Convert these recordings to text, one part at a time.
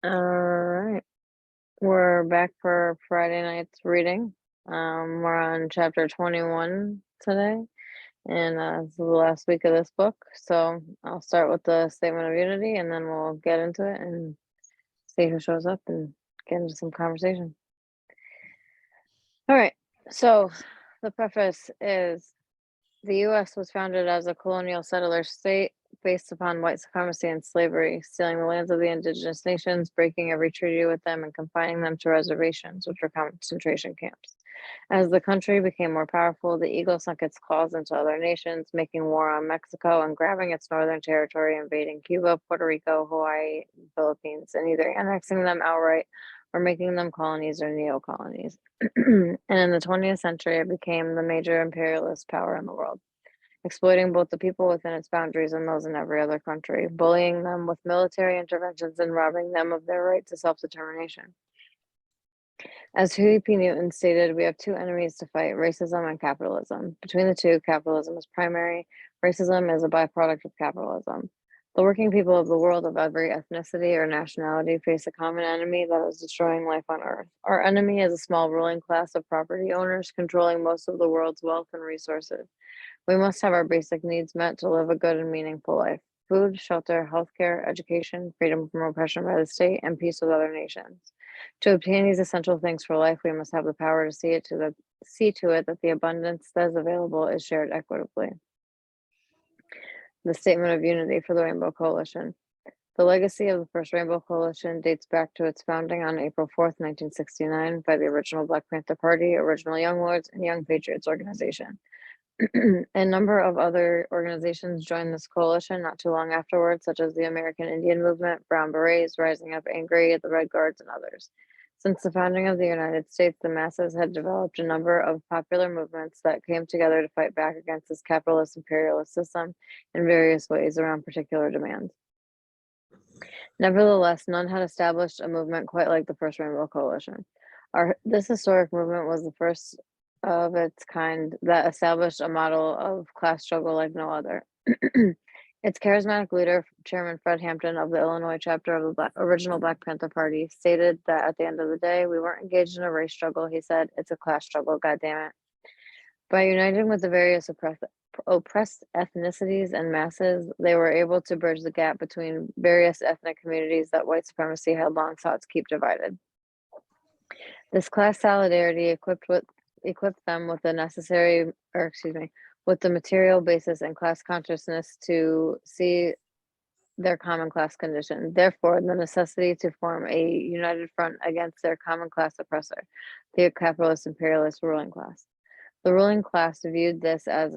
All right, we're back for Friday night's reading. We're on chapter 21 today, and this is the last week of this book. So I'll start with the Statement of Unity, and then we'll get into it and see who shows up and get into some conversation. All right, so the preface is the U.S. was founded as a colonial settler state based upon white supremacy and slavery, stealing the lands of the indigenous nations, breaking every treaty with them, and confining them to reservations, which were concentration camps. As the country became more powerful, the eagle sunk its claws into other nations, making war on Mexico and grabbing its northern territory, invading Cuba, Puerto Rico, Hawaii, and Philippines, and either annexing them outright or making them colonies or neo-colonies. And in the 20th century, it became the major imperialist power in the world, exploiting both the people within its boundaries and those in every other country, bullying them with military interventions and robbing them of their right to self-determination. As Huey P. Newton stated, we have two enemies to fight, racism and capitalism. Between the two, capitalism is primary. Racism is a byproduct of capitalism. The working people of the world of every ethnicity or nationality face a common enemy that is destroying life on Earth. Our enemy is a small ruling class of property owners controlling most of the world's wealth and resources. We must have our basic needs met to live a good and meaningful life: food, shelter, healthcare, education, freedom from oppression by the state, and peace with other nations. To obtain these essential things for life, we must have the power to see to it that the abundance that is available is shared equitably. The Statement of Unity for the Rainbow Coalition. The legacy of the first Rainbow Coalition dates back to its founding on April 4th, 1969, by the original Black Panther Party, original Young Lords, and Young Patriots organization. A number of other organizations joined this coalition not too long afterwards, such as the American Indian Movement, Brown Berets, Rising Up Angry, the Red Guards, and others. Since the founding of the United States, the masses had developed a number of popular movements that came together to fight back against this capitalist imperialist system in various ways around particular demands. Nevertheless, none had established a movement quite like the first Rainbow Coalition. This historic movement was the first of its kind that established a model of class struggle like no other. Its charismatic leader, Chairman Fred Hampton of the Illinois chapter of the original Black Panther Party, stated that at the end of the day, we weren't engaged in a race struggle. He said, "It's a class struggle, goddammit." By uniting with the various oppressed ethnicities and masses, they were able to bridge the gap between various ethnic communities that white supremacy had long sought to keep divided. This class solidarity equipped them with the with the material basis and class consciousness to see their common class condition. Therefore, the necessity to form a united front against their common class oppressor, the capitalist imperialist ruling class. The ruling class viewed this as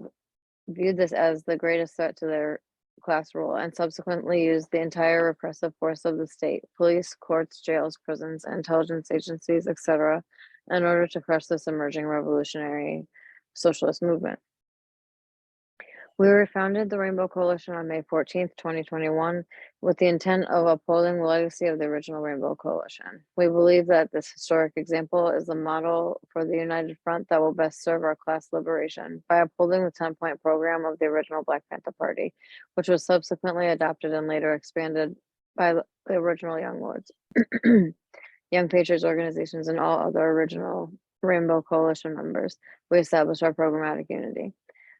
the greatest threat to their class rule, and subsequently used the entire repressive force of the state, police, courts, jails, prisons, intelligence agencies, etc., in order to crush this emerging revolutionary socialist movement. We refounded the Rainbow Coalition on May 14th, 2021, with the intent of upholding the legacy of the original Rainbow Coalition. We believe that this historic example is the model for the united front that will best serve our class liberation by upholding the 10-point program of the original Black Panther Party, which was subsequently adopted and later expanded by the original Young Lords, Young Patriots organizations, and all other original Rainbow Coalition members. We established our programmatic unity.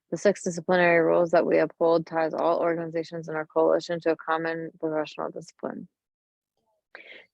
The 6 disciplinary rules that we uphold ties all organizations in our coalition to a common professional discipline.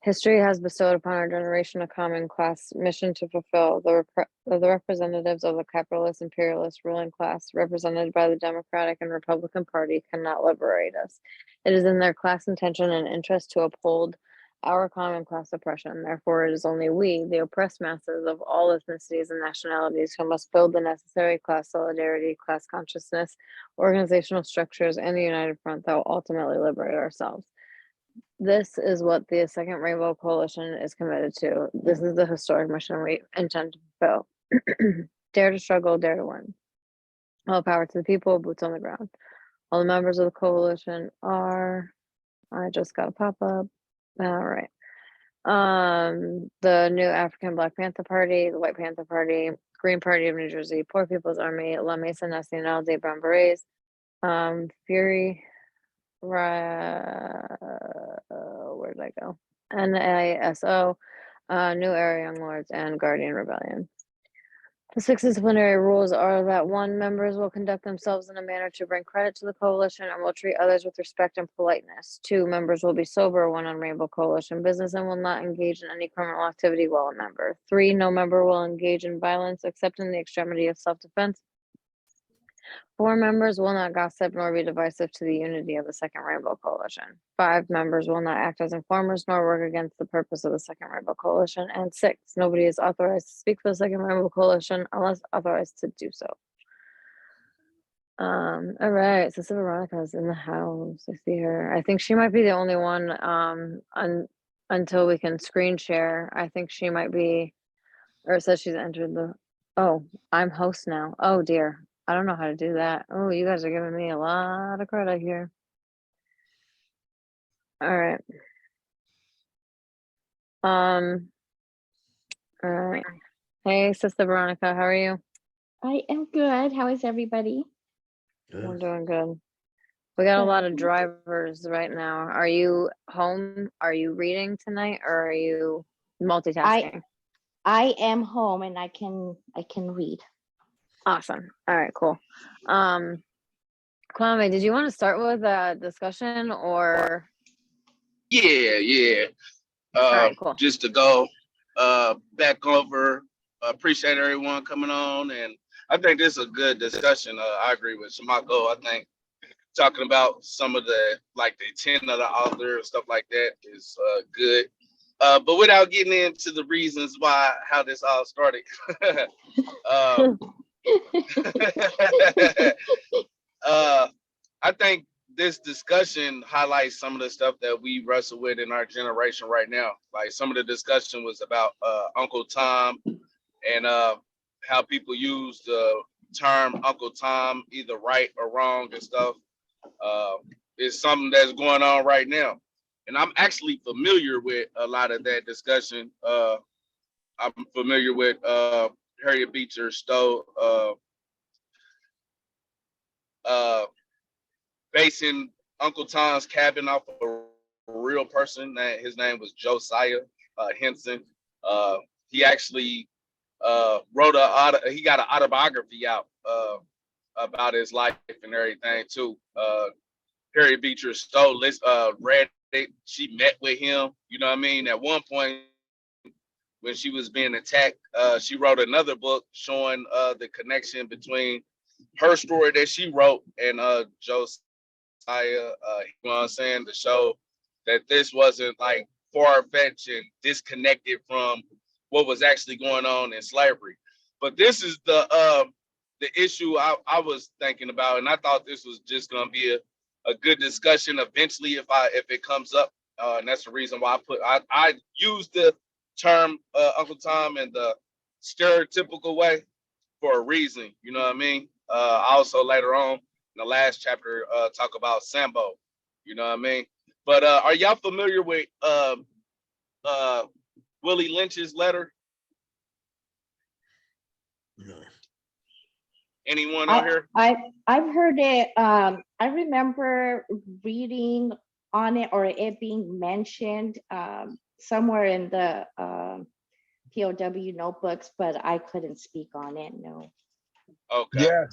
History has bestowed upon our generation a common class mission to fulfill. The representatives of the capitalist imperialist ruling class, represented by the Democratic and Republican Party, cannot liberate us. It is in their class intention and interest to uphold our common class oppression. Therefore, it is only we, the oppressed masses of all ethnicities and nationalities, who must build the necessary class solidarity, class consciousness, organizational structures, and the united front that will ultimately liberate ourselves. This is what the Second Rainbow Coalition is committed to. This is the historic mission we intend to fulfill. Dare to struggle, dare to win. All power to the people, boots on the ground. All the members of the coalition are, I just got a pop-up. All right. The New African Black Panther Party, the White Panther Party, Green Party of New Jersey, Poor People's Army, La Mesa Nacional de Brown Berets, Fury, where did I go? NASO, New Era Young Lords, and Guardian Rebellion. The 6 disciplinary rules are that 1, members will conduct themselves in a manner to bring credit to the coalition and will treat others with respect and politeness. 2, members will be sober when on Rainbow Coalition business and will not engage in any criminal activity while a member. 3, no member will engage in violence except in the extremity of self-defense. 4, members will not gossip nor be divisive to the unity of the Second Rainbow Coalition. 5, members will not act as informers nor work against the purpose of the Second Rainbow Coalition. And 6, nobody is authorized to speak for the Second Rainbow Coalition unless authorized to do so. All right, Sister Veronica's in the house. I see her. I think she might be the only one until we can screen share. I think she might be, or it says she's entered the, oh, I'm host now. Oh dear. I don't know how to do that. Oh, you guys are giving me a lot of credit here. All right. All right. Hey, Sister Veronica, how are you? I am good. How is everybody? We're doing good. We got a lot of drivers right now. Are you home? Are you reading tonight, or are you multitasking? I am home and I can read. Awesome. All right, cool. Kwame, did you want to start with a discussion or? Yeah. All right, cool. Just to go back over, appreciate everyone coming on, and I think this is a good discussion. I agree with Shamako. I think talking about some of the intent of the author and stuff like that is good. But without getting into the reasons how this all started, I think this discussion highlights some of the stuff that we wrestle with in our generation right now. Like some of the discussion was about Uncle Tom and how people use the term Uncle Tom either right or wrong and stuff. It's something that's going on right now. And I'm actually familiar with a lot of that discussion. I'm familiar with Harriet Beecher Stowe basing Uncle Tom's Cabin off of a real person. His name was Josiah Henson. He actually he got an autobiography out about his life and everything too. Harriet Beecher Stowe read it. She met with him. You know what I mean? At one point, when she was being attacked, she wrote another book showing the connection between her story that she wrote and Josiah. You know what I'm saying? To show that this wasn't like far-fetched and disconnected from what was actually going on in slavery. But this is the issue I was thinking about, and I thought this was just gonna be a good discussion eventually if it comes up, and that's the reason why I use the term Uncle Tom in the stereotypical way for a reason. You know what I mean? Also later on in the last chapter talk about Sambo. You know what I mean? But are y'all familiar with Willie Lynch's letter? No. Anyone on here? I've heard it. I remember reading on it or it being mentioned somewhere in the POW notebooks, but I couldn't speak on it. No. Okay. Yeah.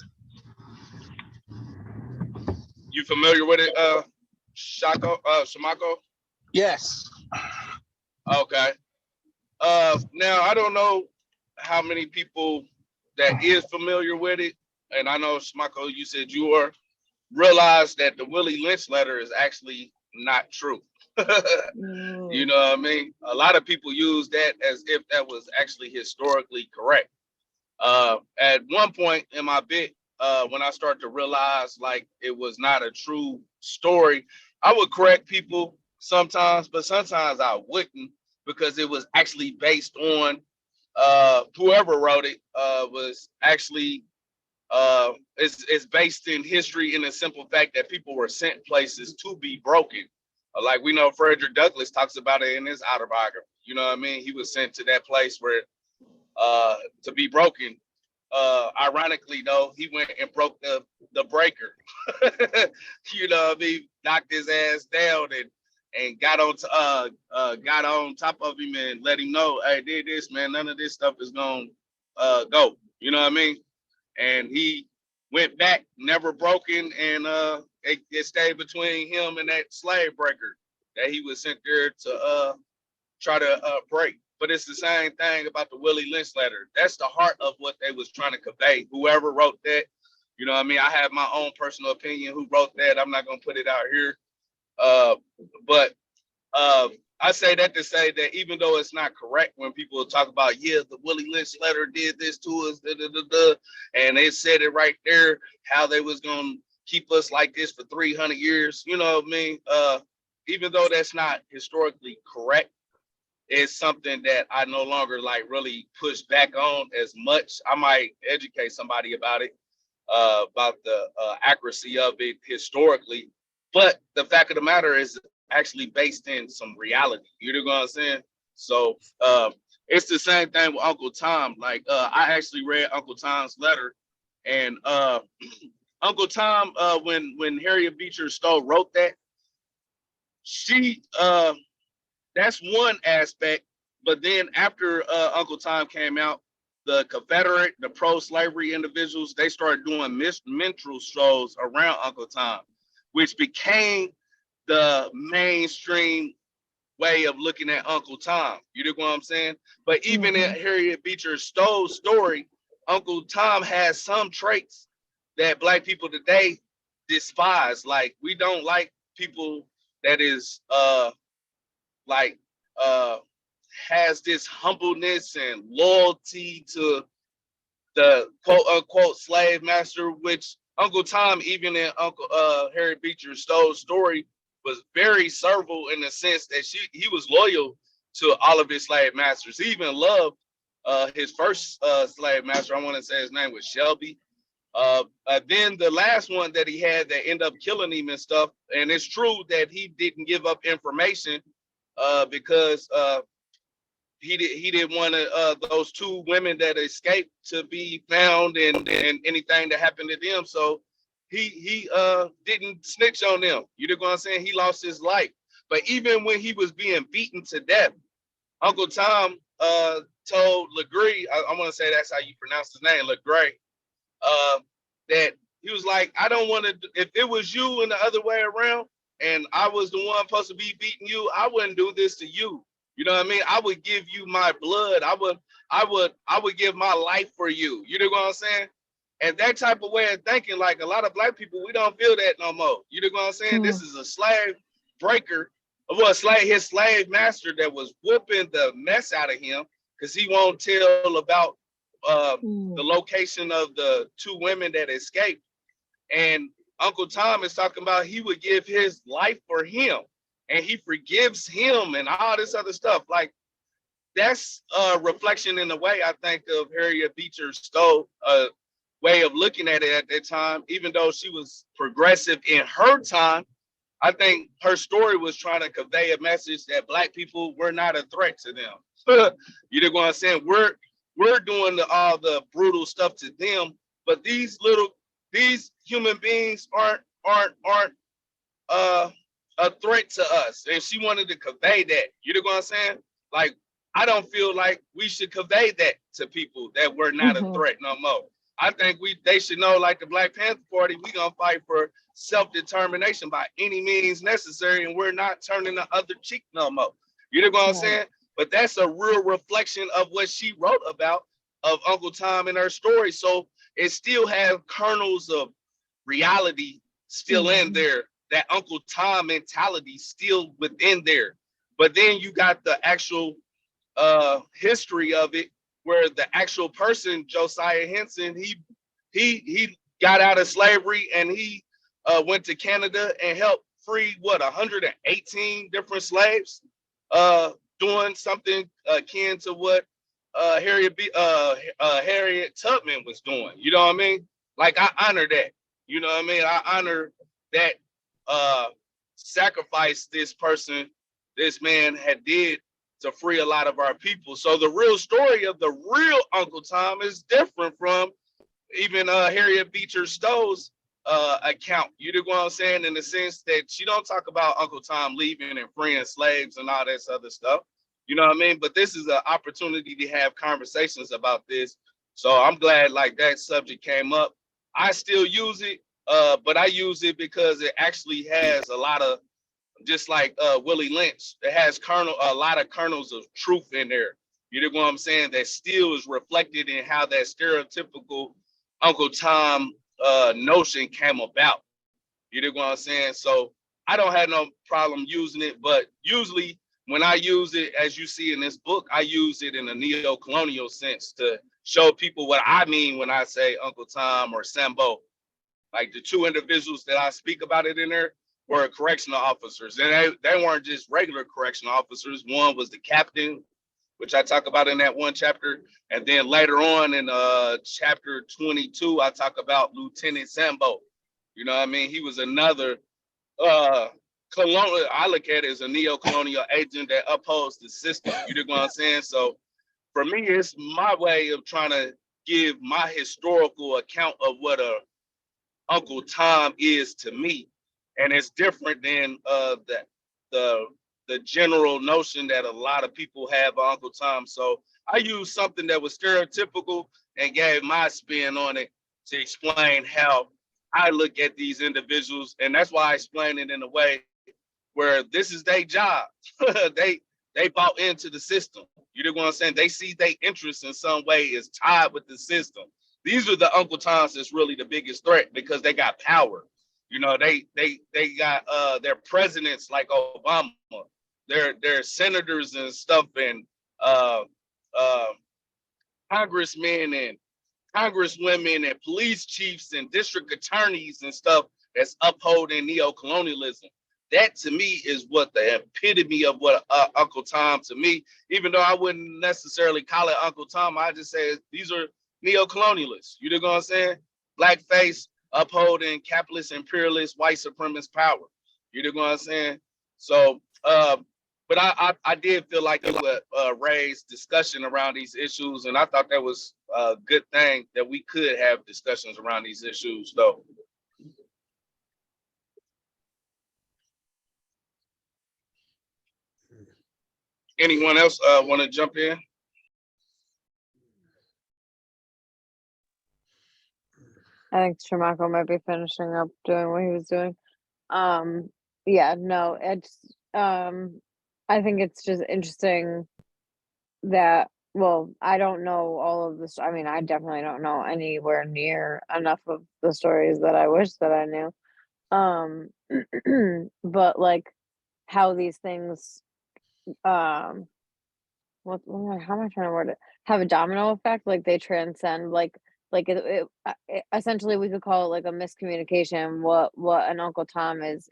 You familiar with it, Shamako? Yes. Okay. Now I don't know how many people that is familiar with it, and I know Shamako, you said you are. Realize that the Willie Lynch letter is actually not true. You know what I mean? A lot of people use that as if that was actually historically correct. At one point in my bit, when I started to realize like it was not a true story, I would correct people sometimes, but sometimes I wouldn't because it was actually based on whoever wrote it was actually it's based in history in the simple fact that people were sent places to be broken. Like we know Frederick Douglass talks about it in his autobiography. You know what I mean? He was sent to that place where to be broken. Ironically, though, he went and broke the breaker. You know what I mean? Knocked his ass down and got on top of him and let him know, hey, did this, man. None of this stuff is gonna go. You know what I mean? And he went back, never broken, and it stayed between him and that slave breaker that he was sent there to try to break. But it's the same thing about the Willie Lynch letter. That's the heart of what they was trying to convey. Whoever wrote that, you know what I mean? I have my own personal opinion who wrote that. I'm not gonna put it out here. But I say that to say that even though it's not correct when people talk about, yeah, the Willie Lynch letter did this to us, and they said it right there, how they was gonna keep us like this for 300 years, you know what I mean? Even though that's not historically correct, it's something that I no longer like really push back on as much. I might educate somebody about it, about the accuracy of it historically, but the fact of the matter is actually based in some reality. You know what I'm saying? So it's the same thing with Uncle Tom. Like I actually read Uncle Tom's letter, and Uncle Tom, when Harriet Beecher Stowe wrote that, she that's one aspect. But then after Uncle Tom came out, the Confederate, the pro-slavery individuals, they started doing minstrel shows around Uncle Tom, which became the mainstream way of looking at Uncle Tom. You know what I'm saying? But even in Harriet Beecher Stowe's story, Uncle Tom has some traits that Black people today despise. Like, we don't like people that is like has this humbleness and loyalty to the quote unquote slave master, which Uncle Tom, even in Uncle Harriet Beecher Stowe's story, was very servile in the sense that he was loyal to all of his slave masters. He even loved his first slave master. I want to say his name was Shelby. Then the last one that he had that ended up killing him and stuff. And it's true that he didn't give up information because he didn't want those two women that escaped to be found and anything that happened to them. So he didn't snitch on them. You know what I'm saying? He lost his life. But even when he was being beaten to death, Uncle Tom told Legree, I want to say that's how you pronounce his name, Legree, that he was like, I don't want to, if it was you and the other way around, and I was the one supposed to be beating you, I wouldn't do this to you. You know what I mean? I would give you my blood. I would give my life for you. You know what I'm saying? And that type of way of thinking, like a lot of Black people, we don't feel that no more. You know what I'm saying? This is a slave breaker, well, his slave master that was whooping the mess out of him because he won't tell about the location of the two women that escaped. And Uncle Tom is talking about he would give his life for him, and he forgives him and all this other stuff. Like, that's a reflection in the way I think of Harriet Beecher Stowe way of looking at it at that time. Even though she was progressive in her time, I think her story was trying to convey a message that Black people were not a threat to them. You know what I'm saying? We're doing all the brutal stuff to them, but these human beings aren't a threat to us. And she wanted to convey that. You know what I'm saying? Like, I don't feel like we should convey that to people, that we're not a threat no more. I think they should know, like the Black Panther Party, we gonna fight for self-determination by any means necessary, and we're not turning the other cheek no more. You know what I'm saying? But that's a real reflection of what she wrote about of Uncle Tom in her story. So it still has kernels of reality still in there. That Uncle Tom mentality still within there. But then you got the actual history of it, where the actual person, Josiah Henson, he got out of slavery and he went to Canada and helped free 118 different slaves, doing something akin to what Harriet Tubman was doing. You know what I mean? Like, I honor that. You know what I mean? I honor that sacrifice this man had did to free a lot of our people. So the real story of the real Uncle Tom is different from even Harriet Beecher Stowe's account. You know what I'm saying? In the sense that she don't talk about Uncle Tom leaving and freeing slaves and all this other stuff. You know what I mean? But this is an opportunity to have conversations about this. So I'm glad like that subject came up. I still use it, but I use it because it actually has a lot of, just like Willie Lynch, it has a lot of kernels of truth in there. You know what I'm saying? That still is reflected in how that stereotypical Uncle Tom notion came about. You know what I'm saying? So I don't have no problem using it, but usually when I use it, as you see in this book, I use it in a neo-colonial sense to show people what I mean when I say Uncle Tom or Sambo. Like the two individuals that I speak about it in there were correctional officers, and they weren't just regular correctional officers. One was the captain, which I talk about in that one chapter, and then later on in chapter 22, I talk about Lieutenant Sambo. You know what I mean? He was another colonial. I look at it as a neo-colonial agent that upholds the system. You know what I'm saying? So for me, it's my way of trying to give my historical account of what a Uncle Tom is to me, and it's different than the the general notion that a lot of people have of Uncle Tom. So I used something that was stereotypical and gave my spin on it to explain how I look at these individuals, and that's why I explain it in a way where this is their job. they bought into the system. You know what I'm saying? They see their interest in some way is tied with the system. These are the Uncle Toms that's really the biggest threat because they got power. You know, they got their presidents like Obama, their senators and stuff, and uh, uh, congressmen and congresswomen and police chiefs and district attorneys and stuff that's upholding neo-colonialism. That to me is what the epitome of what Uncle Tom to me, even though I wouldn't necessarily call it Uncle Tom, I just say these are neo-colonialists. You know what I'm saying? Blackface upholding capitalist, imperialist, white supremacist power. You know what I'm saying? So, but I did feel like it would raise discussion around these issues, and I thought that was a good thing that we could have discussions around these issues, though. Anyone else want to jump in? I think Shamako might be finishing up doing what he was doing. Yeah, no, it's I think it's just interesting that, well, I don't know all of this. I mean, I definitely don't know anywhere near enough of the stories that I wish that I knew. Um, but like how these things, um, how am I trying to word it? Have a domino effect, like they transcend, like essentially we could call it like a miscommunication. What an Uncle Tom is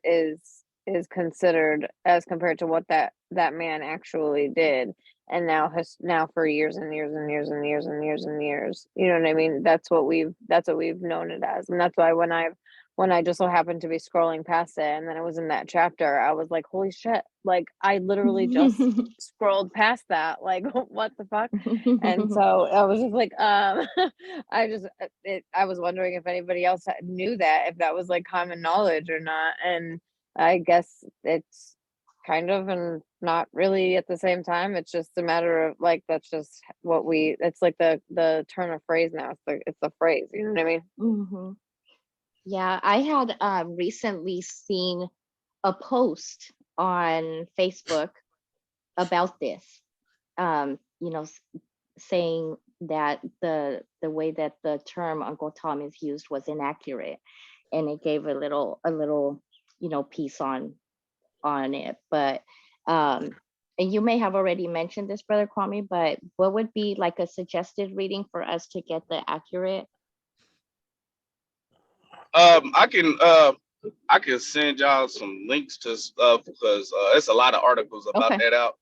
considered as compared to what that man actually did, and now has now for years and years and years and years and years and years. You know what I mean? That's what we've known it as, and that's why when I just so happened to be scrolling past it and then it was in that chapter, I was like, holy shit, like I literally just scrolled past that, like what the fuck. And so I was just like, I was wondering if anybody else knew that, if that was like common knowledge or not. And I guess it's kind of, and not really at the same time. It's just a matter of like, that's just what it's like the turn of phrase now. It's the phrase, you know what I mean? Mhm. Yeah, I had recently seen a post on Facebook about this. You know, saying that the way that the term Uncle Tom is used was inaccurate, and it gave a little you know piece on it. But and you may have already mentioned this, Brother Kwame, but what would be like a suggested reading for us to get the accurate? I can send y'all some links to stuff because it's a lot of articles about Okay. that out.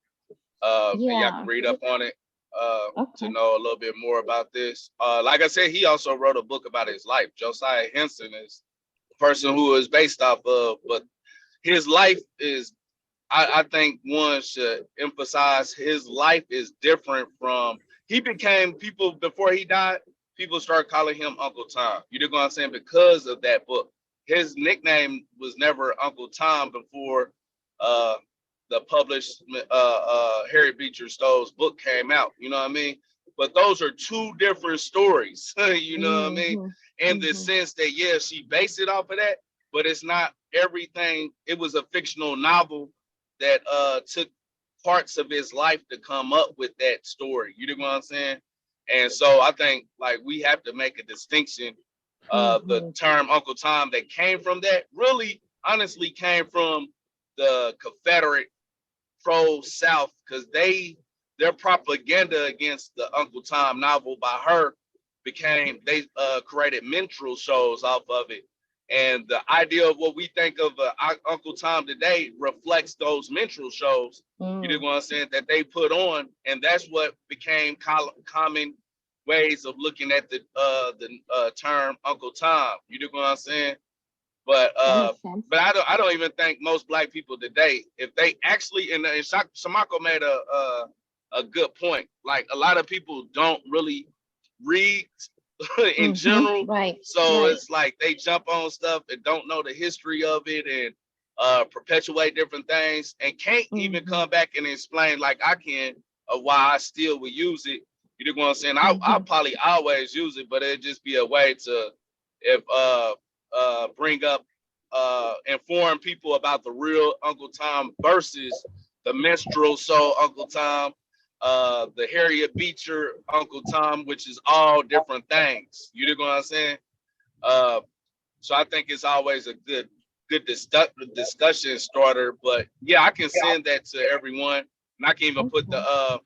And y'all can Yeah. read up on it to Okay. know a little bit more about this. Like I said, he also wrote a book about his life. Josiah Henson is the person who is based off of, but his life is, I think one should emphasize his life is different from, he became, people before he died, people started calling him Uncle Tom. You know what I'm saying? Because of that book. his nickname was never Uncle Tom before the published Harriet Beecher Stowe's book came out. You know what I mean? But those are two different stories. You know what I mean? In the sense that, yeah, she based it off of that, but it's not everything. It was a fictional novel that took parts of his life to come up with that story. You know what I'm saying? And so I think like we have to make a distinction. The term Uncle Tom that came from that really honestly came from the Confederate pro-South, because their propaganda against the Uncle Tom novel by her became, they created minstrel shows off of it. And the idea of what we think of Uncle Tom today reflects those minstrel shows, you know what I'm saying, that they put on. And that's what became common ways of looking at the term Uncle Tom. You know what I'm saying? But I don't even think most Black people today, if they actually, and Shamako made a good point. Like a lot of people don't really read in general, right? So it's like they jump on stuff and don't know the history of it and perpetuate different things and can't even come back and explain like I can of why I still would use it. You know what I'm saying? I'll probably always use it, but it'd just be a way to bring up inform people about the real Uncle Tom versus the minstrel soul Uncle Tom, the Harriet Beecher Uncle Tom, which is all different things. You know what I'm saying? So I think it's always a good discussion starter. But yeah, I can send that to everyone, and I can even put the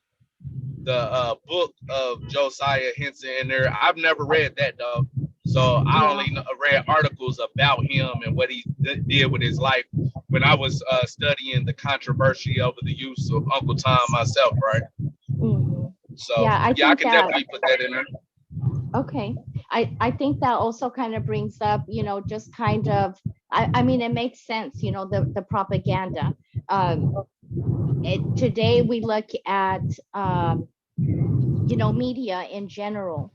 book of Josiah Henson in there. I've never read that though, so I only read articles about him and what he did with his life when I was studying the controversy over the use of Uncle Tom myself, right? So yeah, I can definitely put that in there. Okay. I think that also kind of brings up, just kind of, I mean, it makes sense, the propaganda. Today we look at, media in general,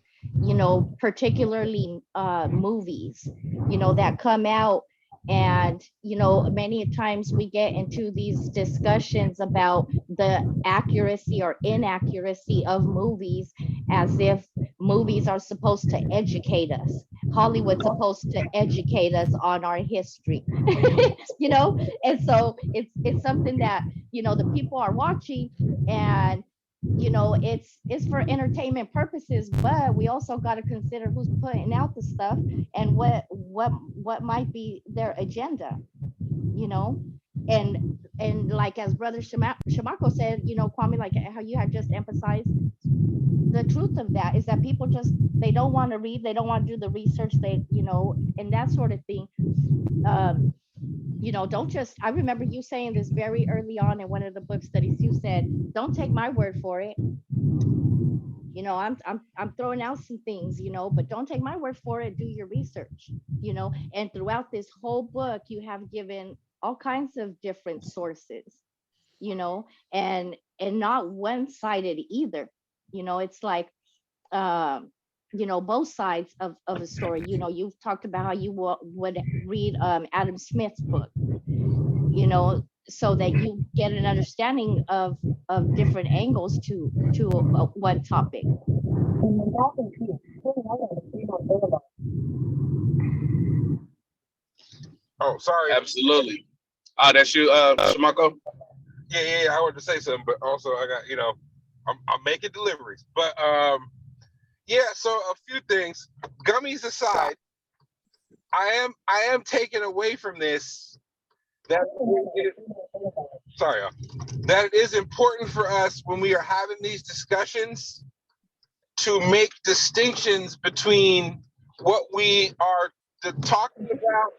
particularly movies, that come out. And, many times we get into these discussions about the accuracy or inaccuracy of movies, as if movies are supposed to educate us. Hollywood's supposed to educate us on our history, and so it's something that, the people are watching, and it's for entertainment purposes, but we also got to consider who's putting out the stuff and what might be their agenda, and like as brother Shamako said, Kwame, like how you had just emphasized, the truth of that is that people just, they don't want to read, they don't want to do the research, they, and that sort of thing. Don't just, I remember you saying this very early on in one of the book studies. You said, don't take my word for it. I'm throwing out some things, but don't take my word for it. Do your research, and throughout this whole book, you have given all kinds of different sources, and not one-sided either. It's like, both sides of a story. You've talked about how you would read Adam Smith's book, so that you get an understanding of different angles to one topic. Oh, sorry. Absolutely. That's you, Shamako? Yeah, I wanted to say something, but also I got, I'm making deliveries. But yeah, so a few things. Gummies aside, I am taken away from this that it is important for us when we are having these discussions to make distinctions between what we are talking about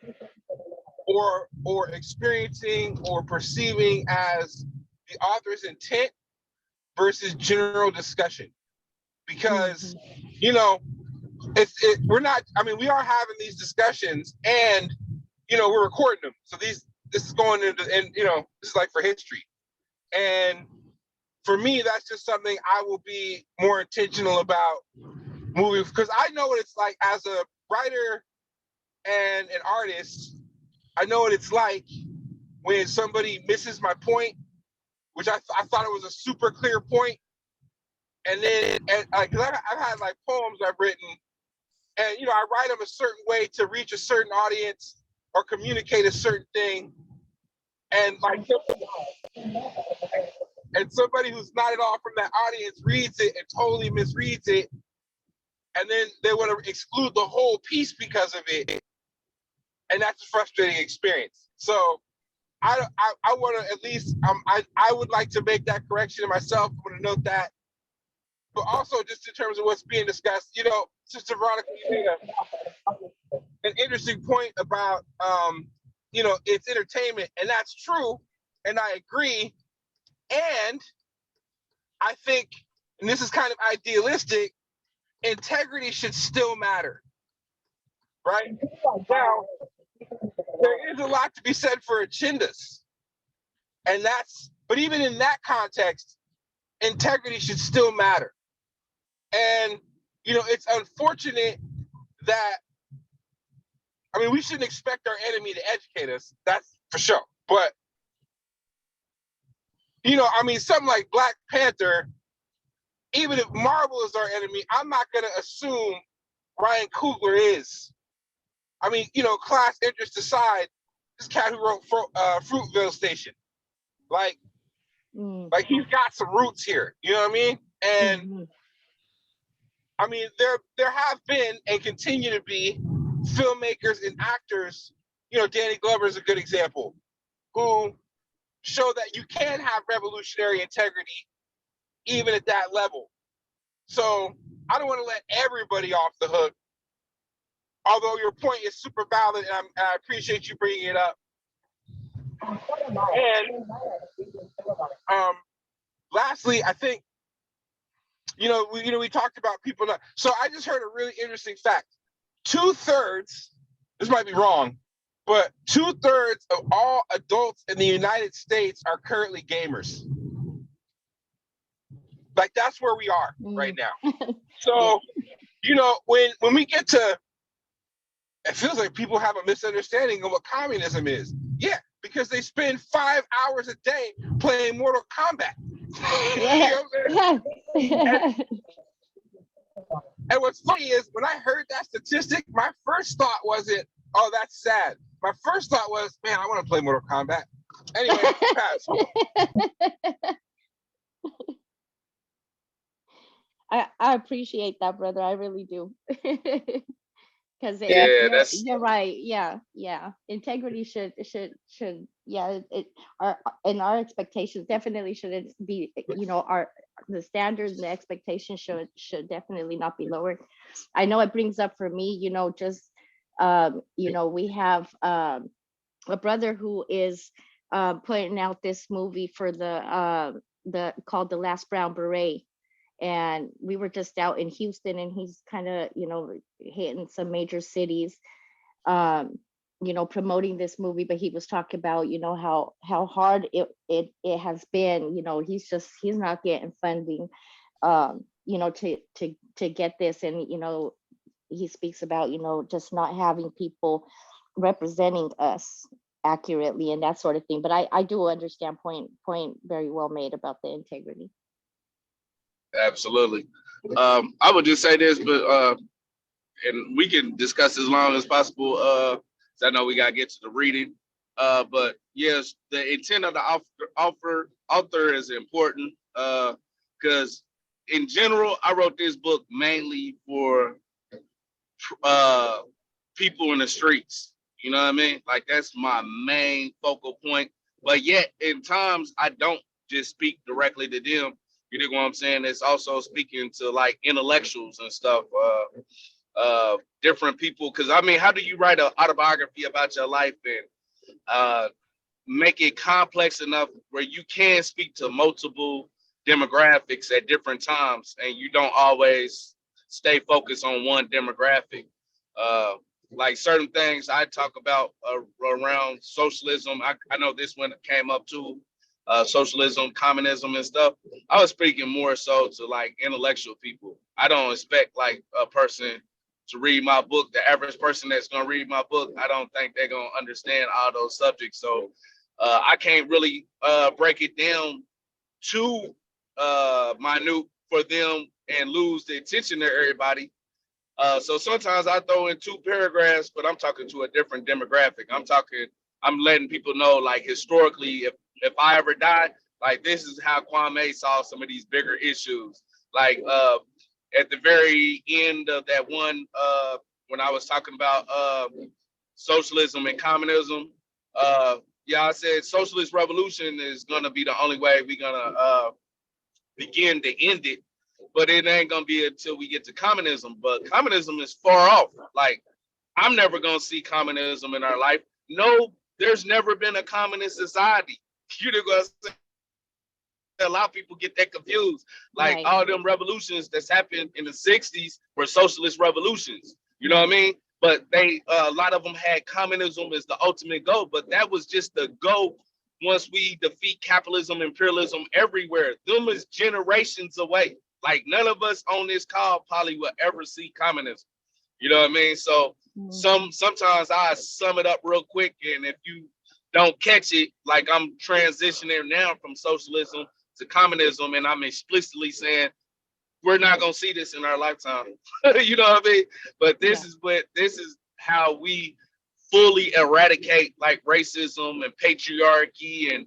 or experiencing or perceiving as the author's intent versus general discussion. Because, we're not, I mean, we are having these discussions and, we're recording them. So this is going into, and, this is like for history. And for me, that's just something I will be more intentional about moving, because I know what it's like as a writer and an artist, I know what it's like when somebody misses my point, which I thought it was a super clear point, and then because I've had like poems I've written, and I write them a certain way to reach a certain audience or communicate a certain thing, and like somebody who's not at all from that audience reads it and totally misreads it, and then they want to exclude the whole piece because of it, and that's a frustrating experience. So I want to at least I would like to make that correction myself. I want to note that, but also just in terms of what's being discussed, Sister Veronica, you made an interesting point about it's entertainment, and that's true, and I agree, and I think, and this is kind of idealistic, integrity should still matter, right? Now, there is a lot to be said for agendas, but even in that context, integrity should still matter. And it's unfortunate that, we shouldn't expect our enemy to educate us, that's for sure. But something like Black Panther, even if Marvel is our enemy, I'm not gonna assume Ryan Coogler is. Class interest aside, this cat who wrote Fruitvale Station, like he's got some roots here. You know what I mean? And there have been and continue to be filmmakers and actors. Danny Glover is a good example, who show that you can have revolutionary integrity even at that level. So I don't want to let everybody off the hook, although your point is super valid, and I appreciate you bringing it up. And lastly, I think we talked about people not. So I just heard a really interesting fact. 2/3, this might be wrong, but 2/3 of all adults in the United States are currently gamers. Like, that's where we are right now. So, when we get to, it feels like people have a misunderstanding of what communism is. Yeah, because they spend 5 hours a day playing Mortal Kombat. And what's funny is, when I heard that statistic, my first thought wasn't, oh, that's sad. My first thought was, man, I want to play Mortal Kombat. Anyway, pass. I appreciate that, brother. I really do. Because you're right. Yeah. Integrity should our expectations definitely shouldn't be, the standards and the expectations should definitely not be lowered. I know it brings up for me, just we have a brother who is putting out this movie for the called The Last Brown Beret. And we were just out in Houston, and he's kind of, hitting some major cities, promoting this movie. But he was talking about, how hard it has been. He's not getting funding, to get this. And, he speaks about, just not having people representing us accurately and that sort of thing. But I do understand point very well made about the integrity. Absolutely. I would just say this, but and we can discuss as long as possible. 'Cause I know we gotta get to the reading. But yes, the intent of the author is important. Because in general, I wrote this book mainly for people in the streets. You know what I mean? Like, that's my main focal point. But yet, in times, I don't just speak directly to them. You know what I'm saying? It's also speaking to like intellectuals and stuff, different people. Because how do you write an autobiography about your life and make it complex enough where you can speak to multiple demographics at different times, and you don't always stay focused on one demographic? Like certain things I talk about around socialism. I know this one came up too. Socialism, communism, and stuff. I was speaking more so to like intellectual people. I don't expect like a person to read my book. The average person that's gonna read my book, I don't think they're gonna understand all those subjects. So I can't really break it down too minute for them and lose the attention of everybody. So sometimes I throw in 2 paragraphs, but I'm talking to a different demographic. I'm letting people know, like, historically, if I ever die, like, this is how Kwame saw some of these bigger issues. Like at the very end of that one, when I was talking about socialism and communism, yeah, I said socialist revolution is gonna be the only way we're gonna begin to end it, but it ain't gonna be until we get to communism. But communism is far off. Like, I'm never gonna see communism in our life. No, there's never been a communist society. You're gonna say, a lot of people get that confused. Like, Right. all them revolutions that's happened in the 60s were socialist revolutions. You know what I mean? But they a lot of them had communism as the ultimate goal, but that was just the goal. Once we defeat capitalism, imperialism everywhere, them is generations away. Like, none of us on this call probably will ever see communism. You know what I mean? So sometimes I sum it up real quick, and if you don't catch it, like, I'm transitioning now from socialism to communism, and I'm explicitly saying we're not gonna see this in our lifetime. You know what I mean? But this is how we fully eradicate, like, racism and patriarchy and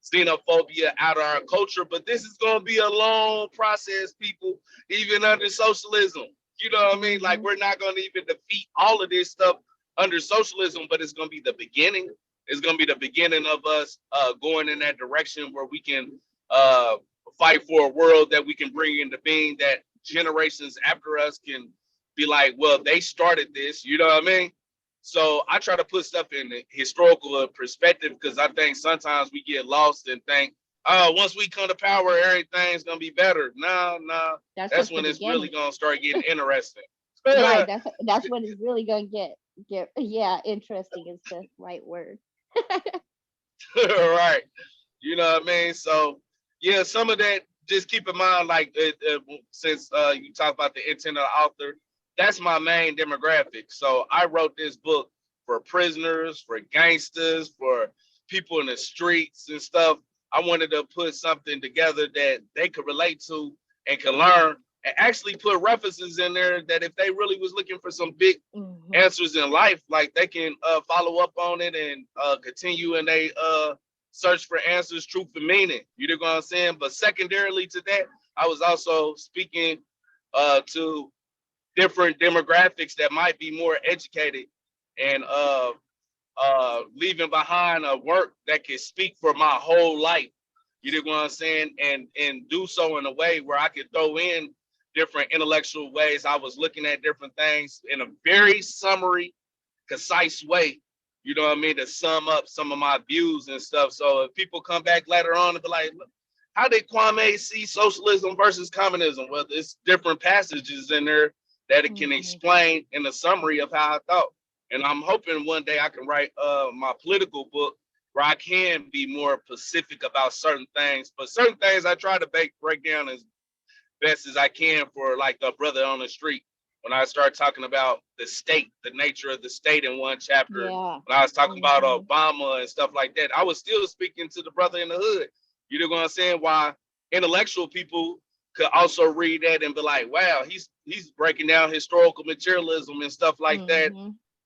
xenophobia out of our culture. But this is gonna be a long process, people, even under socialism. You know what I mean? Like, we're not gonna even defeat all of this stuff under socialism, but it's gonna be the beginning. It's gonna be the beginning of us going in that direction where we can fight for a world that we can bring into being, that generations after us can be like, well, they started this. You know what I mean? So I try to put stuff in the historical perspective, because I think sometimes we get lost and think, oh, once we come to power, everything's gonna be better. No, that's when it's really gonna start getting interesting. Right. That's when it's really gonna get interesting is the right word. Right. You know what I mean? So yeah, some of that, just keep in mind, like, since you talk about the intent of the author, that's my main demographic. So I wrote this book for prisoners, for gangsters, for people in the streets and stuff. I wanted to put something together that they could relate to and can learn, and actually put references in there that if they really was looking for some big answers in life, like, they can follow up on it and continue in they search for answers, truth, and meaning. You know what I'm saying? But secondarily to that, I was also speaking to different demographics that might be more educated, and leaving behind a work that can speak for my whole life. You know what I'm saying? And do so in a way where I could throw in different intellectual ways. I was looking at different things in a very summary, concise way, you know what I mean, to sum up some of my views and stuff. So if people come back later on and be like, how did Kwame see socialism versus communism? Well, there's different passages in there that it can explain in a summary of how I thought. And I'm hoping one day I can write my political book where I can be more specific about certain things. But certain things I try to break down as best as I can for, like, the brother on the street. When I start talking about the state, the nature of the state in one chapter, when I was talking about Obama and stuff like that, I was still speaking to the brother in the hood. You know what I'm saying? Why intellectual people could also read that and be like, wow, he's breaking down historical materialism and stuff like that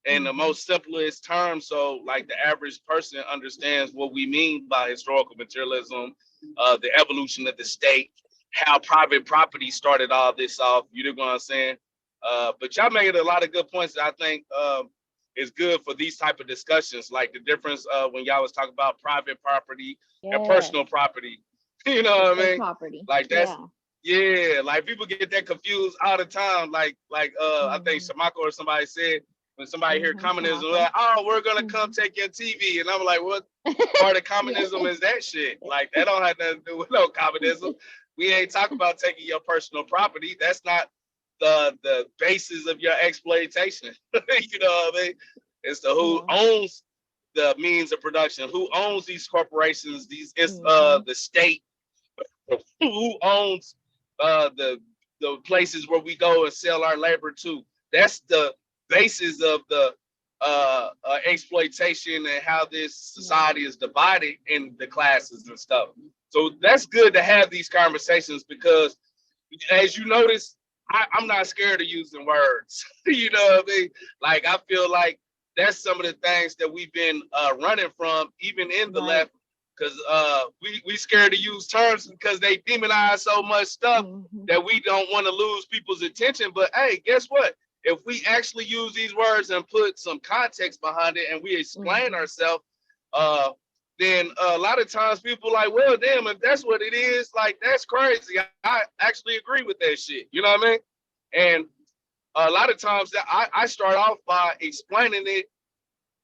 in the most simplest terms. So, like, the average person understands what we mean by historical materialism, the evolution of the state, how private property started all this off. You know what I'm saying? But y'all made a lot of good points that I think is good for these type of discussions, like the difference when y'all was talking about private property and personal property. You know what I mean? Property. Like, that's like, people get that confused all the time. Like I think Shakur or somebody said, when somebody hear communism, like, oh, we're gonna come take your TV, and I'm like, what part of communism is that shit? Like, that don't have nothing to do with no communism. We ain't talking about taking your personal property. That's not the basis of your exploitation. You know what I mean? It's the who owns the means of production, who owns these corporations, these the state, who owns the places where we go and sell our labor to. That's the basis of the exploitation and how this society is divided in the classes and stuff. So that's good to have these conversations because, as you notice, I'm not scared of using words. You know what I mean? Like, I feel like that's some of the things that we've been running from, even in the left, because we scared to use terms because they demonize so much stuff that we don't want to lose people's attention. But hey, guess what? If we actually use these words and put some context behind it and we explain ourselves, then a lot of times people like, well, damn, if that's what it is, like, that's crazy. I actually agree with that shit. You know what I mean? And a lot of times that I start off by explaining it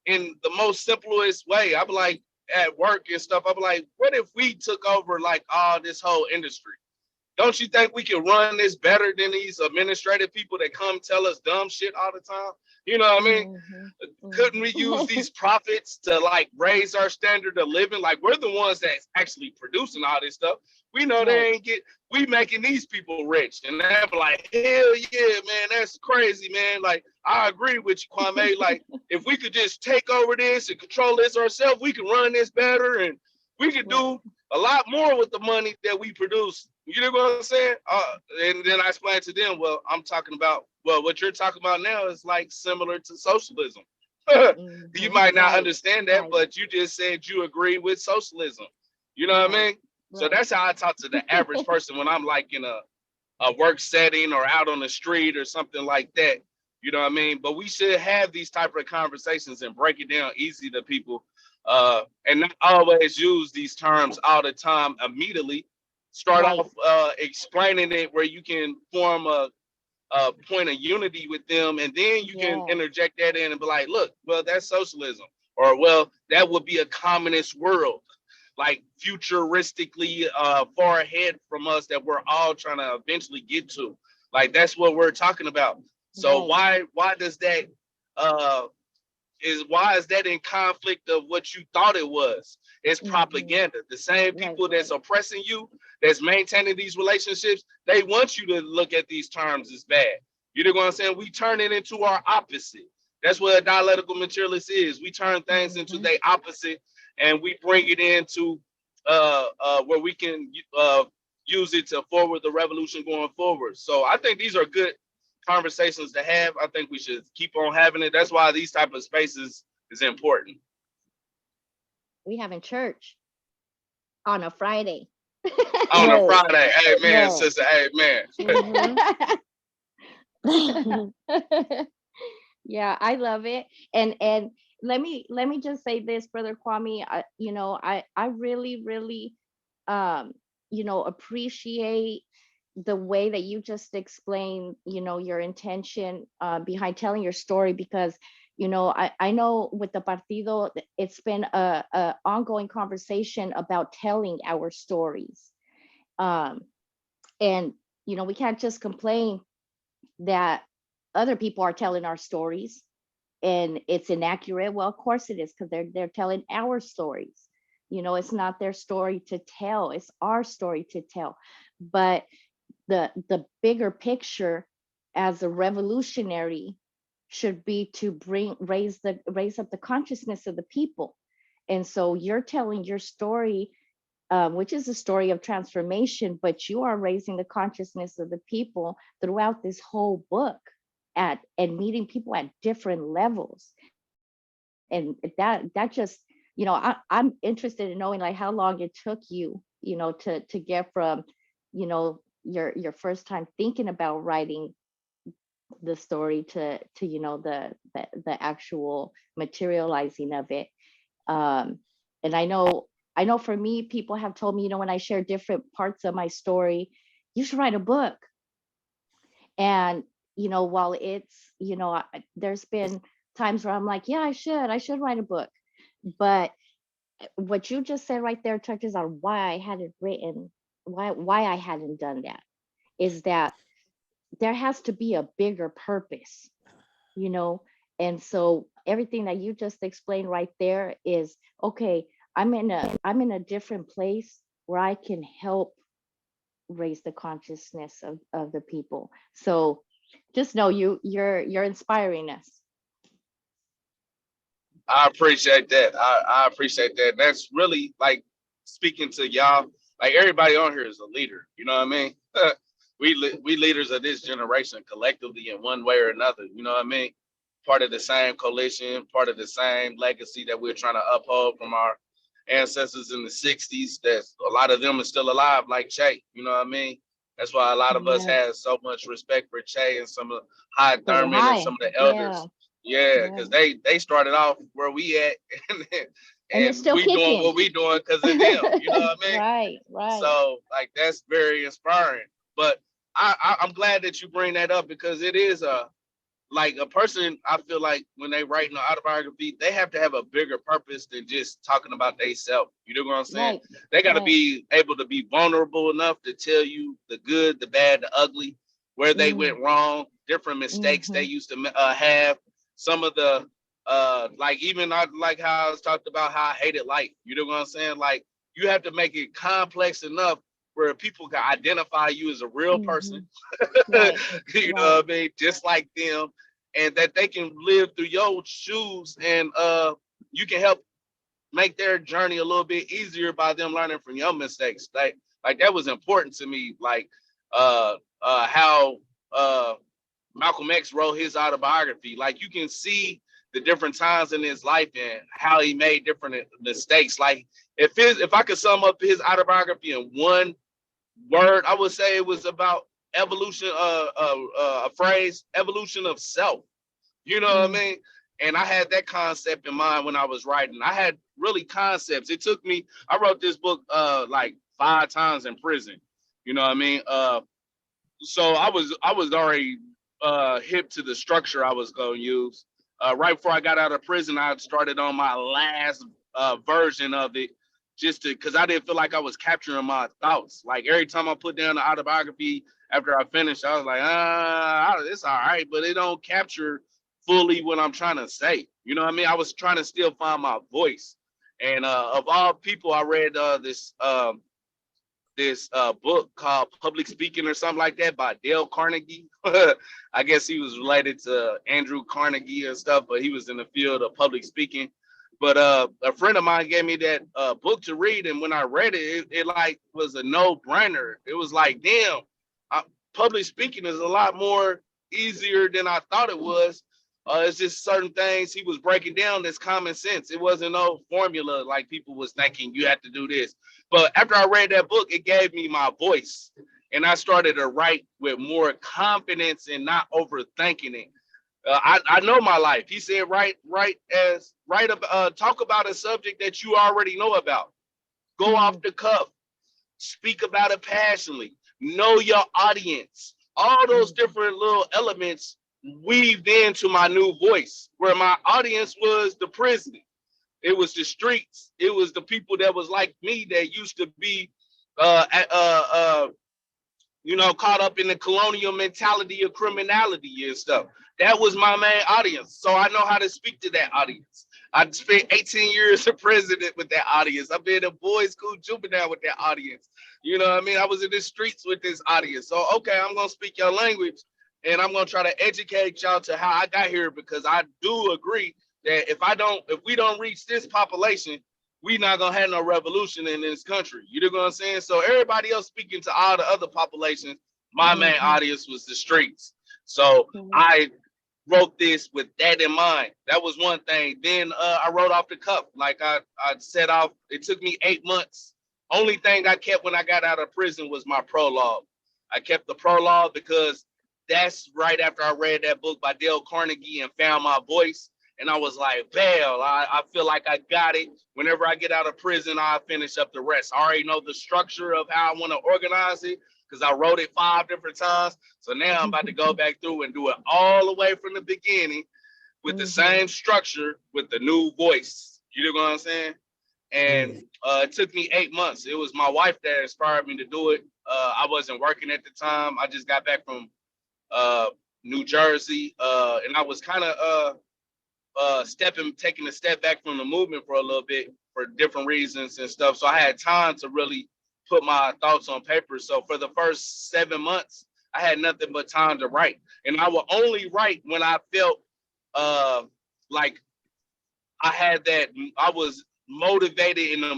in the most simplest way. I'm like, at work and stuff, I'm like, what if we took over like all this whole industry? Don't you think we can run this better than these administrative people that come tell us dumb shit all the time? You know what I mean? Couldn't we use these profits to like raise our standard of living? Like, we're the ones that's actually producing all this stuff. We know they ain't we making these people rich. And they're like, hell yeah, man, that's crazy, man. Like, I agree with you, Kwame. Like, if we could just take over this and control this ourselves, we can run this better and we could do a lot more with the money that we produce. You know what I'm saying? And then I explained to them, well, I'm talking about, well, what you're talking about now is like similar to socialism. You might not understand that, but you just said you agree with socialism. You know what I mean? So that's how I talk to the average person when I'm like in a work setting or out on the street or something like that. You know what I mean? But we should have these type of conversations and break it down easy to people, and not always use these terms all the time immediately. Start off explaining it where you can form a point of unity with them, and then you can interject that in and be like, look, well, that's socialism, or well, that would be a communist world, like futuristically far ahead from us that we're all trying to eventually get to. Like, that's what we're talking about. So why does that why is that in conflict of what you thought it was? It's propaganda. The same people that's oppressing you, that's maintaining these relationships, they want you to look at these terms as bad. You know what I'm saying? We turn it into our opposite. That's what a dialectical materialist is. We turn things into their opposite, and we bring it into where we can use it to forward the revolution going forward. So I think these are good conversations to have. I think we should keep on having it. That's why these type of spaces is important. We having church on a Friday. On a Friday. Amen, sister. Amen. Yeah, I love it. And let me just say this, Brother Kwame. I really appreciate the way that you just explained, your intention behind telling your story, because I know with the partido, it's been a ongoing conversation about telling our stories, and we can't just complain that other people are telling our stories and it's inaccurate. Well, of course it is, because they're telling our stories. It's not their story to tell, it's our story to tell. But the bigger picture as a revolutionary should be to raise up the consciousness of the people. And so you're telling your story, which is a story of transformation, but you are raising the consciousness of the people throughout this whole book and meeting people at different levels. And that just, I'm interested in knowing like how long it took you, to get from, your first time thinking about writing the story to the actual materializing of it. And I know for me, people have told me, when I share different parts of my story, you should write a book. And while it's, there's been times where I'm like, yeah, I should write a book. But what you just said right there touches on why I hadn't written, why I hadn't done that, is that there has to be a bigger purpose, and so everything that you just explained right there is, okay, I'm in a different place where I can help raise the consciousness of the people. So just know you're inspiring us. I appreciate that. I appreciate that. That's really like speaking to y'all. Like everybody on here is a leader. You know what I mean? We leaders of this generation collectively in one way or another. You know what I mean? Part of the same coalition, part of the same legacy that we're trying to uphold from our ancestors in the '60s. That a lot of them are still alive, like Che. You know what I mean? That's why a lot of us Yes. have so much respect for Che and some of High For the Thurman and high. some of the Yeah. elders. Yeah, Yeah. because they started off where we at, And it's and still we doing kicking. what we doing because of them. You know what I mean? Right, right. So like that's very inspiring. But I'm glad that you bring that up because it is like a person. I feel like when they write an autobiography, they have to have a bigger purpose than just talking about themselves. You know what I'm saying? Right. They got to Right. be able to be vulnerable enough to tell you the good, the bad, the ugly, where they went wrong, different mistakes they used to have. Some of the like even I like how I was talked about how I hated life. You know what I'm saying? Like you have to make it complex enough where people can identify you as a real person. Right. You know Right. what I mean? Just like them, and that they can live through your shoes, and you can help make their journey a little bit easier by them learning from your mistakes. Like that was important to me. Like how Malcolm X wrote his autobiography. Like you can see the different times in his life and how he made different mistakes. Like if I could sum up his autobiography in one word, I would say it was about evolution, a phrase, evolution of self. You know what I mean? And I had that concept in mind when I was writing. I had really concepts. It took me, I wrote this book like 5 times in prison. You know what I mean? So I was already hip to the structure I was gonna use. Right before I got out of prison, I started on my last version of it, just to because I didn't feel like I was capturing my thoughts. Like every time I put down the autobiography after I finished, I was like, it's all right, but it don't capture fully what I'm trying to say. You know what I mean? I was trying to still find my voice. And of all people, I read this book called Public Speaking or something like that by Dale Carnegie. I guess he was related to Andrew Carnegie and stuff, but he was in the field of public speaking. But a friend of mine gave me that book to read, and when I read it, it like was a no-brainer. It was like, damn, public speaking is a lot more easier than I thought it was. It's just certain things he was breaking down that's common sense. It wasn't no formula like people was thinking you have to do this. But after I read that book, it gave me my voice. And I started to write with more confidence and not overthinking it. I know my life. He said, talk about a subject that you already know about. Go off the cuff. Speak about it passionately. Know your audience. All those different little elements weaved into my new voice, where my audience was the prison. It was the streets. It was the people that was like me that used to be, caught up in the colonial mentality of criminality and stuff. That was my main audience. So I know how to speak to that audience. I spent 18 years in prison with that audience. I've been in boys' school juvenile with that audience. You know what I mean? I was in the streets with this audience. So, okay, I'm going to speak your language and I'm going to try to educate y'all to how I got here, because I do agree that if we don't reach this population, we not gonna have no revolution in this country. You know what I'm saying? So everybody else speaking to all the other populations, my main audience was the streets. So I wrote this with that in mind. That was one thing. Then I wrote off the cuff. Like I set off. It took me 8 months. Only thing I kept when I got out of prison was my prologue. I kept the prologue because that's right after I read that book by Dale Carnegie and found my voice. And I was like, well, I feel like I got it. Whenever I get out of prison, I'll finish up the rest. I already know the structure of how I want to organize it because I wrote it 5 different times. So now I'm about to go back through and do it all the way from the beginning with the same structure with the new voice. You know what I'm saying? And it took me 8 months. It was my wife that inspired me to do it. I wasn't working at the time. I just got back from New Jersey, and I was kind of taking a step back from the movement for a little bit for different reasons and stuff. So I had time to really put my thoughts on paper. So for the first 7 months, I had nothing but time to write, and I would only write when I felt like I had that. I was motivated in the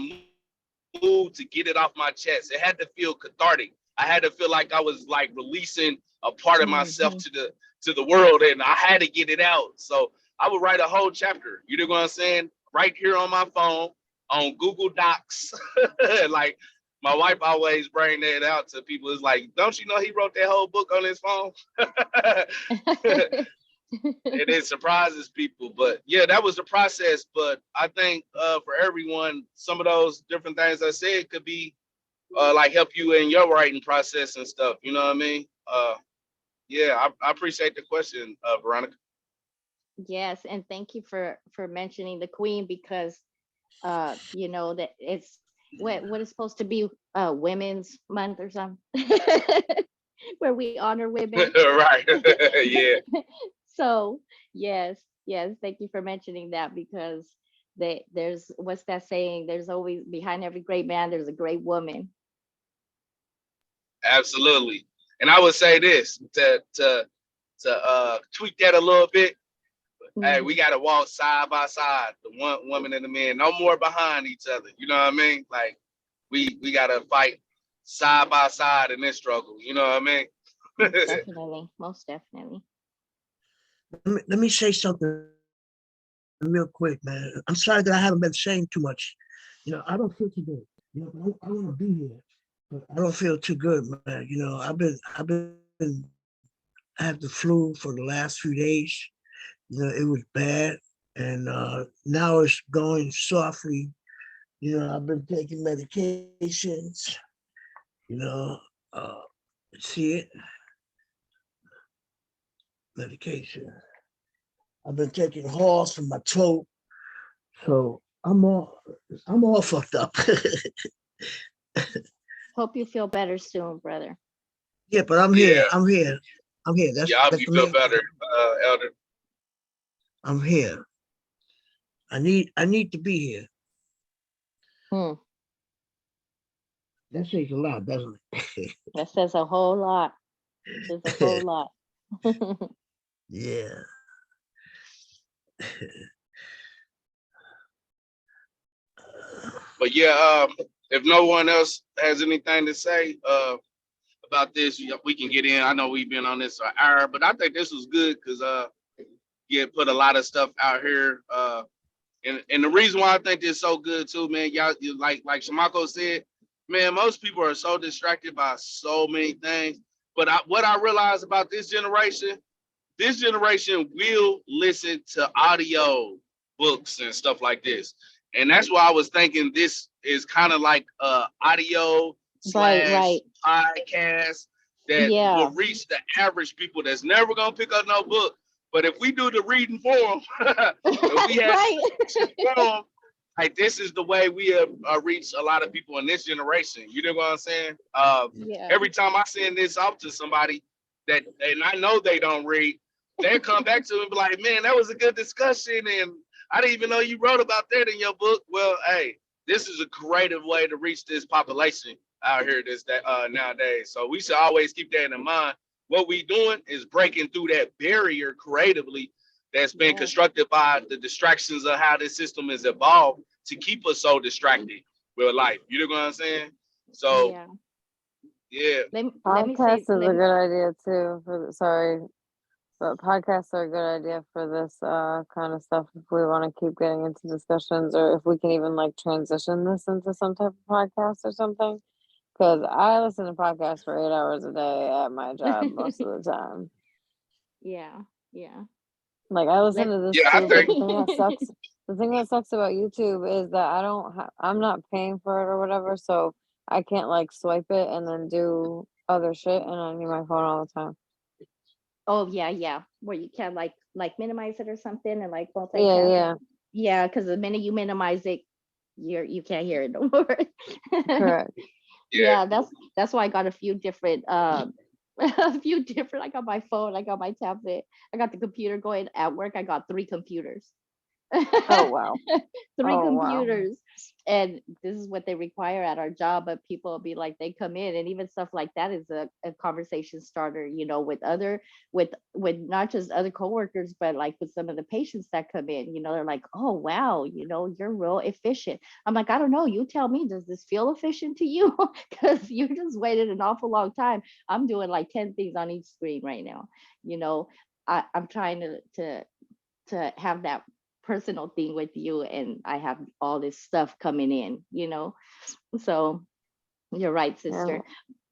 mood to get it off my chest. It had to feel cathartic. I had to feel like I was like releasing a part of myself to the world, and I had to get it out. So I would write a whole chapter. You know what I'm saying? Right here on my phone, on Google Docs. Like my wife always bring that out to people. It's like, don't you know he wrote that whole book on his phone? It surprises people, but yeah, that was the process. But I think for everyone, some of those different things I said could be like help you in your writing process and stuff. You know what I mean? Yeah, I appreciate the question, Veronica. Yes, and thank you for mentioning the Queen, because you know that it's what is supposed to be Women's Month or something, where we honor women. Right. Yeah. So yes, thank you for mentioning that, because there's, what's that saying? There's always, behind every great man, there's a great woman. Absolutely. And I would say this to tweak that a little bit. Hey, we gotta walk side by side, the one woman and the man, no more behind each other. You know what I mean? Like we gotta fight side by side in this struggle. You know what I mean? Definitely, most definitely. Let me say something real quick, man. I'm sorry that I haven't been saying too much. I don't feel too good. I want to be here, but I don't feel too good, man. I had the flu for the last few days. It was bad, and now it's going softly. I've been taking medications. See it? Medication. I've been taking Halls for my throat, so I'm all fucked up. Hope you feel better soon, brother. Yeah, but I'm here. I'm here. Yeah, I hope you feel better, Elder. I'm here. I need to be here. That says a lot, doesn't it? That says a whole lot. Says a whole lot. Yeah. But yeah, if no one else has anything to say about this, we can get in. I know we've been on this for an hour, but I think this was good because you put a lot of stuff out here. And the reason why I think this is so good too, man, y'all, like Shamako said, man, most people are so distracted by so many things. But what I realized about this generation will listen to audio books and stuff like this. And that's why I was thinking this is kind of like audio / Right. podcast that will reach the average people that's never gonna pick up no book. But if we do the reading for them, if we have for them, like this is the way we have reached a lot of people in this generation. You know what I'm saying? Every time I send this off to somebody and I know they don't read, they come back to me and be like, man, that was a good discussion, and I didn't even know you wrote about that in your book. Well, hey, this is a creative way to reach this population out here nowadays. So we should always keep that in mind. What we doing is breaking through that barrier creatively that's been constructed by the distractions of how this system is evolved to keep us so distracted with life. You know what I'm saying? So, yeah. Podcast is a good idea too. But podcasts are a good idea for this kind of stuff if we want to keep getting into discussions, or if we can even like transition this into some type of podcast or something. Because I listen to podcasts for 8 hours a day at my job most of the time. Yeah. Like I listen to this too, but the thing that sucks about YouTube is that I'm not paying for it or whatever, so I can't like swipe it and then do other shit, and I need my phone all the time. Oh yeah, where you can like minimize it or something and like multitask. Yeah, because the minute you minimize it, you can't hear it no more. Correct. Yeah, that's why I got a few different I got my phone, I got my tablet, I got the computer going at work. I got 3 computers. Oh wow. 3 computers. And this is what they require at our job. But people will be like, they come in, and even stuff like that is a conversation starter, you know, with other, with not just other coworkers, but like with some of the patients that come in, you know, they're like, oh wow, you know, you're real efficient. I'm like, I don't know, you tell me, does this feel efficient to you? Because you just waited an awful long time. I'm doing like 10 things on each screen right now, you know. I'm trying to have that personal thing with you, and I have all this stuff coming in, you know. So you're right, Yeah. sister.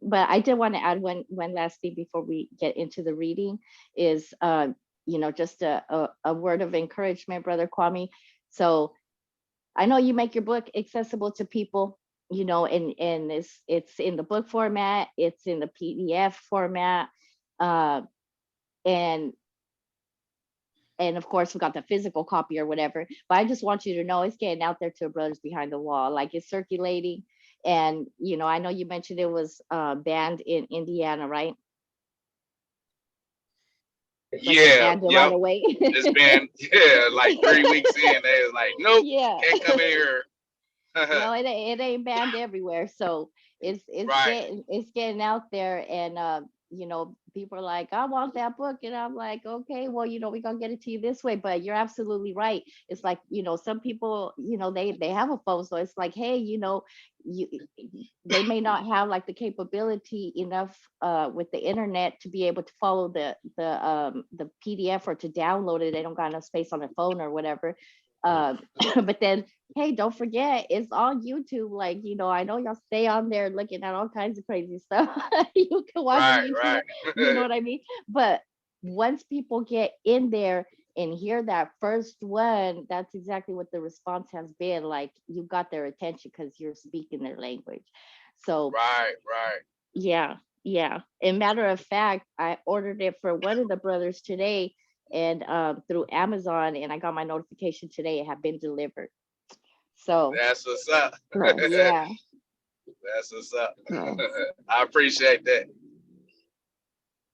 But I did want to add one last thing before we get into the reading is you know, just a word of encouragement, Brother Kwame. So I know you make your book accessible to people, you know, and it's in the book format, it's in the PDF format, uh, and of course we got the physical copy or whatever. But I just want you to know it's getting out there to Brothers Behind the Wall, like it's circulating. And you know, I know you mentioned it was banned in Indiana, right? Like they Yeah, banned it right yep. away. It's been like 3 weeks in. They was like, nope, Yeah. can't come in here. No, it ain't banned everywhere. So Right, it's getting out there, and you know, people are like, I want that book, and I'm like, okay, well, you know, we're gonna get it to you this way. But you're absolutely right. It's like, you know, some people, you know, they have a phone, so it's like, hey, you know, you they may not have like the capability enough with the internet to be able to follow the PDF or to download it. They don't got enough space on their phone or whatever. But then, hey, don't forget, it's on YouTube. Like, you know, I know y'all stay on there looking at all kinds of crazy stuff. You can watch the YouTube, right. you know what I mean? But once people get in there and hear that first one, that's exactly what the response has been. Like, you got their attention because you're speaking their language. So Right. yeah, yeah. And matter of fact, I ordered it for one of the brothers today, and through Amazon, and I got my notification today it had been delivered. So That's what's up. Nice. yeah, That's what's up. Nice. I appreciate that.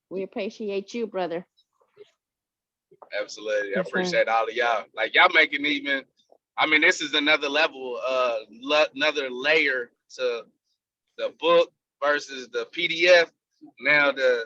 we appreciate you, brother. Absolutely. I For sure. appreciate all of y'all. Like y'all making even, I mean, this is another level, another layer to the book versus the PDF. Now the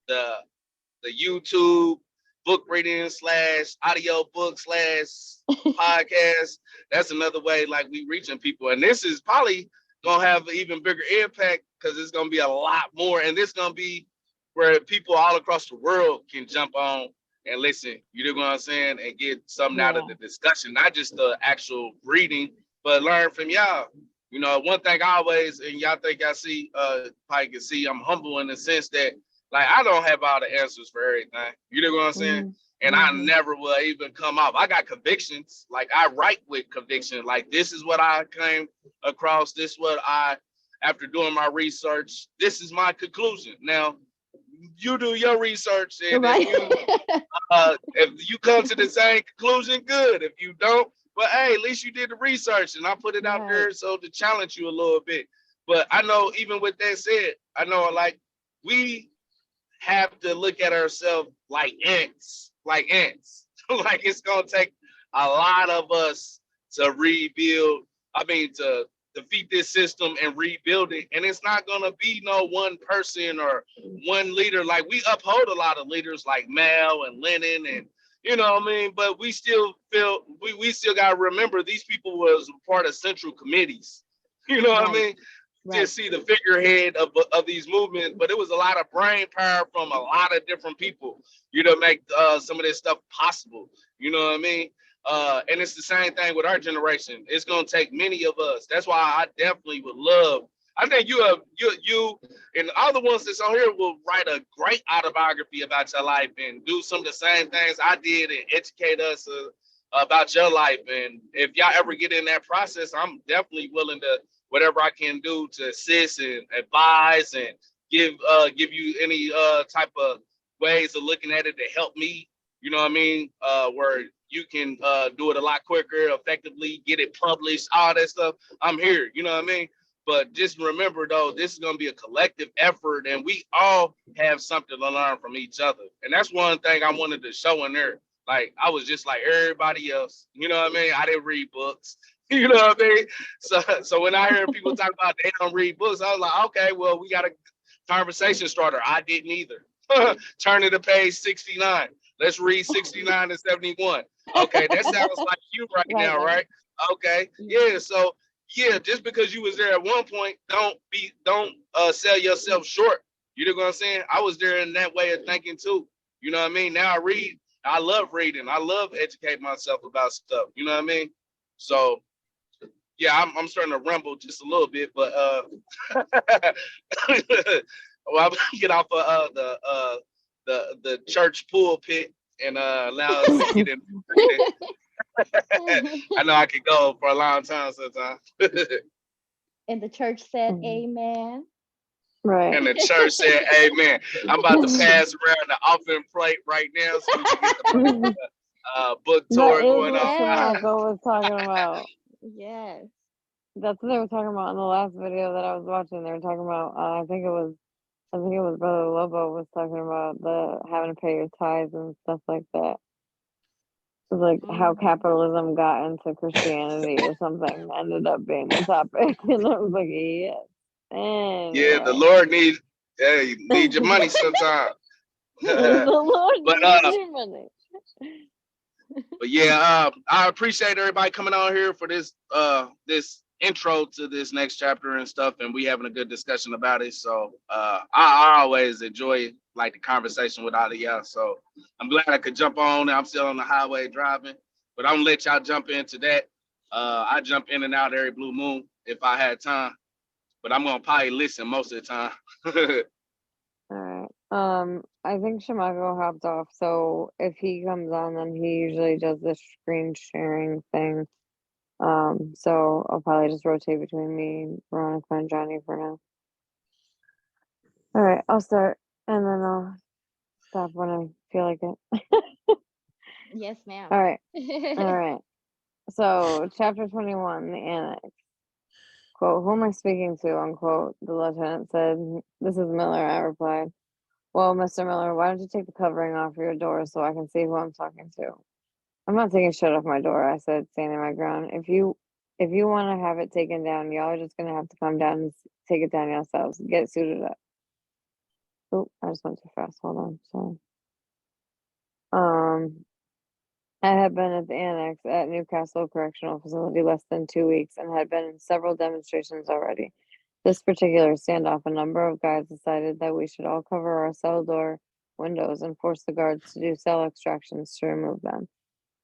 the YouTube book reading slash audio book slash podcast. That's another way like we reaching people. And this is probably gonna have an even bigger impact because it's gonna be a lot more. And this gonna be where people all across the world can jump on and listen. You know what I'm saying? And get something out Yeah, of the discussion, not just the actual reading, but learn from y'all. You know, one thing I always, and y'all think I see, probably can see, I'm humble in the sense that, like, I don't have all the answers for everything. You know what I'm saying? And I mm-hmm. never will even come off. I got convictions. Like, I write with conviction. Like, this is what I came across. This is what I, after doing my research, this is my conclusion. Now, you do your research, and Right. if you come to the same conclusion, good. If you don't, but hey, at least you did the research, and I put it out Right. there so to challenge you a little bit. But I know, even with that said, I know like we have to look at ourselves like ants, like ants. Like it's gonna take a lot of us to rebuild. I mean, to defeat this system and rebuild it. And it's not gonna be no one person or one leader. Like we uphold a lot of leaders like Mao and Lenin, and you know what I mean. But we still feel we still gotta remember these people was part of central committees. You know what I Right. mean? Right. Just see the figurehead of these movements, but it was a lot of brain power from a lot of different people, you know, make some of this stuff possible. You know what I mean? And it's the same thing with our generation. It's gonna take many of us. That's why I definitely would love. I think you and all the ones that's on here will write a great autobiography about your life and do some of the same things I did and educate us about your life. And if y'all ever get in that process, I'm definitely willing to whatever I can do to assist and advise and give you any type of ways of looking at it to help me. You know what I mean? Where you can do it a lot quicker, effectively, get it published, all that stuff. I'm here. You know what I mean? But just remember, though, this is going to be a collective effort, and we all have something to learn from each other. And that's one thing I wanted to show in there. Like I was just like everybody else. You know what I mean? I didn't read books. You know what I mean? So when I hear people talk about they don't read books, I was like, okay, well, we got a conversation starter. I didn't either. Turn to page 69. Let's read 69 and 71. Okay, that sounds like you right now, right? Okay. Yeah, so yeah, just because you was there at one point, don't sell yourself short. You know what I'm saying? I was there in that way of thinking too. You know what I mean? Now I read. I love reading. I love educating myself about stuff. You know what I mean? So yeah, I'm starting to rumble just a little bit, but well, I'm gonna get off of the church pulpit and allow us to get in. I know I could go for a long time sometimes. And the church said, Mhm. "Amen." Right. And the church said, "Amen." I'm about to pass around the offering plate right now, so we can get the book That tour is going what on. Yes. Shamako was talking about. Yes. That's what they were talking about in the last video that I was watching. They were talking about, I think it was Brother Lobo was talking about the having to pay your tithes and stuff like that. It was like how Mhm. capitalism got into Christianity or something ended up being the topic, and I was like, yes. Yeah, the Anyway, Lord needs need your money sometime. the Lord but needs your money. But yeah, I appreciate everybody coming on here for this this intro to this next chapter and stuff, and we having a good discussion about it. So I always enjoy like the conversation with all of y'all. So I'm glad I could jump on. I'm still on the highway driving, but I'm gonna let y'all jump into that. I jump in and out every blue moon if I had time, but I'm gonna probably listen most of the time. All right. I think Shimako hopped off, so if he comes on, then he usually does the screen sharing thing. So I'll probably just rotate between me, Veronica, and Johnny for now. All right, I'll start, and then I'll stop when I feel like it. Yes, ma'am. All right, all right. So, chapter 21, the Annex. Quote, who am I speaking to? Unquote. The lieutenant said, this is Miller, I replied. Well, Mr. Miller, why don't you take the covering off your door so I can see who I'm talking to? I'm not taking shit off my door, I said, standing my ground. If you want to have it taken down, y'all are just gonna have to come down and take it down yourselves. Get suited up. Oh, I just went too fast. Hold on. Sorry. I had been at the Annex at Newcastle Correctional Facility less than 2 weeks and had been in several demonstrations already. This particular standoff, a number of guys decided that we should all cover our cell door windows and force the guards to do cell extractions to remove them.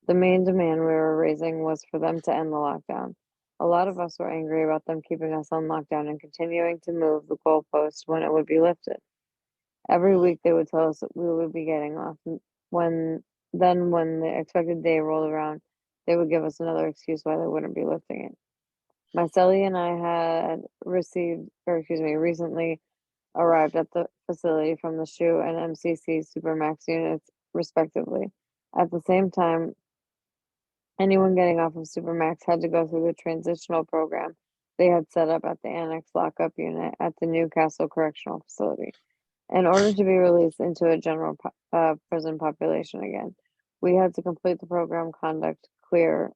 The main demand we were raising was for them to end the lockdown. A lot of us were angry about them keeping us on lockdown and continuing to move the goalpost when it would be lifted. Every week they would tell us that we would be getting off. When when the expected day rolled around, they would give us another excuse why they wouldn't be lifting it. My cellie and I had recently arrived at the facility from the SHU and MCC Supermax units, respectively. At the same time, anyone getting off of Supermax had to go through the transitional program they had set up at the Annex lockup unit at the Newcastle Correctional Facility. In order to be released into a general prison population again, we had to complete the program conduct clear,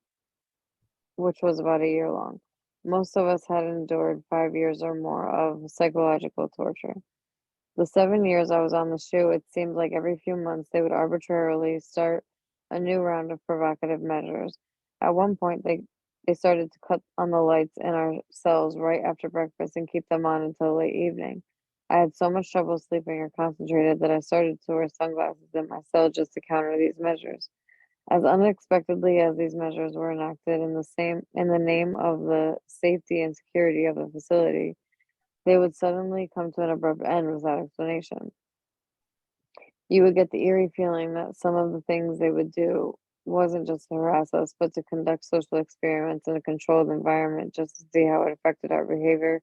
which was about a year long. Most of us had endured 5 years or more of psychological torture. The 7 years I was on the SHU, it seemed like every few months they would arbitrarily start a new round of provocative measures. At one point, they started to cut on the lights in our cells right after breakfast and keep them on until late evening. I had so much trouble sleeping or concentrated that I started to wear sunglasses in my cell just to counter these measures. As unexpectedly as these measures were enacted in the name of the safety and security of the facility, they would suddenly come to an abrupt end without explanation. You would get the eerie feeling that some of the things they would do wasn't just to harass us, but to conduct social experiments in a controlled environment just to see how it affected our behavior,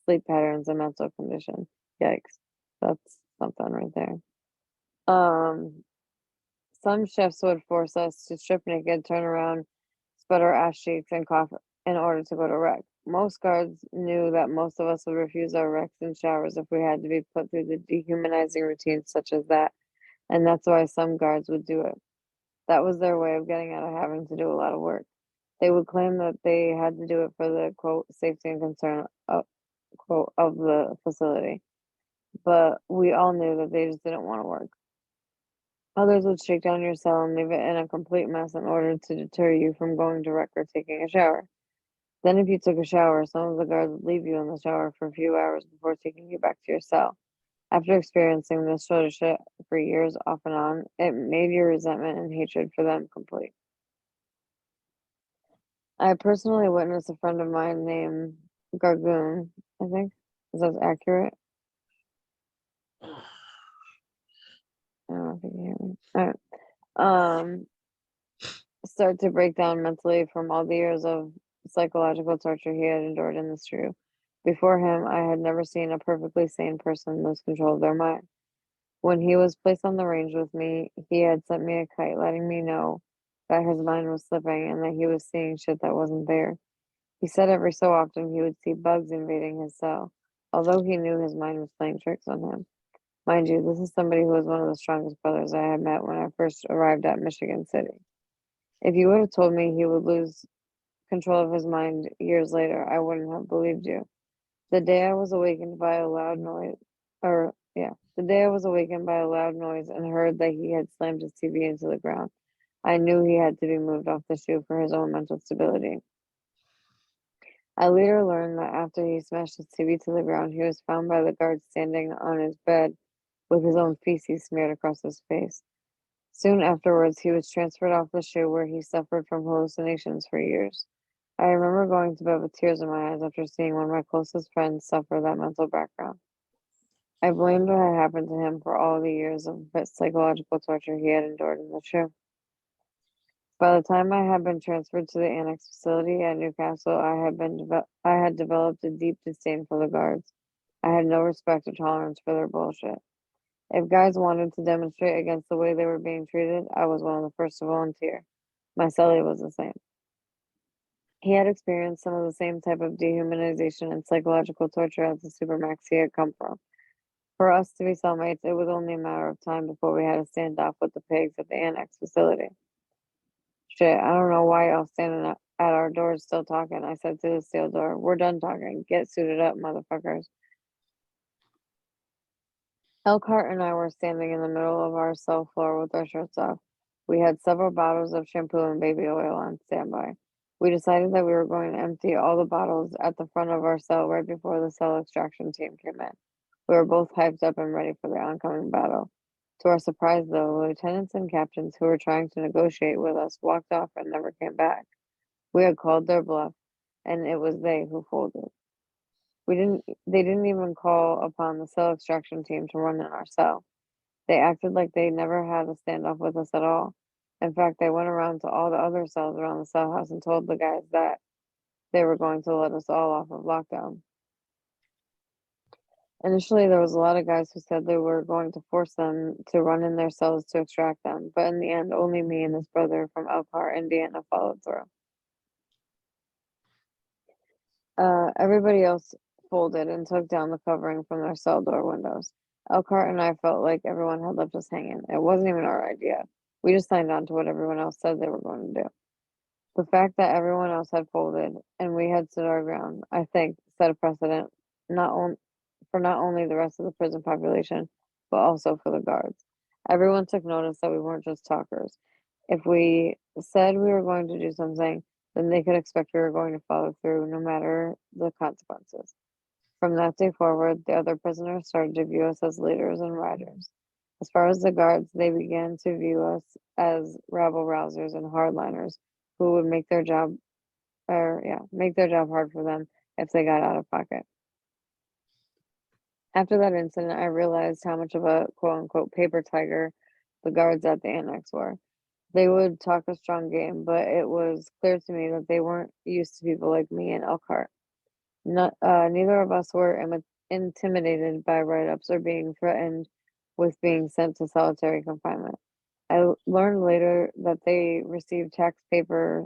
sleep patterns, and mental condition. Yikes. That's something right there. Some shifts would force us to strip naked, turn around, spread our ass cheeks, and cough in order to go to rec. Most guards knew that most of us would refuse our recs and showers if we had to be put through the dehumanizing routines such as that, and that's why some guards would do it. That was their way of getting out of having to do a lot of work. They would claim that they had to do it for the quote safety and concern quote of the facility, but we all knew that they just didn't want to work. Others would shake down your cell and leave it in a complete mess in order to deter you from going direct or taking a shower. Then, if you took a shower, some of the guards would leave you in the shower for a few hours before taking you back to your cell. After experiencing this sort of shit for years off and on, it made your resentment and hatred for them complete. I personally witnessed a friend of mine named Gargoon, I think. Is that accurate? I don't know if you can hear me. All right. Start to break down mentally from all the years of psychological torture he had endured in this true. Before him, I had never seen a perfectly sane person lose control of their mind. When he was placed on the range with me, he had sent me a kite letting me know that his mind was slipping and that he was seeing shit that wasn't there. He said every so often he would see bugs invading his cell, although he knew his mind was playing tricks on him. Mind you, this is somebody who was one of the strongest brothers I had met when I first arrived at Michigan City. If you would have told me he would lose control of his mind years later, I wouldn't have believed you. The day I was awakened by a loud noise, the day I was awakened by a loud noise and heard that he had slammed his TV into the ground, I knew he had to be moved off the shoe for his own mental stability. I later learned that after he smashed his TV to the ground, he was found by the guards standing on his bed with his own feces smeared across his face. Soon afterwards, he was transferred off the shoe where he suffered from hallucinations for years. I remember going to bed with tears in my eyes after seeing one of my closest friends suffer that mental background. I blamed what had happened to him for all the years of psychological torture he had endured in the shoe. By the time I had been transferred to the Annex facility at Newcastle, I had developed a deep disdain for the guards. I had no respect or tolerance for their bullshit. If guys wanted to demonstrate against the way they were being treated, I was one of the first to volunteer. My cellie was the same. He had experienced some of the same type of dehumanization and psychological torture as the supermax he had come from. For us to be cellmates, it was only a matter of time before we had a standoff with the pigs at the Annex facility. Shit, I don't know why y'all standing at our doors still talking, I said to the steel door. We're done talking. Get suited up, motherfuckers. Elkhart and I were standing in the middle of our cell floor with our shirts off. We had several bottles of shampoo and baby oil on standby. We decided that we were going to empty all the bottles at the front of our cell right before the cell extraction team came in. We were both hyped up and ready for the oncoming battle. To our surprise, though, lieutenants and captains who were trying to negotiate with us walked off and never came back. We had called their bluff, and it was they who folded. They didn't even call upon the cell extraction team to run in our cell. They acted like they never had a standoff with us at all. In fact, they went around to all the other cells around the cell house and told the guys that they were going to let us all off of lockdown. Initially, there was a lot of guys who said they were going to force them to run in their cells to extract them, but in the end, only me and this brother from Elkhart, Indiana followed through. Everybody else folded and took down the covering from their cell door windows. Elkhart and I felt like everyone had left us hanging. It wasn't even our idea. We just signed on to what everyone else said they were going to do. The fact that everyone else had folded and we had stood our ground, I think, set a precedent for not only the rest of the prison population, but also for the guards. Everyone took notice that we weren't just talkers. If we said we were going to do something, then they could expect we were going to follow through no matter the consequences. From that day forward, the other prisoners started to view us as leaders and riders. As far as the guards, they began to view us as rabble rousers and hardliners who would make their job hard for them if they got out of pocket. After that incident, I realized how much of a quote unquote paper tiger the guards at the Annex were. They would talk a strong game, but it was clear to me that they weren't used to people like me and Elkhart. Neither of us were intimidated by write-ups or being threatened with being sent to solitary confinement. I learned later that they received taxpayer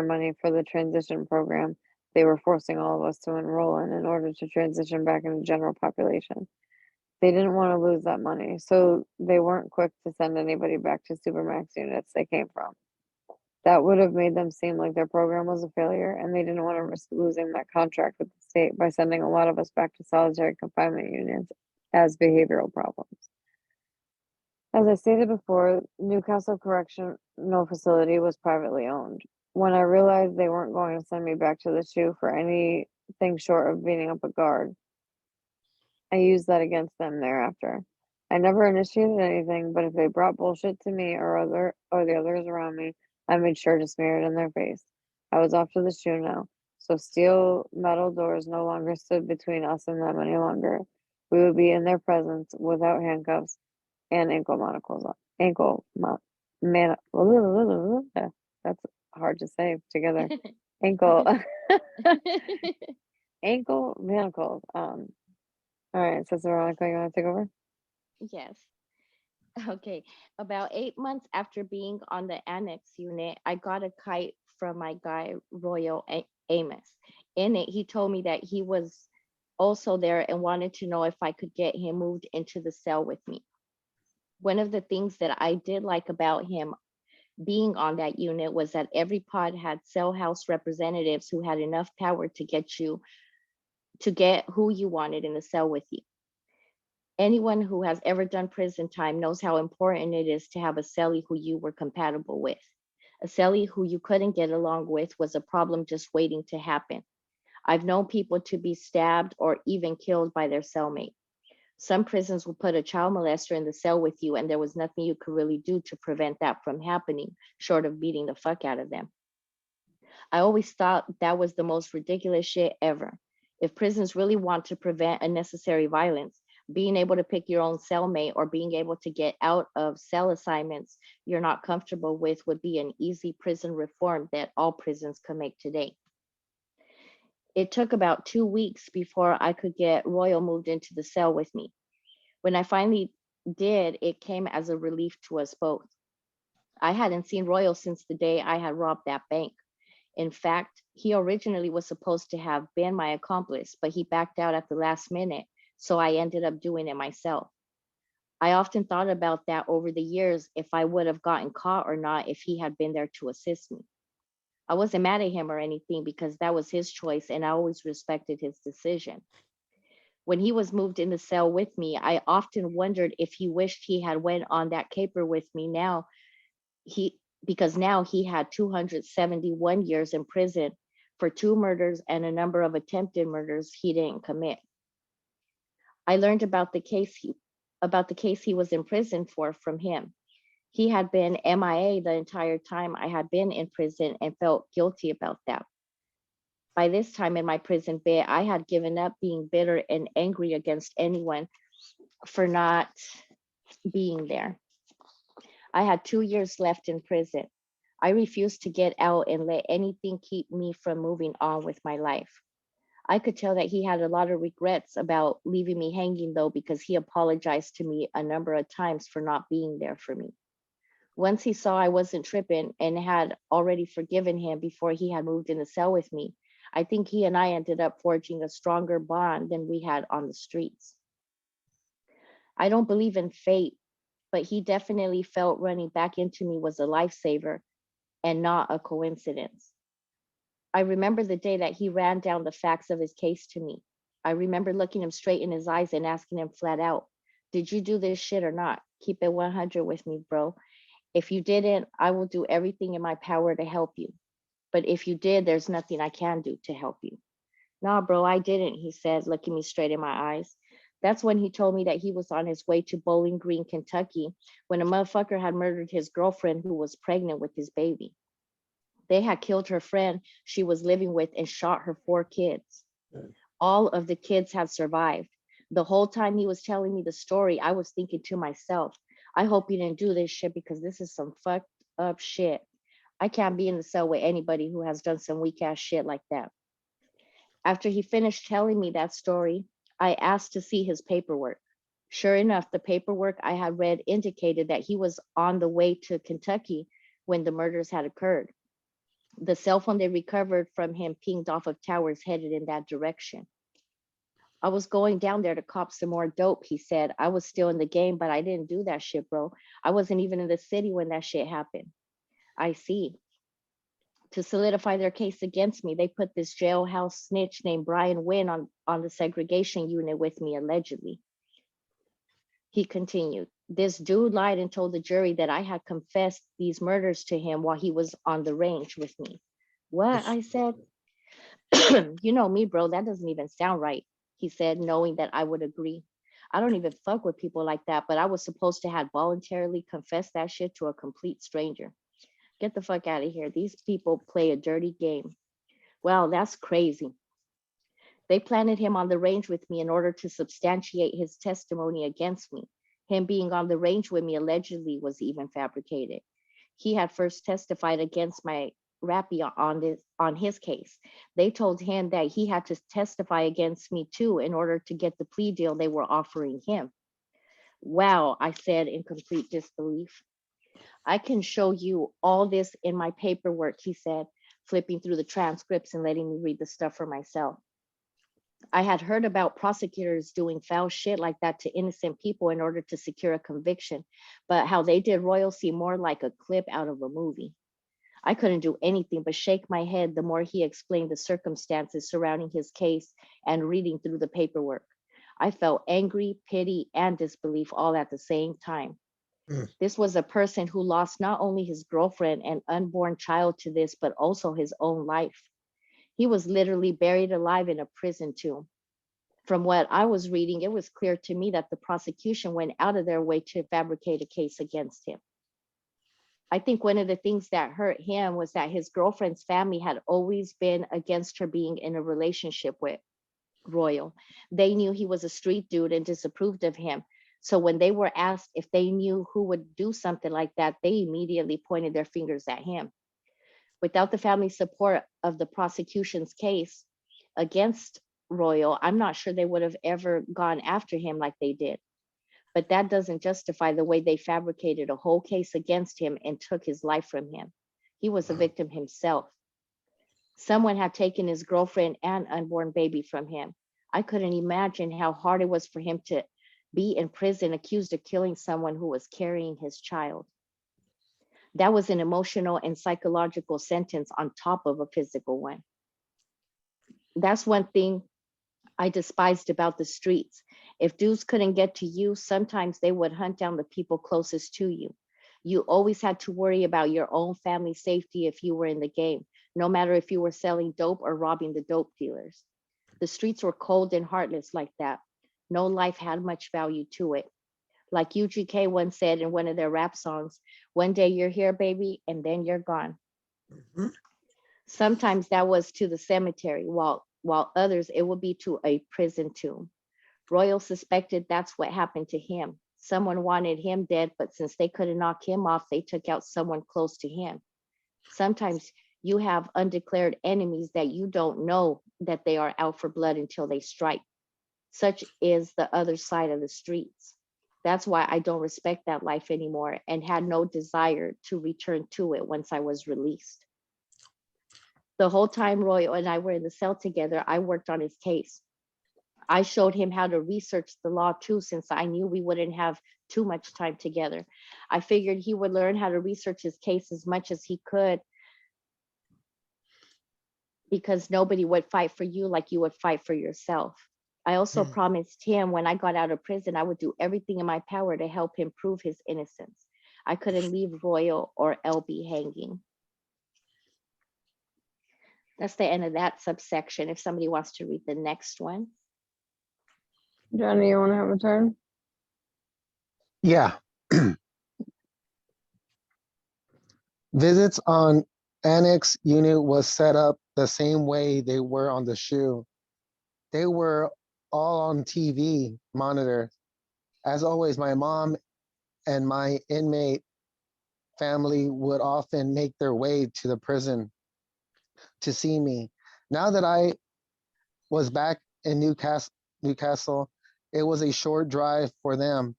money for the transition program they were forcing all of us to enroll in order to transition back into general population. They didn't want to lose that money, so they weren't quick to send anybody back to Supermax units they came from. That would have made them seem like their program was a failure, and they didn't want to risk losing that contract with the state by sending a lot of us back to solitary confinement units as behavioral problems. As I stated before, Newcastle Correctional Facility was privately owned. When I realized they weren't going to send me back to the SHU for anything short of beating up a guard, I used that against them thereafter. I never initiated anything, but if they brought bullshit to me or the others around me, I made sure to smear it in their face. I was off to the SHU now, so steel metal doors no longer stood between us and them any longer. We would be in their presence without handcuffs and ankle manacles on. That's hard to say together. Ankle ankle manacles. All right, so Veronica, you want to take over? Yes. Okay. About 8 months after being on the Annex unit, I got a kite from my guy, Royal Amos. In it, he told me that he was also there and wanted to know if I could get him moved into the cell with me. One of the things that I did like about him being on that unit was that every pod had cell house representatives who had enough power to get who you wanted in the cell with you. Anyone who has ever done prison time knows how important it is to have a cellie who you were compatible with. A cellie who you couldn't get along with was a problem just waiting to happen. I've known people to be stabbed or even killed by their cellmate. Some prisons will put a child molester in the cell with you, and there was nothing you could really do to prevent that from happening, short of beating the fuck out of them. I always thought that was the most ridiculous shit ever. If prisons really want to prevent unnecessary violence, being able to pick your own cellmate or being able to get out of cell assignments you're not comfortable with would be an easy prison reform that all prisons can make today. It took about 2 weeks before I could get Royal moved into the cell with me. When I finally did, it came as a relief to us both. I hadn't seen Royal since the day I had robbed that bank. In fact, he originally was supposed to have been my accomplice, but he backed out at the last minute, so I ended up doing it myself. I often thought about that over the years, if I would have gotten caught or not if he had been there to assist me. I wasn't mad at him or anything because that was his choice and I always respected his decision. When he was moved in the cell with me, I often wondered if he wished he had went on that caper with me because now he had 271 years in prison for 2 murders and a number of attempted murders he didn't commit. I learned about the case he was in prison for from him. He had been MIA the entire time I had been in prison and felt guilty about that. By this time in my prison bit, I had given up being bitter and angry against anyone for not being there. I had 2 years left in prison. I refused to get out and let anything keep me from moving on with my life. I could tell that he had a lot of regrets about leaving me hanging though, because he apologized to me a number of times for not being there for me. Once he saw I wasn't tripping and had already forgiven him before he had moved in the cell with me, I think he and I ended up forging a stronger bond than we had on the streets. I don't believe in fate, but he definitely felt running back into me was a lifesaver and not a coincidence. I remember the day that he ran down the facts of his case to me. I remember looking him straight in his eyes and asking him flat out, did you do this shit or not? Keep it 100 with me, bro. If you didn't, I will do everything in my power to help you. But if you did, there's nothing I can do to help you. Nah, bro, I didn't, he said, looking me straight in my eyes. That's when he told me that he was on his way to Bowling Green, Kentucky, when a motherfucker had murdered his girlfriend who was pregnant with his baby. They had killed her friend she was living with and shot her 4 kids. All of the kids had survived. The whole time he was telling me the story, I was thinking to myself, I hope he didn't do this shit because this is some fucked up shit. I can't be in the cell with anybody who has done some weak ass shit like that. After he finished telling me that story, I asked to see his paperwork. Sure enough, the paperwork I had read indicated that he was on the way to Kentucky when the murders had occurred. The cell phone they recovered from him pinged off of towers headed in that direction. I was going down there to cop some more dope, he said. I was still in the game, but I didn't do that shit, bro. I wasn't even in the city when that shit happened. I see. To solidify their case against me, they put this jailhouse snitch named Brian Wynn on the segregation unit with me, allegedly. He continued, this dude lied and told the jury that I had confessed these murders to him while he was on the range with me. What? I said, you know me, bro, that doesn't even sound right, he said, knowing that I would agree. I don't even fuck with people like that, but I was supposed to have voluntarily confessed that shit to a complete stranger. Get the fuck out of here. These people play a dirty game. Well, that's crazy. They planted him on the range with me in order to substantiate his testimony against me. Him being on the range with me allegedly was even fabricated. He had first testified against my rappy on his case. They told him that he had to testify against me too in order to get the plea deal they were offering him. Wow, I said in complete disbelief. I can show you all this in my paperwork, he said, flipping through the transcripts and letting me read the stuff for myself. I had heard about prosecutors doing foul shit like that to innocent people in order to secure a conviction, but how they did Royal seemed more like a clip out of a movie. I couldn't do anything but shake my head the more he explained the circumstances surrounding his case and reading through the paperwork. I felt angry, pity, and disbelief all at the same time. This was a person who lost not only his girlfriend and unborn child to this, but also his own life. He was literally buried alive in a prison tomb. From what I was reading, it was clear to me that the prosecution went out of their way to fabricate a case against him. I think one of the things that hurt him was that his girlfriend's family had always been against her being in a relationship with Royal. They knew he was a street dude and disapproved of him. So when they were asked if they knew who would do something like that, they immediately pointed their fingers at him. Without the family support of the prosecution's case against Royal, I'm not sure they would have ever gone after him like they did. But that doesn't justify the way they fabricated a whole case against him and took his life from him. He was a victim himself. Someone had taken his girlfriend and unborn baby from him. I couldn't imagine how hard it was for him to be in prison accused of killing someone who was carrying his child. That was an emotional and psychological sentence on top of a physical one. That's one thing I despised about the streets. If dudes couldn't get to you, sometimes they would hunt down the people closest to you. You always had to worry about your own family safety if you were in the game, no matter if you were selling dope or robbing the dope dealers. The streets were cold and heartless like that. No life had much value to it. Like UGK once said in one of their rap songs, one day you're here, baby, and then you're gone. Mhm. Sometimes that was to the cemetery, while others it would be to a prison tomb. Royal suspected that's what happened to him. Someone wanted him dead, but since they couldn't knock him off, they took out someone close to him. Sometimes you have undeclared enemies that you don't know that they are out for blood until they strike. Such is the other side of the streets. That's why I don't respect that life anymore and had no desire to return to it once I was released. The whole time Royal and I were in the cell together, I worked on his case. I showed him how to research the law too, since I knew we wouldn't have too much time together. I figured he would learn how to research his case as much as he could, because nobody would fight for you like you would fight for yourself. I also promised him when I got out of prison, I would do everything in my power to help him prove his innocence. I couldn't leave Royal or LB hanging. That's the end of that subsection. If somebody wants to read the next one. Johnny, you want to have a turn? Yeah. Visits on Annex unit was set up the same way they were on the shoe. They were all on TV monitor. As always, my mom and my inmate family would often make their way to the prison to see me. Now that I was back in Newcastle, it was a short drive for them.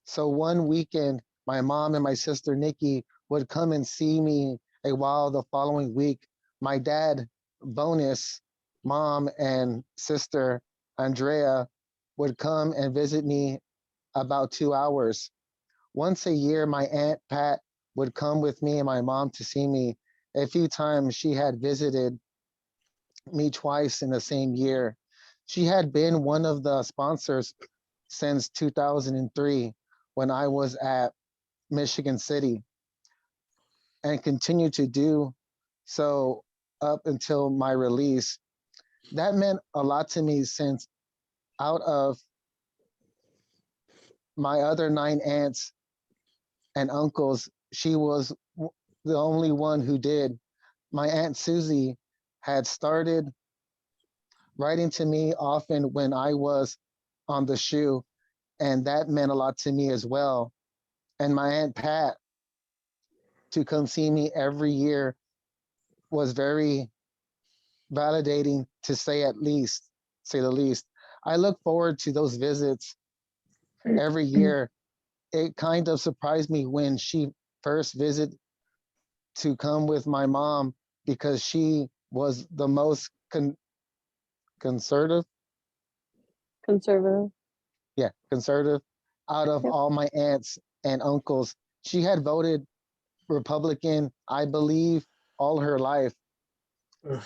So one weekend, my mom and my sister Nikki would come and see me a while the following week. My dad, Bonus, mom, and sister Andrea, would come and visit me about 2 hours. Once a year, my Aunt Pat would come with me and my mom to see me. A few times she had visited me twice in the same year. She had been one of the sponsors since 2003 when I was at Michigan City and continued to do so up until my release. That meant a lot to me since out of my other 9 aunts and uncles, she was the only one who did. My Aunt Susie had started writing to me often when I was on the shoe, and that meant a lot to me as well. And my Aunt Pat to come see me every year was very validating to say the least. I look forward to those visits every year. It kind of surprised me when she first visited to come with my mom because she was the most conservative, Conservative. conservative out of Yep. all my aunts and uncles. She had voted Republican, I believe, all her life. Ugh.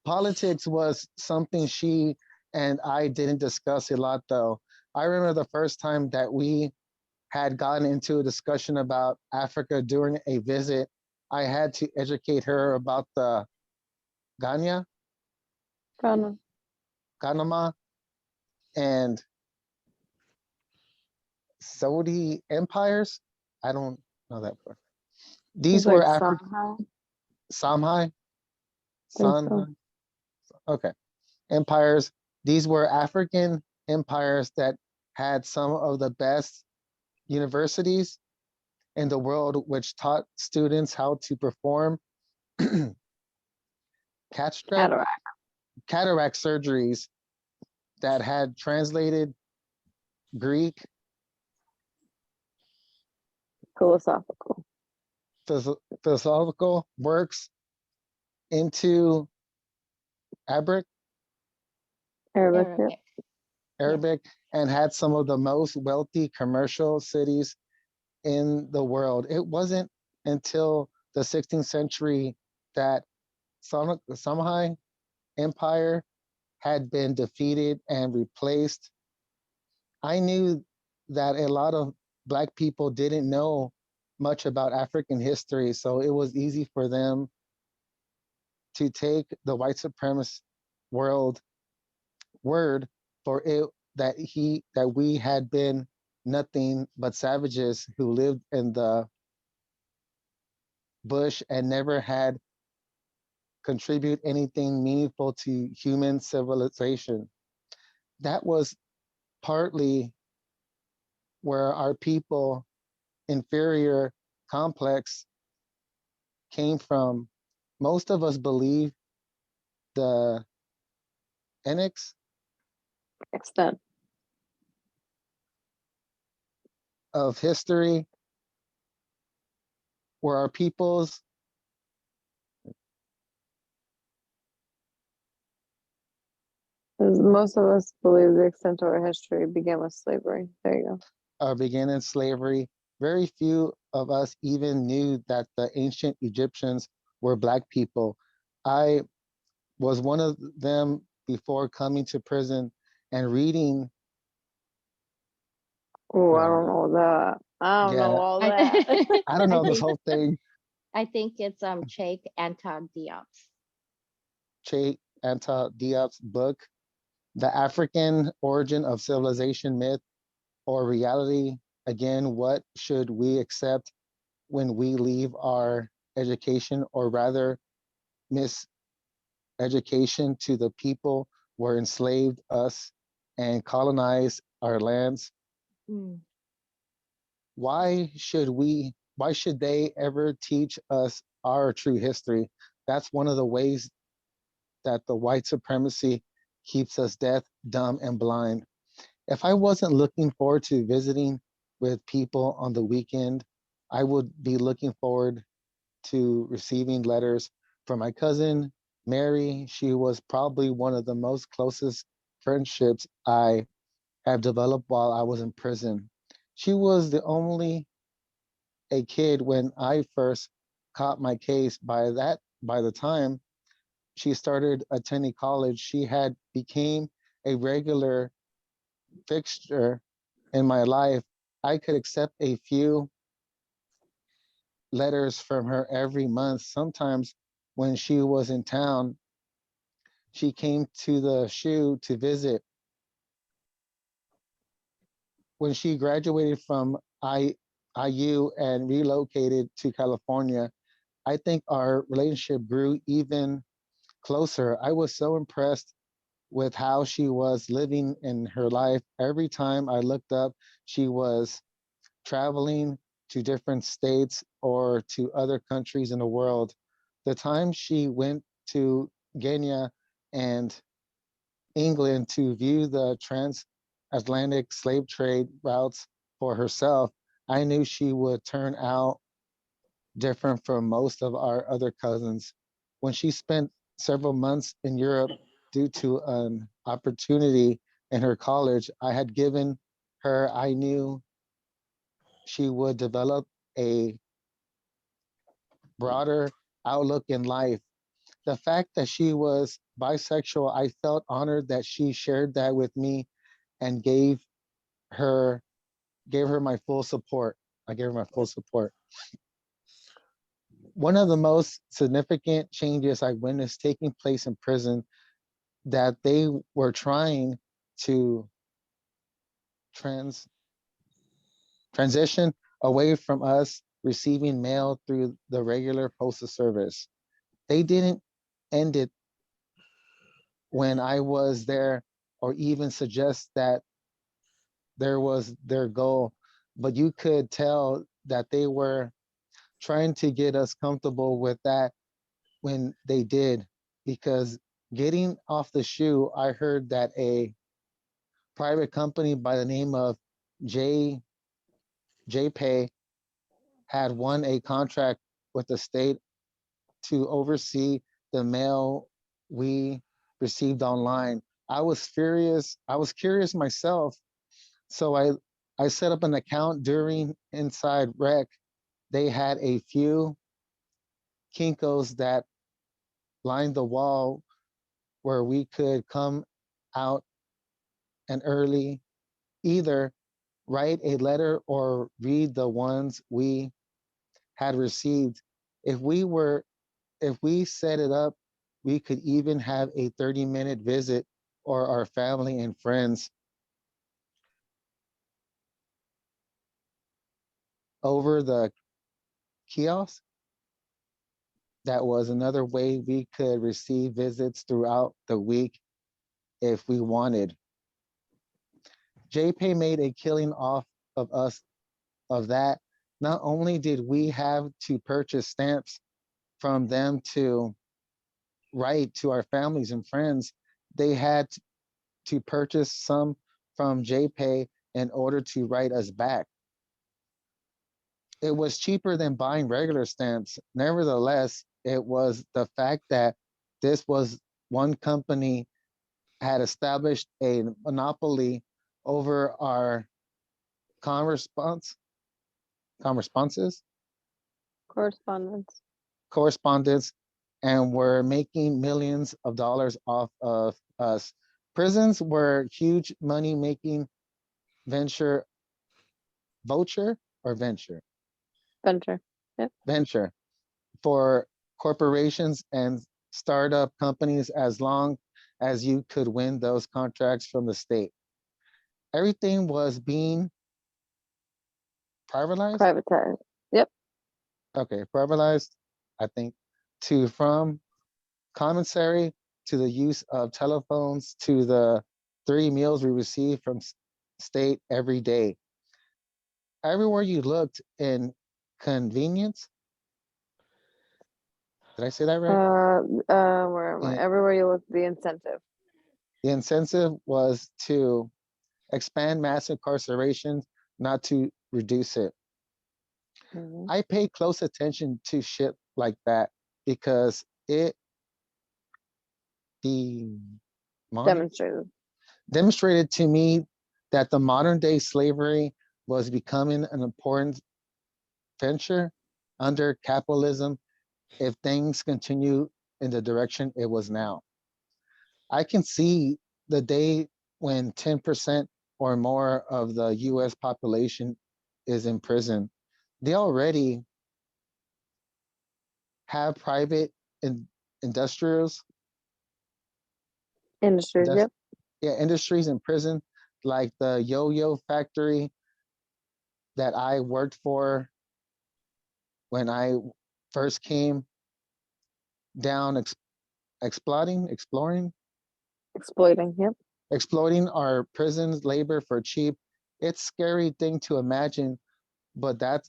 Politics was something she and I didn't discuss a lot, though. I remember the first time that we had gotten into a discussion about Africa during a visit. I had to educate her about the Ghana, Ghana. Ganama, and Saudi empires. I don't know that part. It's These were like African somehow. Samhai, Think so. San, okay, empires. These were African empires that had some of the best universities in the world, which taught students how to perform cataract, Cataract. cataract surgeries that had translated Greek Philosophical. philosophical works into Arabic, Arabic. Yep. Arabic. Arabic, and had some of the most wealthy commercial cities in the world. It wasn't until the 16th century that the Samhai Empire had been defeated and replaced. I knew that a lot of Black people didn't know much about African history, so it was easy for them to take the white supremacist world word for it that we had been nothing but savages who lived in the bush and never had contribute anything meaningful to human civilization. That was partly where our people inferior complex came from. Most of us believe the Annex Extent. of history where our peoples 'Cause most of us believe the extent of our history began with slavery. There you go. began in slavery. Very few of us even knew that the ancient Egyptians were Black people. I was one of them before coming to prison and reading. Oh, I Uh, don't know that. I don't know yeah, all I, that. I don't I know this think whole thing. I think it's Cheikh Anta Diop's. Che Anta Diop's book, The African Origin of Civilization Myth or Reality. Again, what should we accept when we leave our education, or rather, miseducation to the people who were enslaved us and colonized our lands? Mm. Why should they ever teach us our true history? That's one of the ways that the white supremacy keeps us deaf, dumb, and blind. If I wasn't looking forward to visiting with people on the weekend, I would be looking forward to receiving letters from my cousin, Mary. She was probably one of the most closest friendships I have developed while I was in prison. She was the only a kid when I first caught my case. By the time she started attending college, she had became a regular fixture in my life. I could accept a few letters from her every month. Sometimes when she was in town, she came to the shoe to visit. When she graduated from IU and relocated to California, I think our relationship grew even closer. I was so impressed with how she was living in her life. Every time I looked up, she was traveling to different states or to other countries in the world. The time she went to Kenya and England to view the transatlantic slave trade routes for herself, I knew she would turn out different from most of our other cousins. When she spent several months in Europe due to an opportunity in her college I had given her, I knew she would develop a broader outlook in life. The fact that she was bisexual, I felt honored that she shared that with me and her gave her my full support. I gave her my full support. One of the most significant changes I witnessed taking place in prison that they were trying to trans transition away from us receiving mail through the regular postal service. They didn't end it when I was there or even suggest that there was their goal, but you could tell that they were trying to get us comfortable with that when they did, because getting off the shoe, I heard that a private company by the name of J JPay had won a contract with the state to oversee the mail we received online. I was furious. I was curious myself. So I set up an account during Inside Rec. They had a few Kinkos that lined the wall where we could come out and early, either write a letter or read the ones we had received. If we were if we set it up, we could even have a 30-minute visit or our family and friends over the kiosk. That was another way we could receive visits throughout the week if we wanted. JPay made a killing off of us of that. Not only did we have to purchase stamps from them to write to our families and friends, they had to purchase some from JPay in order to write us back. It was cheaper than buying regular stamps. Nevertheless, it was the fact that this was one company had established a monopoly over our correspondence, correspondences, Correspondence. correspondence, and were making millions of dollars off of us. Prisons were huge money making venture, voucher or venture, Venture. Yep. venture for corporations and startup companies as long as you could win those contracts from the state. Everything was being privatized. Privatized. Yep. Okay, privatized, I think, to from commissary to the use of telephones to the 3 meals we receive from state every day. Everywhere you looked in convenience, did I say that right? Where am I? And Everywhere you look, the incentive. the incentive was to expand mass incarceration, not to reduce it. Mhm. I pay close attention to shit like that because it demon Demonstrated. demonstrated to me that the modern day slavery was becoming an important venture under capitalism if things continue in the direction it was now. I can see the day when 10% or more of the US population is in prison. They already have private in, industrials, Industries, indus- yep. yeah, industries in prison, like the yo-yo factory that I worked for when I first came down, exploring, Exploiting, yep. exploiting our prisons labor for cheap. It's a scary thing to imagine, but that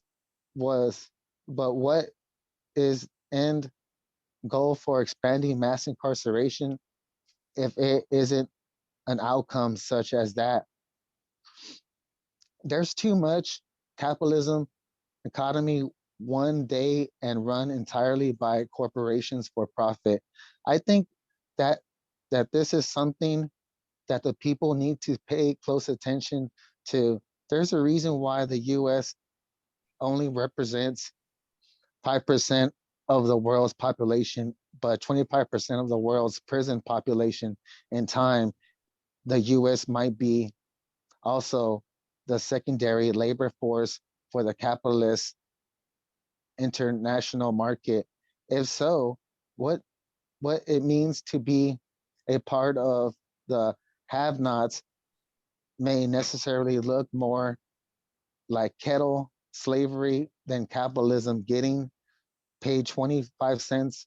was, but what is end goal for expanding mass incarceration if it isn't an outcome such as that? There's too much capitalism economy one day and run entirely by corporations for profit. I think that this is something that the people need to pay close attention to. There's a reason why the US only represents 5% of the world's population, but 25% of the world's prison population. In time, the US might be also the secondary labor force for the capitalist international market. If so, what it means to be a part of the have-nots may necessarily look more like kettle slavery than capitalism. Getting paid 25 cents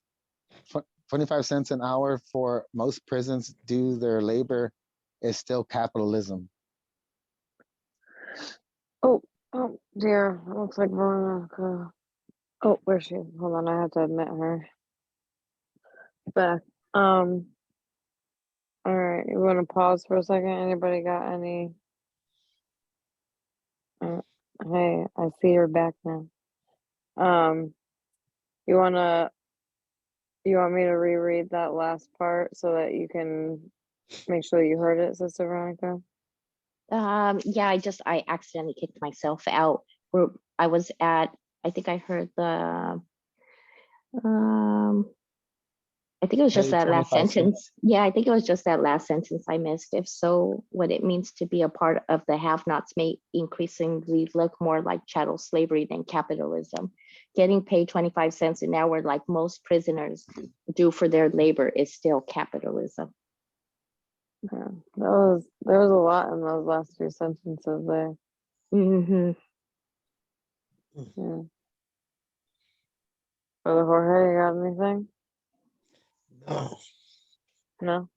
an hour for most prisons do their labor is still capitalism. Oh, oh dear. Looks like Veronica. Oh, where's she? Hold on, I have to admit her back. All right, you want to pause for a second? Anybody got any? Uh, hey, I see you're back now. Um, you wanna you want me to reread that last part so that you can make sure you heard it, Sister Veronica? Yeah, I accidentally kicked myself out where I was at. I think I heard the um I think it was just Pay that last 25 sentence. cents. Yeah, I think it was just that last sentence I missed. If so, what it means to be a part of the have-nots may increasingly look more like chattel slavery than capitalism. Getting paid 25 cents an hour like most prisoners do for their labor is still capitalism. Yeah, there was a lot in those last few sentences there. Mm-hmm. Yeah. Brother Jorge, you got anything? No, No.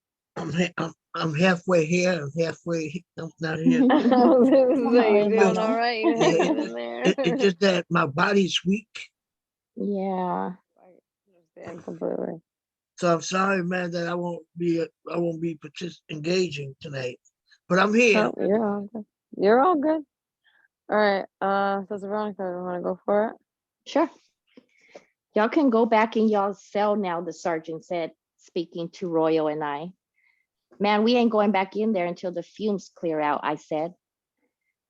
I'm halfway here. I'm halfway. I'm not here. I was gonna say, you I doing know. all right? You hanging in there? It's just that my body's weak. Yeah. I understand completely. So I'm sorry, man, that I won't be engaging tonight. But I'm here. No, you're all good. You're all good. All right. Sister Veronica, you want to go for it? Sure. Y'all can go back in y'all's cell now, the sergeant said, speaking to Royal and I. Man, we ain't going back in there until the fumes clear out, I said.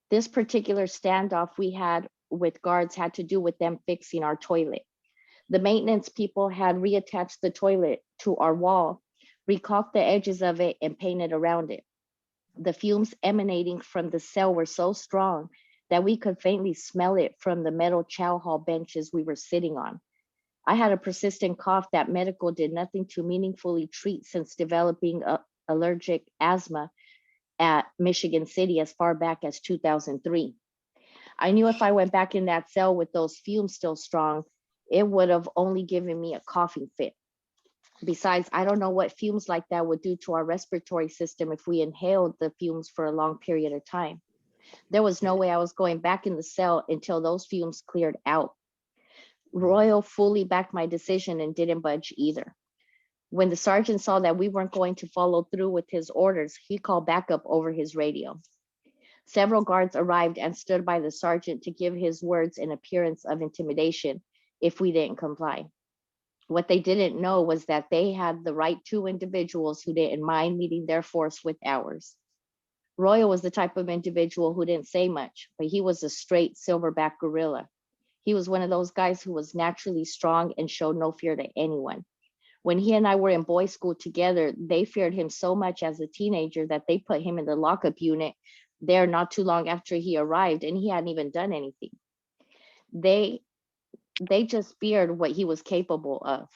This particular standoff we had with guards had to do with them fixing our toilet. The maintenance people had reattached the toilet to our wall, recaulked the edges of it, and painted around it. The fumes emanating from the cell were so strong that we could faintly smell it from the metal chow hall benches we were sitting on. I had a persistent cough that medical did nothing to meaningfully treat since developing allergic asthma at Michigan City as far back as 2003. I knew if I went back in that cell with those fumes still strong, it would have only given me a coughing fit. Besides, I don't know what fumes like that would do to our respiratory system if we inhaled the fumes for a long period of time. There was no way I was going back in the cell until those fumes cleared out. Royal fully backed my decision and didn't budge either. When the sergeant saw that we weren't going to follow through with his orders, he called backup over his radio. Several guards arrived and stood by the sergeant to give his words an appearance of intimidation if we didn't comply. What they didn't know was that they had the right two individuals who didn't mind meeting their force with ours. Royal was the type of individual who didn't say much, but he was a straight silverback gorilla. He was one of those guys who was naturally strong and showed no fear to anyone. When he and I were in boys' school together, they feared him so much as a teenager that they put him in the lockup unit there not too long after he arrived, and he hadn't even done anything. They just feared what he was capable of.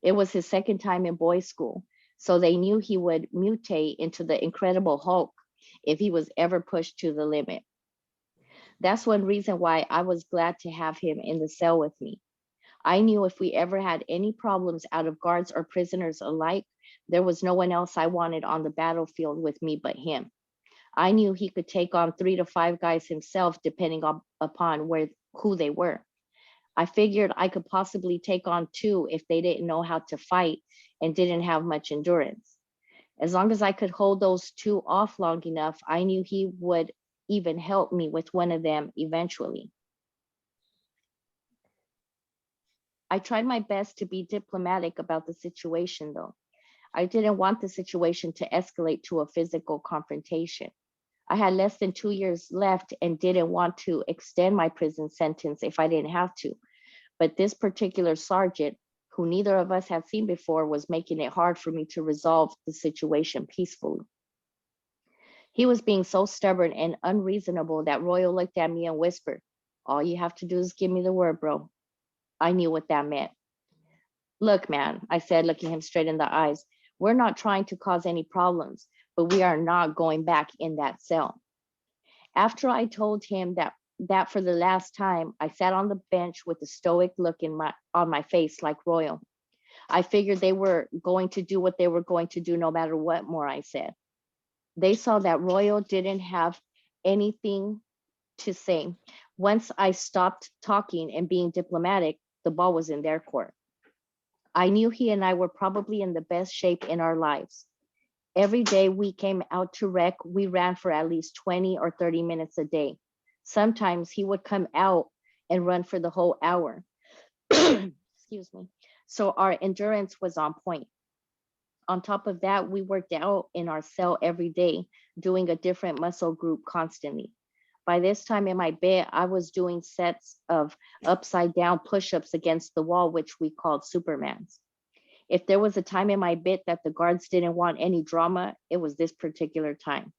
It was his second time in boys' school, so they knew he would mutate into the Incredible Hulk if he was ever pushed to the limit. That's one reason why I was glad to have him in the cell with me. I knew if we ever had any problems out of guards or prisoners alike, there was no one else I wanted on the battlefield with me but him. I knew he could take on 3 to 5 guys himself, depending upon who they were. I figured I could possibly take on 2 if they didn't know how to fight and didn't have much endurance. As long as I could hold those 2 off long enough, I knew he would even help me with one of them eventually. I tried my best to be diplomatic about the situation, though. I didn't want the situation to escalate to a physical confrontation. I had less than 2 years left and didn't want to extend my prison sentence if I didn't have to. But this particular sergeant, who neither of us had seen before, was making it hard for me to resolve the situation peacefully. He was being so stubborn and unreasonable that Royal looked at me and whispered, "All you have to do is give me the word, bro." I knew what that meant. "Look, man," I said, looking him straight in the eyes, "we're not trying to cause any problems, but we are not going back in that cell." After I told him that for the last time, I sat on the bench with a stoic look on my face like Royal. I figured they were going to do what they were going to do no matter what more I said. They saw that Royal didn't have anything to say. Once I stopped talking and being diplomatic, the ball was in their court. I knew he and I were probably in the best shape in our lives. Every day we came out to rec, we ran for at least 20 or 30 minutes a day. Sometimes he would come out and run for the whole hour. Excuse me. So our endurance was on point. On top of that, we worked out in our cell every day, doing a different muscle group constantly. By this time in my bed, I was doing sets of upside down push-ups against the wall, which we called Supermans. If there was a time in my bit that the guards didn't want any drama, it was this particular time.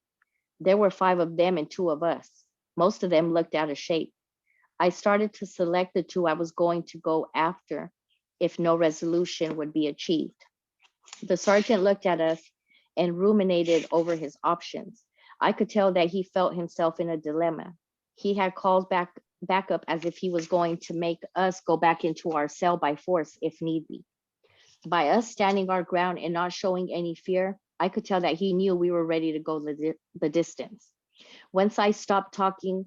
There were 5 of them and 2 of us. Most of them looked out of shape. I started to select the 2 I was going to go after if no resolution would be achieved. The sergeant looked at us and ruminated over his options. I could tell that he felt himself in a dilemma. He had called back up as if he was going to make us go back into our cell by force if need be. By us standing our ground and not showing any fear, I could tell that he knew we were ready to go the distance. Once I stopped talking,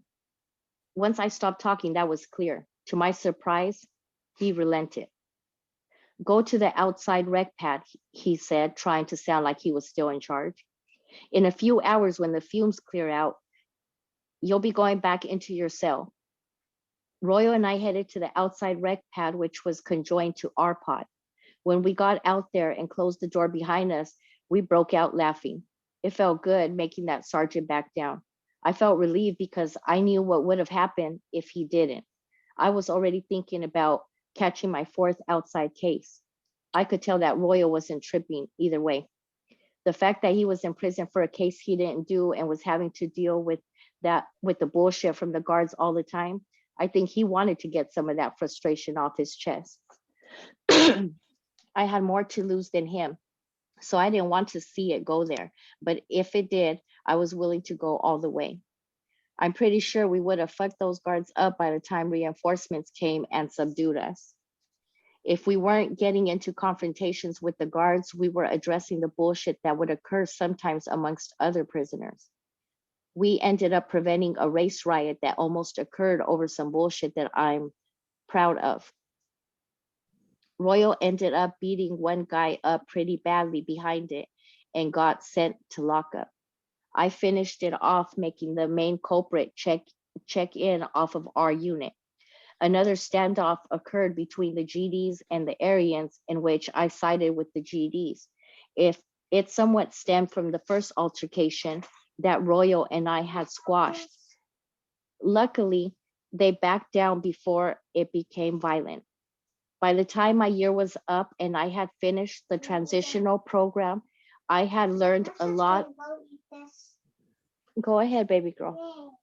that was clear. To my surprise, he relented. "Go to the outside rec pad," he said, trying to sound like he was still in charge. "In a few hours, when the fumes clear out, you'll be going back into your cell." Royal and I headed to the outside rec pad, which was conjoined to our pod. When we got out there and closed the door behind us, we broke out laughing. It felt good making that sergeant back down. I felt relieved because I knew what would have happened if he didn't. I was already thinking about catching my 4th outside case. I could tell that Royal wasn't tripping either way. The fact that he was in prison for a case he didn't do and was having to deal with the bullshit from the guards all the time, I think he wanted to get some of that frustration off his chest. I had more to lose than him, so I didn't want to see it go there. But if it did, I was willing to go all the way. I'm pretty sure we would have fucked those guards up by the time reinforcements came and subdued us. If we weren't getting into confrontations with the guards, we were addressing the bullshit that would occur sometimes amongst other prisoners. We ended up preventing a race riot that almost occurred over some bullshit that I'm proud of. Royal ended up beating one guy up pretty badly behind it and got sent to lockup. I finished it off, making the main culprit check in off of our unit. Another standoff occurred between the GDs and the Aryans, in which I sided with the GDs. If it somewhat stemmed from the first altercation, that Royal and I had squashed. Luckily, they backed down before it became violent. By the time my year was up and I had finished the transitional program, I had learned a lot. Go ahead, baby girl.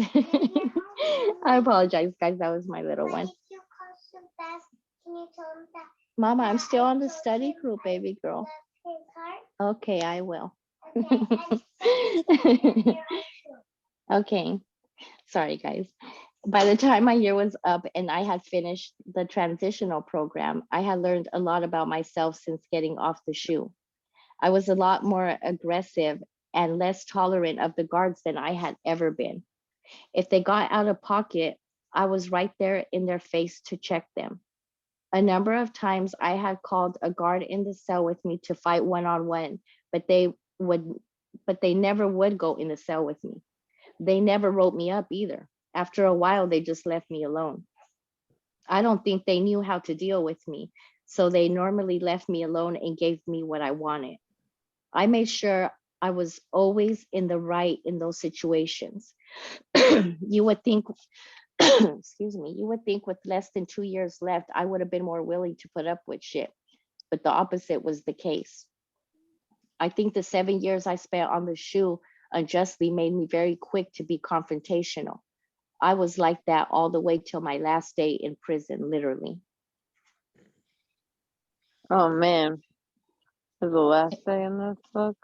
I apologize, guys. That was my little one. Mama, I'm still on the study group, baby girl. Okay, I will. Okay, sorry, guys. By the time my year was up and I had finished the transitional program, I had learned a lot about myself since getting off the shoe. I was a lot more aggressive and less tolerant of the guards than I had ever been. If they got out of pocket, I was right there in their face to check them. A number of times I had called a guard in the cell with me to fight one-on-one, but they never would go in the cell with me. They never wrote me up either. After a while, they just left me alone. I don't think they knew how to deal with me, so they normally left me alone and gave me what I wanted. I made sure I was always in the right in those situations. You would think, excuse me, you would think with less than 2 years left, I would have been more willing to put up with shit, but the opposite was the case. I think the 7 years I spent on the shoe unjustly made me very quick to be confrontational. I was like that all the way till my last day in prison, literally. Oh man, is the last day in this book?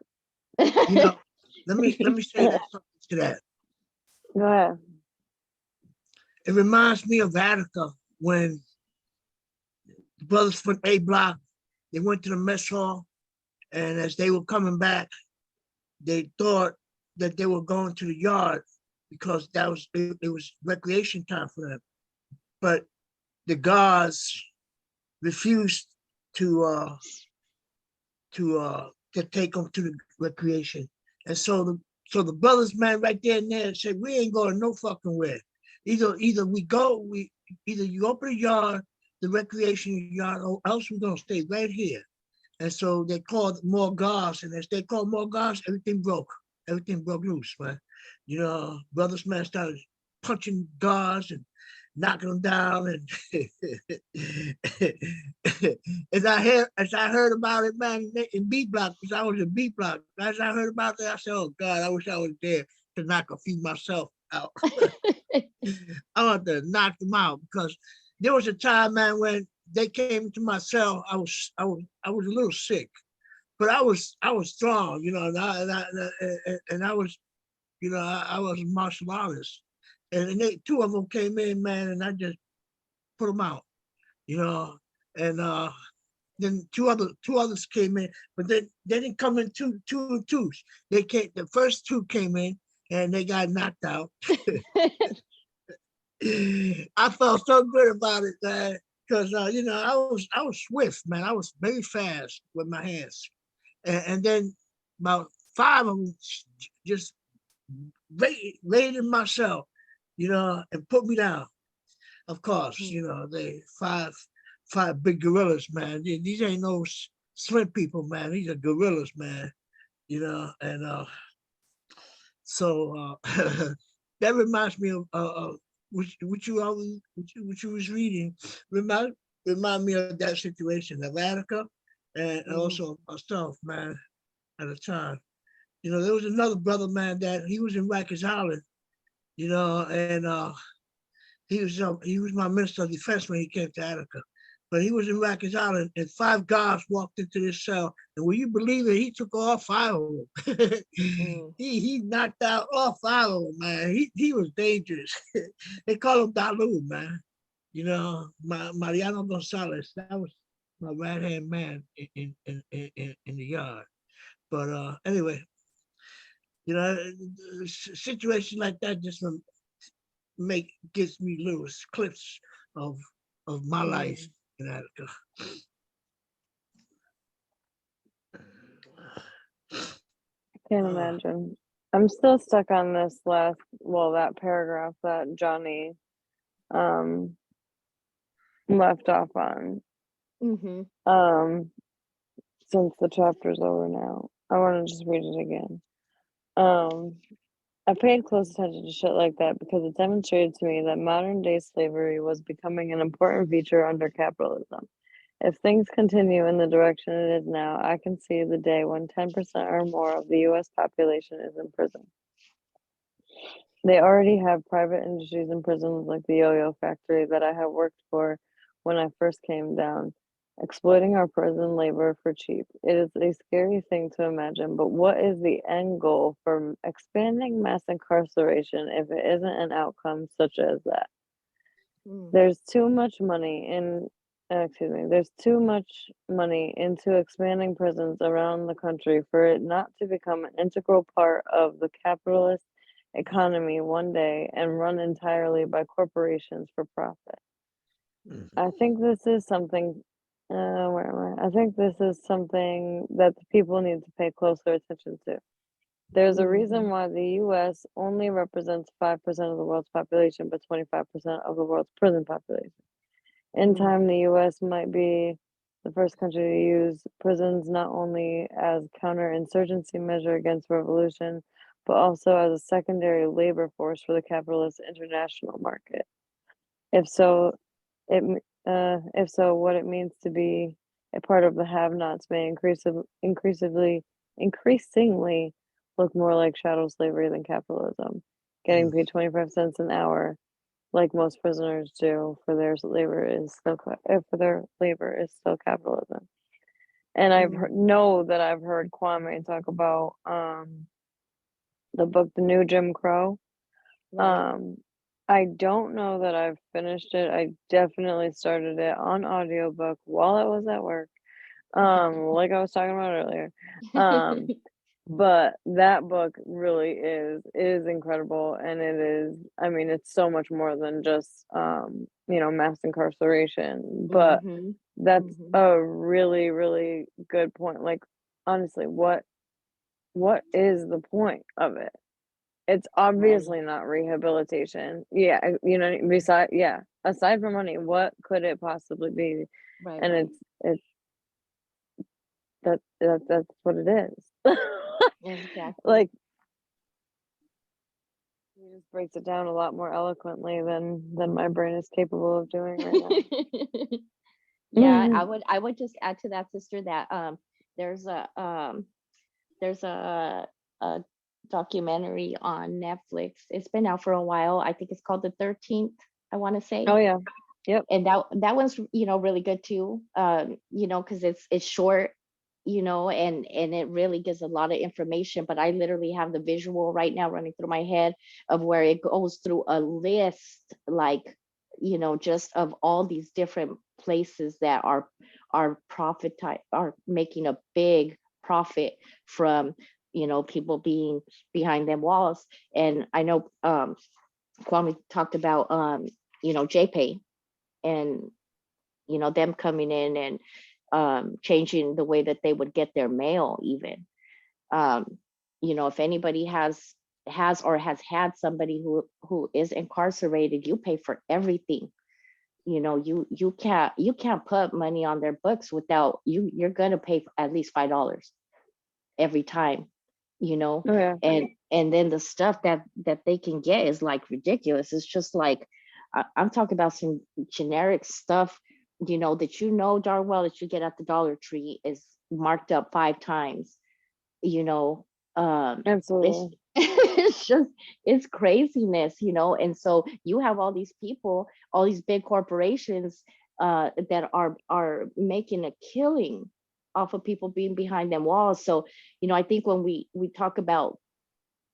You know, let me say that something to that. Go ahead. It reminds me of Attica when the brothers from A Block, they went to the mess hall, and as they were coming back, they thought that they were going to the yard because it was recreation time for them. But the guards refused to take them to the recreation. And so the brothers, man, right there and there said, we ain't going no fucking where. Either you open the yard, the recreation yard, or else we're gonna stay right here. And so they called more guards, and as they called more guards, everything broke loose, man. You know, brothers, man, started punching guards and knocking them down, and as I heard about it, man, in B Block, because I was in B Block. As I heard about that, I said, "Oh God, I wish I was there to knock a few myself out." I want to knock them out because there was a time, man, when they came to my cell. I was a little sick, but I was strong, you know, and I was, you know, I was a martial artist, and two of them came in, man, and I just put them out, you know, and then two others came in, but they didn't come in two and twos. The first two came in and they got knocked out. I felt so good about it, man, because you know, I was swift, man. I was very fast with my hands, and then about five of them just raided myself, you know, and put me down. Of course, you know, they five big gorillas, man. These ain't no slim people, man. These are gorillas, man. You know, and so that reminds me of what you was reading. Remind me of that situation of Attica, and also myself, man. At the time, you know, there was another brother, man, that he was in Rikers Island, you know, and he was my minister of defense when he came to Attica. But he was in Rikers Island, and five guards walked into this cell, and will you believe it? He took all five of them. He knocked out all five of them, man. He was dangerous. They call him Dalu, man. You know, Mariano Gonzalez. That was my right hand man in the yard. But anyway, you know, a situation like that just gives me little clips of my life in Attica. I can't imagine. I'm still stuck on this that paragraph that Johnny left off on. Since the chapter's over now. I want to just read it again. I paid close attention to shit like that because it demonstrated to me that modern day slavery was becoming an important feature under capitalism. If things continue in the direction it is now, I can see the day when 10% or more of the US population is in prison. They already have private industries in prisons like the yo-yo factory that I have worked for when I first came down, exploiting our prison labor for cheap. It is a scary thing to imagine, but what is the end goal for expanding mass incarceration if it isn't an outcome such as that? There's too much money in, there's too much money into expanding prisons around the country for it not to become an integral part of the capitalist economy one day and run entirely by corporations for profit. Mhm. I think this is something, where am I? I think this is something that the people need to pay closer attention to. There's a reason why the US only represents 5% of the world's population, but 25% of the world's prison population. In time, the US might be the first country to use prisons not only as counterinsurgency measure against revolution, but also as a secondary labor force for the capitalist international market. If so, what it means to be a part of the have-nots may increasingly look more like chattel slavery than capitalism, getting paid 25 cents an hour, like most prisoners do, for their labor is still capitalism. And know that I've heard Kwame talk about the book, The New Jim Crow. I don't know that I've finished it. I definitely started it on audiobook while I was at work, like I was talking about earlier. But that book really is incredible, and it is, I mean, it's so much more than just mass incarceration, but that's a really, really good point. Like, honestly, what is the point of it? It's obviously not rehabilitation. Yeah, aside from money, what could it possibly be? And it's that's what it is. Exactly. Like, he just breaks it down a lot more eloquently than my brain is capable of doing right now. Yeah, I would just add to that, sister, that there's a documentary on Netflix. It's been out for a while. I think it's called The 13th, I want to say. Oh yeah. Yep. And that one's really good too. Because it's short, and it really gives a lot of information. But I literally have the visual right now running through my head of where it goes through a list, like, just of all these different places that are making a big profit from people being behind them walls. And I know Kwame talked about JPay, and them coming in and changing the way that they would get their mail. Even if anybody has or has had somebody who is incarcerated, you pay for everything. You can't put money on their books without you're gonna pay at least $5 every time. Oh yeah. And then the stuff that they can get is like ridiculous. It's just like, I'm talking about some generic stuff, that darn well that you get at the Dollar Tree is marked up 5 times. Absolutely. It's craziness. And so you have all these people, all these big corporations that are making a killing off of people being behind them walls. So I think when we talk about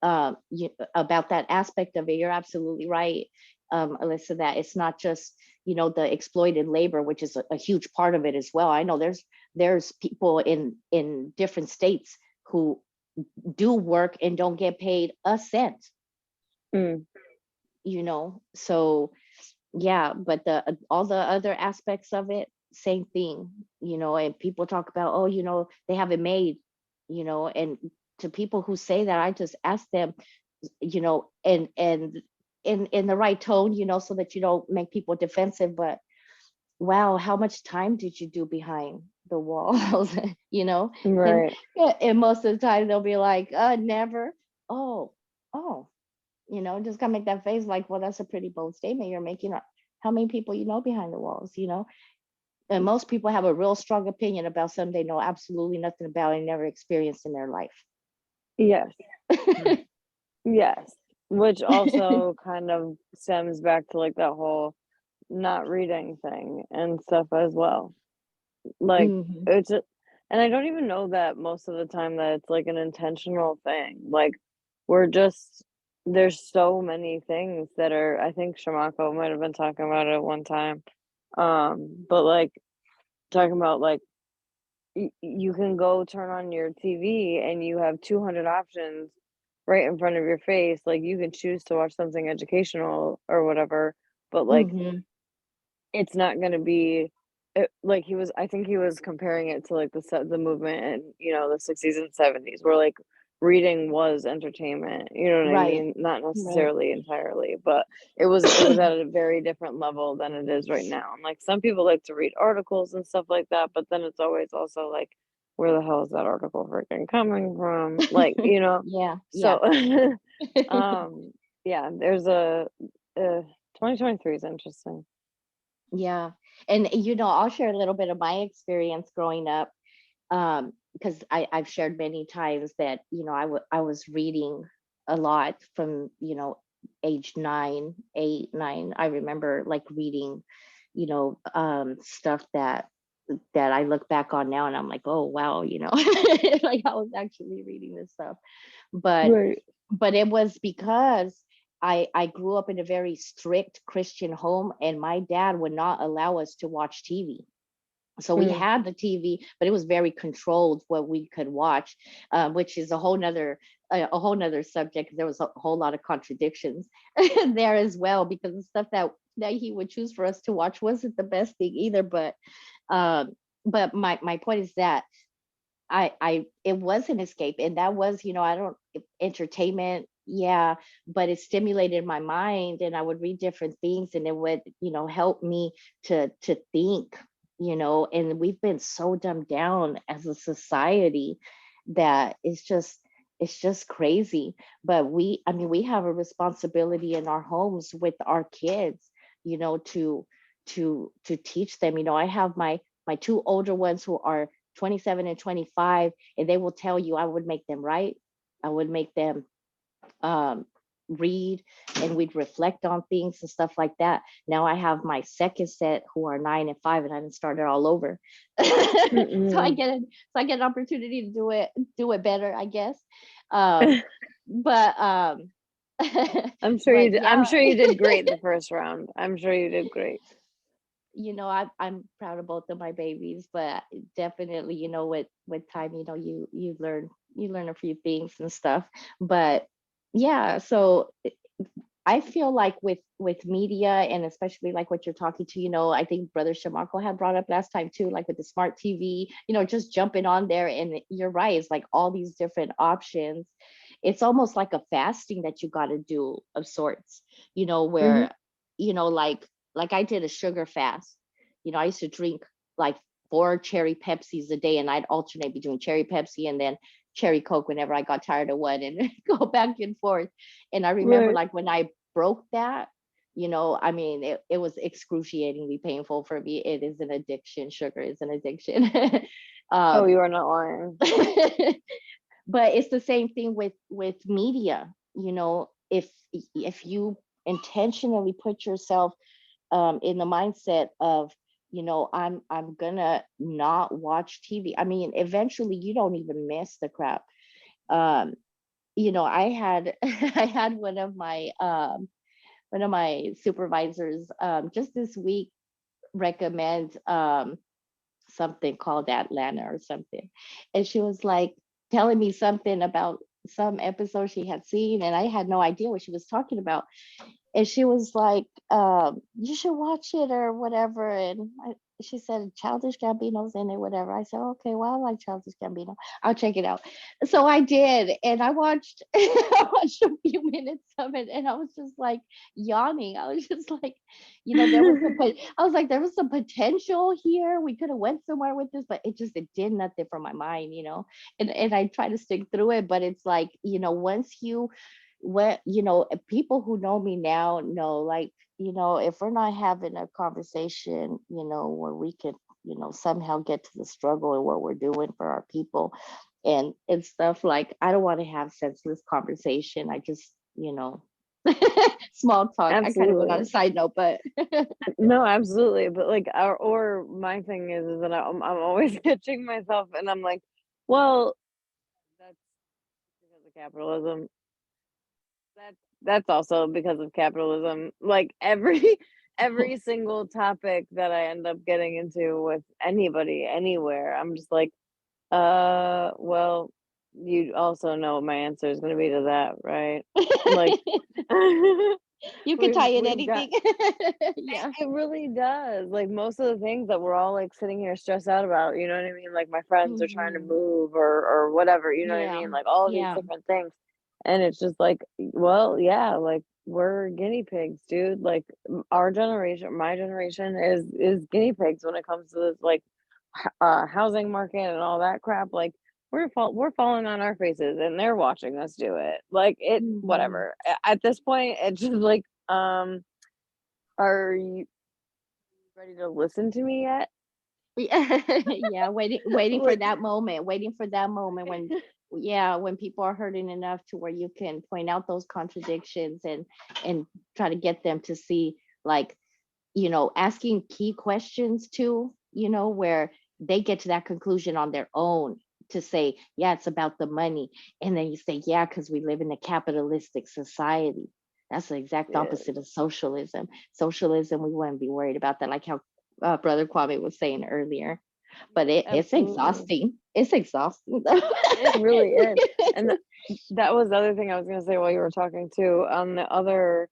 about that aspect of it, you're absolutely right, Alyssa, that it's not just the exploited labor, which is a huge part of it as well. I know there's people in different states who do work and don't get paid a cent. So yeah, but all the other aspects of it, same thing. And people talk about, oh, they have it made, and to people who say that, I just ask them, and in the right tone, so that you don't make people defensive, but wow, how much time did you do behind the walls? Right. And most of the time they'll be like, never. oh, oh, just gotta make that face like, well, that's a pretty bold statement you're making. How many people you know behind the walls, And most people have a real strong opinion about something they know absolutely nothing about and never experienced in their life. Yes. Yes. Which also kind of stems back to like that whole not reading thing and stuff as well. Like Mhm. and I don't even know that most of the time that it's like an intentional thing. Like we're just there's so many things that are I think Shamako might have been talking about it at one time. But like talking about like you can go turn on your TV and you have 200 options right in front of your face. Like you can choose to watch something educational or whatever, but like Mhm. it's not going to be like I think he was comparing it to like the movement in, the 60s and 70s where like reading was entertainment, you know what I Right. mean? Not Right. necessarily entirely, but it was at a very different level than it is right now. And like some people like to read articles and stuff like that, but then it's always also like where the hell is that article freaking coming from? Like, Yeah. Yeah. so yeah, there's uh 2023 is interesting. Yeah. And I'll share a little bit of my experience growing up. Because I've shared many times that, I was reading a lot from, age 9, 8, 9. I remember like reading, stuff that I look back on now and I'm like, oh wow, like I was actually reading this stuff. But Right. but it was because I grew up in a very strict Christian home, and my dad would not allow us to watch TV. So we Mm. had the TV, but it was very controlled what we could watch, which is a whole nother subject. There was a whole lot of contradictions there as well, because the stuff that he would choose for us to watch wasn't the best thing either. But my point is that it was an escape, and that was, I don't entertainment, yeah, but it stimulated my mind, and I would read different things, and it would, help me to think, and we've been so dumbed down as a society that it's just crazy. But we have a responsibility in our homes with our kids, to teach them. I have my two older ones who are 27 and 25, and they will tell you I would make them write. I would make them um, read, and we'd reflect on things and stuff like that. Now I have my second set who are 9 and 5, and I didn't start it all over. So I Mm-mm. get an opportunity to do it better, I guess. Um, but but I'm yeah, sure you did great the first round. I'm sure you did great. I'm proud of both of my babies, but definitely, with time, you learn a few things and stuff. But yeah, so I feel like with media, and especially like what you're talking to, I think Brother Shamako had brought up last time too, like with the smart TV, just jumping on there, and you're right, it's like all these different options. It's almost like a fasting that you got to do of sorts, Hmm. where, like I did a sugar fast. I used to drink like 4 cherry Pepsis a day, and I'd alternate between cherry Pepsi and then cherry Coke whenever I got tired of one, and go back and forth. And I remember Right. like when I broke that, I mean, it was excruciatingly painful for me. It is an addiction. Sugar is an addiction. Oh, um, you are not lying. but it's the same thing with media. If you intentionally put yourself in the mindset of, I'm gonna not watch TV. I mean, eventually you don't even miss the crap. um I had I had one of my supervisors just this week recommend something called Atlanta or something, and she was like telling me something about some episode she had seen, and I had no idea what she was talking about. And she was like, you should watch it or whatever. And she said Childish Gambino's in it, whatever. I said, okay, well, I like Childish Gambino. I'll check it out. So I did, and I watched I watched a few minutes of it, and I was just like yawning. I was just like, there was I was like, there was some potential here. We could have went somewhere with this, but it did nothing for my mind, And I try to stick through it, but it's like, once you people who know me now know, like, if we're not having a conversation, where we could, somehow get to the struggle and what we're doing for our people and stuff, like, I don't want to have senseless conversation. I just, small talk. I kind of went on a Absolutely. side note, but No, absolutely. But like, or my thing is that I'm always catching myself, and I'm like, well, that's because of capitalism. That's also because of capitalism. Like every single topic that I end up getting into with anybody anywhere, I'm just like, well, you also know what my answer is going to be to that, right? Like, you can tie in we've got anything. Yeah. it really does. Like most of the things that we're all like sitting here stressed out about, you know what I mean? Like my friends are trying to Mhm. move or whatever, you know what I Yeah. mean? Like all of these Yeah. different things. And it's just like, well, yeah, like we're guinea pigs, dude. Like our generation, my generation is guinea pigs when it comes to this like housing market and all that crap. Like we're falling on our faces and they're watching us do it. Like it Mhm. whatever. At this point, it's just like are you ready to listen to me yet? Yeah, waiting for Like, that moment, when, yeah, when people are hurting enough to where you can point out those contradictions and try to get them to see, like, asking key questions too, where they get to that conclusion on their own, to say, yeah, it's about the money. And then you say, yeah, because we live in a capitalistic society. That's the exact yeah, opposite of socialism. Socialism, we wouldn't be worried about that, like how Brother Kwame was saying earlier. But it's absolutely. exhausting. It's exhausting. It really is. And that was the other thing I was gonna say while you were talking too. On the other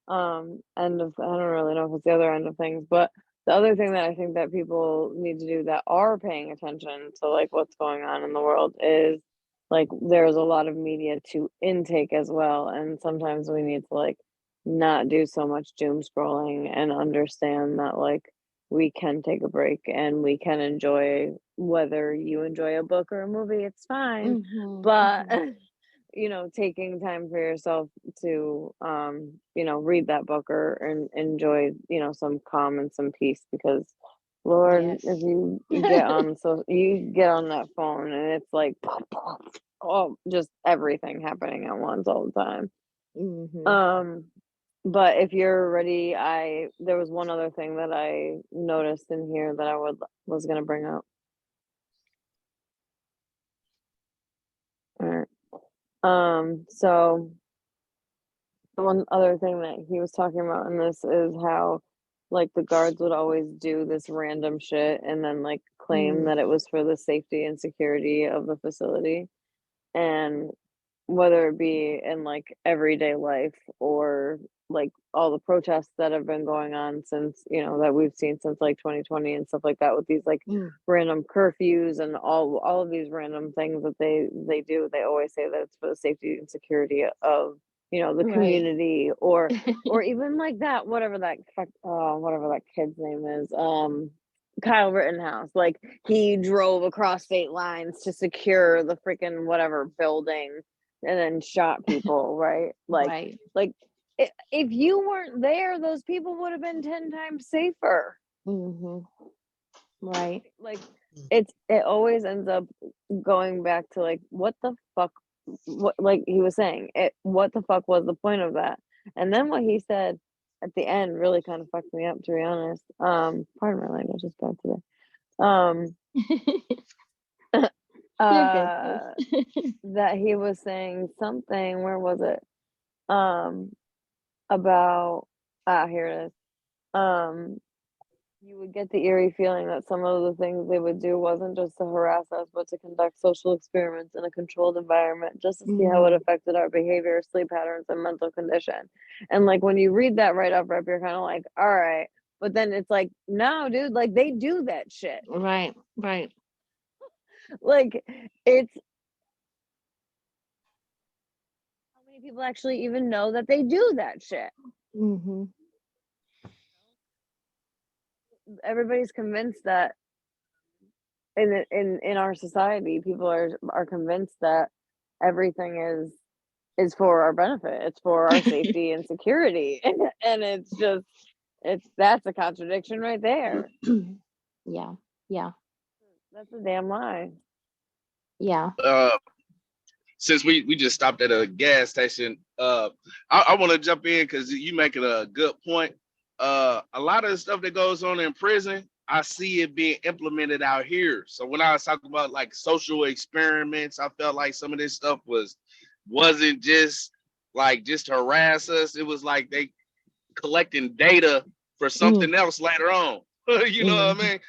end of, I don't really know if it's the other end of things, but the other thing that I think that people need to do that are paying attention to like what's going on in the world is like there's a lot of media to intake as well. And sometimes we need to like not do so much doom scrolling and understand that like we can take a break and we can enjoy, whether you enjoy a book or a movie, it's fine. Mhm, But mhm. taking time for yourself to read that book or and enjoy some calm and some peace, because Lord, if Yes. you get on, so you get on that phone and it's like oh, just everything happening at once all the time. Mhm. um but if you're ready, I there was one other thing that I noticed in here that was going to bring up. All right. So the one other thing that he was talking about in this is how, like, the guards would always do this random shit and then, like, claim that it Mm. was for the safety and security of the facility. And whether it be in, like, everyday life or, like, all the protests that have been going on since, that we've seen since, like, 2020 and stuff like that with these, like, Mm. random curfews and all of these random things that they do, they always say that it's for the safety and security of, the Right. community, or even like that, whatever that kid's name is, Kyle Rittenhouse, like he drove across state lines to secure the freaking whatever building and then shot people, right? Right. Like if you weren't there, those people would have been 10 times safer. Mhm. Right. Like it always ends up going back to like what the fuck, what, like he was saying, what the fuck was the point of that? And then what he said at the end really kind of fucked me up, to be honest. Pardon my language, is bad today. Um You're good, sis. uh that he was saying something, where was it? Um about here it is. Um you would get the eerie feeling that some of the things they would do wasn't just to harass us, but to conduct social experiments in a controlled environment just to see how it Mhm. affected our behavior, sleep patterns, and mental condition. And like when you read that right up, you're kind of like, all right, But then it's like, no, dude, like they do that shit. Right. Like it's how many people actually even know that they do that shit. Mm-hmm. Everybody's convinced that in our society, people are convinced that everything is for our benefit. It's for our safety and security. And it's just that's a contradiction right there. Yeah. That's a damn lie. Yeah. Since we just stopped at a gas station, I want to jump in because you making a good point. A lot of the stuff that goes on in prison, I see it being implemented out here. So when I was talking about like social experiments, I felt like some of this stuff wasn't just to harass us. It was like they collecting data for something else later on. You know what I mean?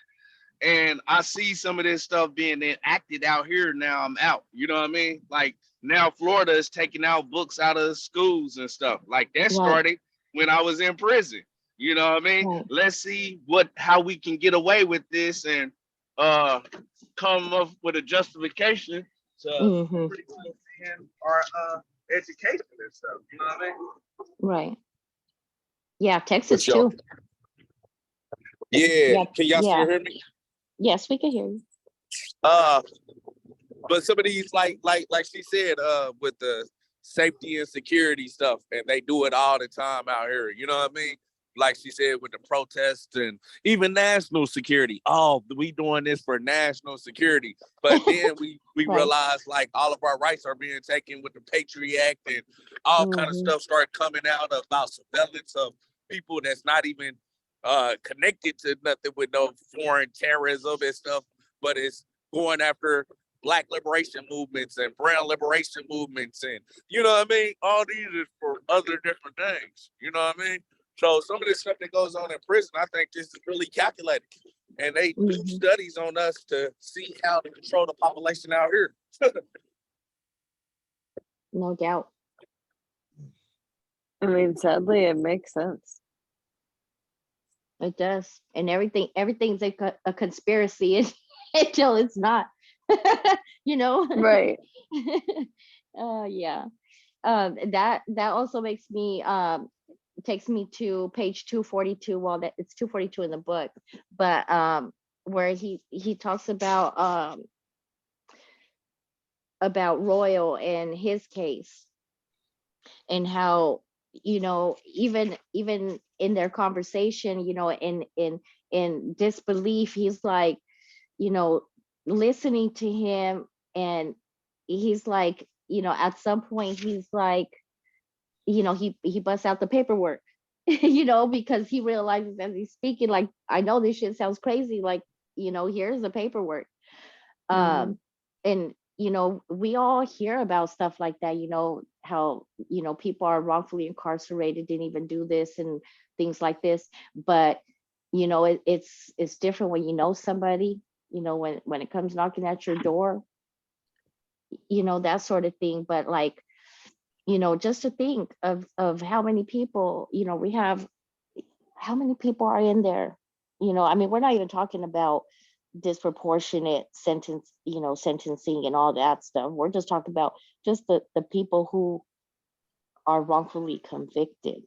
And I see some of this stuff being enacted out here now. I'm out. You know what I mean? Like now Florida is taking out books out of schools and stuff. Like that started when I was in prison. You know what I mean? Right. Let's see how we can get away with this and come up with a justification to pretty much end our education and stuff. You know what I mean? Right. Yeah, Texas For sure. too. Yeah. Can y'all Yeah. still hear me? Yes, we can hear you. But some of these, like she said, with the safety and security stuff, and they do it all the time out here. You know what I mean? Like she said, with the protests and even national security. Oh, we doing this for national security. But then we realize like all of our rights are being taken with the Patriot Act and all kind of stuff started coming out about surveillance of people that's not even connected to nothing with no foreign terrorism and stuff, but it's going after Black liberation movements and brown liberation movements, and you know what I mean? All these is for other different things. You know what I mean? So some of this stuff that goes on in prison, I think this is really calculated. And they do studies on us to see how to control the population out here. No doubt. I mean, sadly, it makes sense. It does. And everything's a conspiracy until it's not. You know? Right. Yeah. That also takes me to page 242. Well, that it's 242 in the book, but where he talks about Royal and his case, and how, you know, even in their conversation, you know, in disbelief, he's like, you know, listening to him, and he's like, you know, at some point he's like, you know, he busts out the paperwork, you know, because he realizes as he's speaking, like, I know this shit sounds crazy, like, you know, here's the paperwork. And you know, we all hear about stuff like that, you know, how, you know, people are wrongfully incarcerated, didn't even do this and things like this. But you know, it's different when you know somebody, you know, when it comes knocking at your door, you know, that sort of thing. But like, you know, just to think of how many people, you know, we have, how many people are in there, you know, I mean, we're not even talking about disproportionate sentencing and all that stuff. We're just talking about just the people who are wrongfully convicted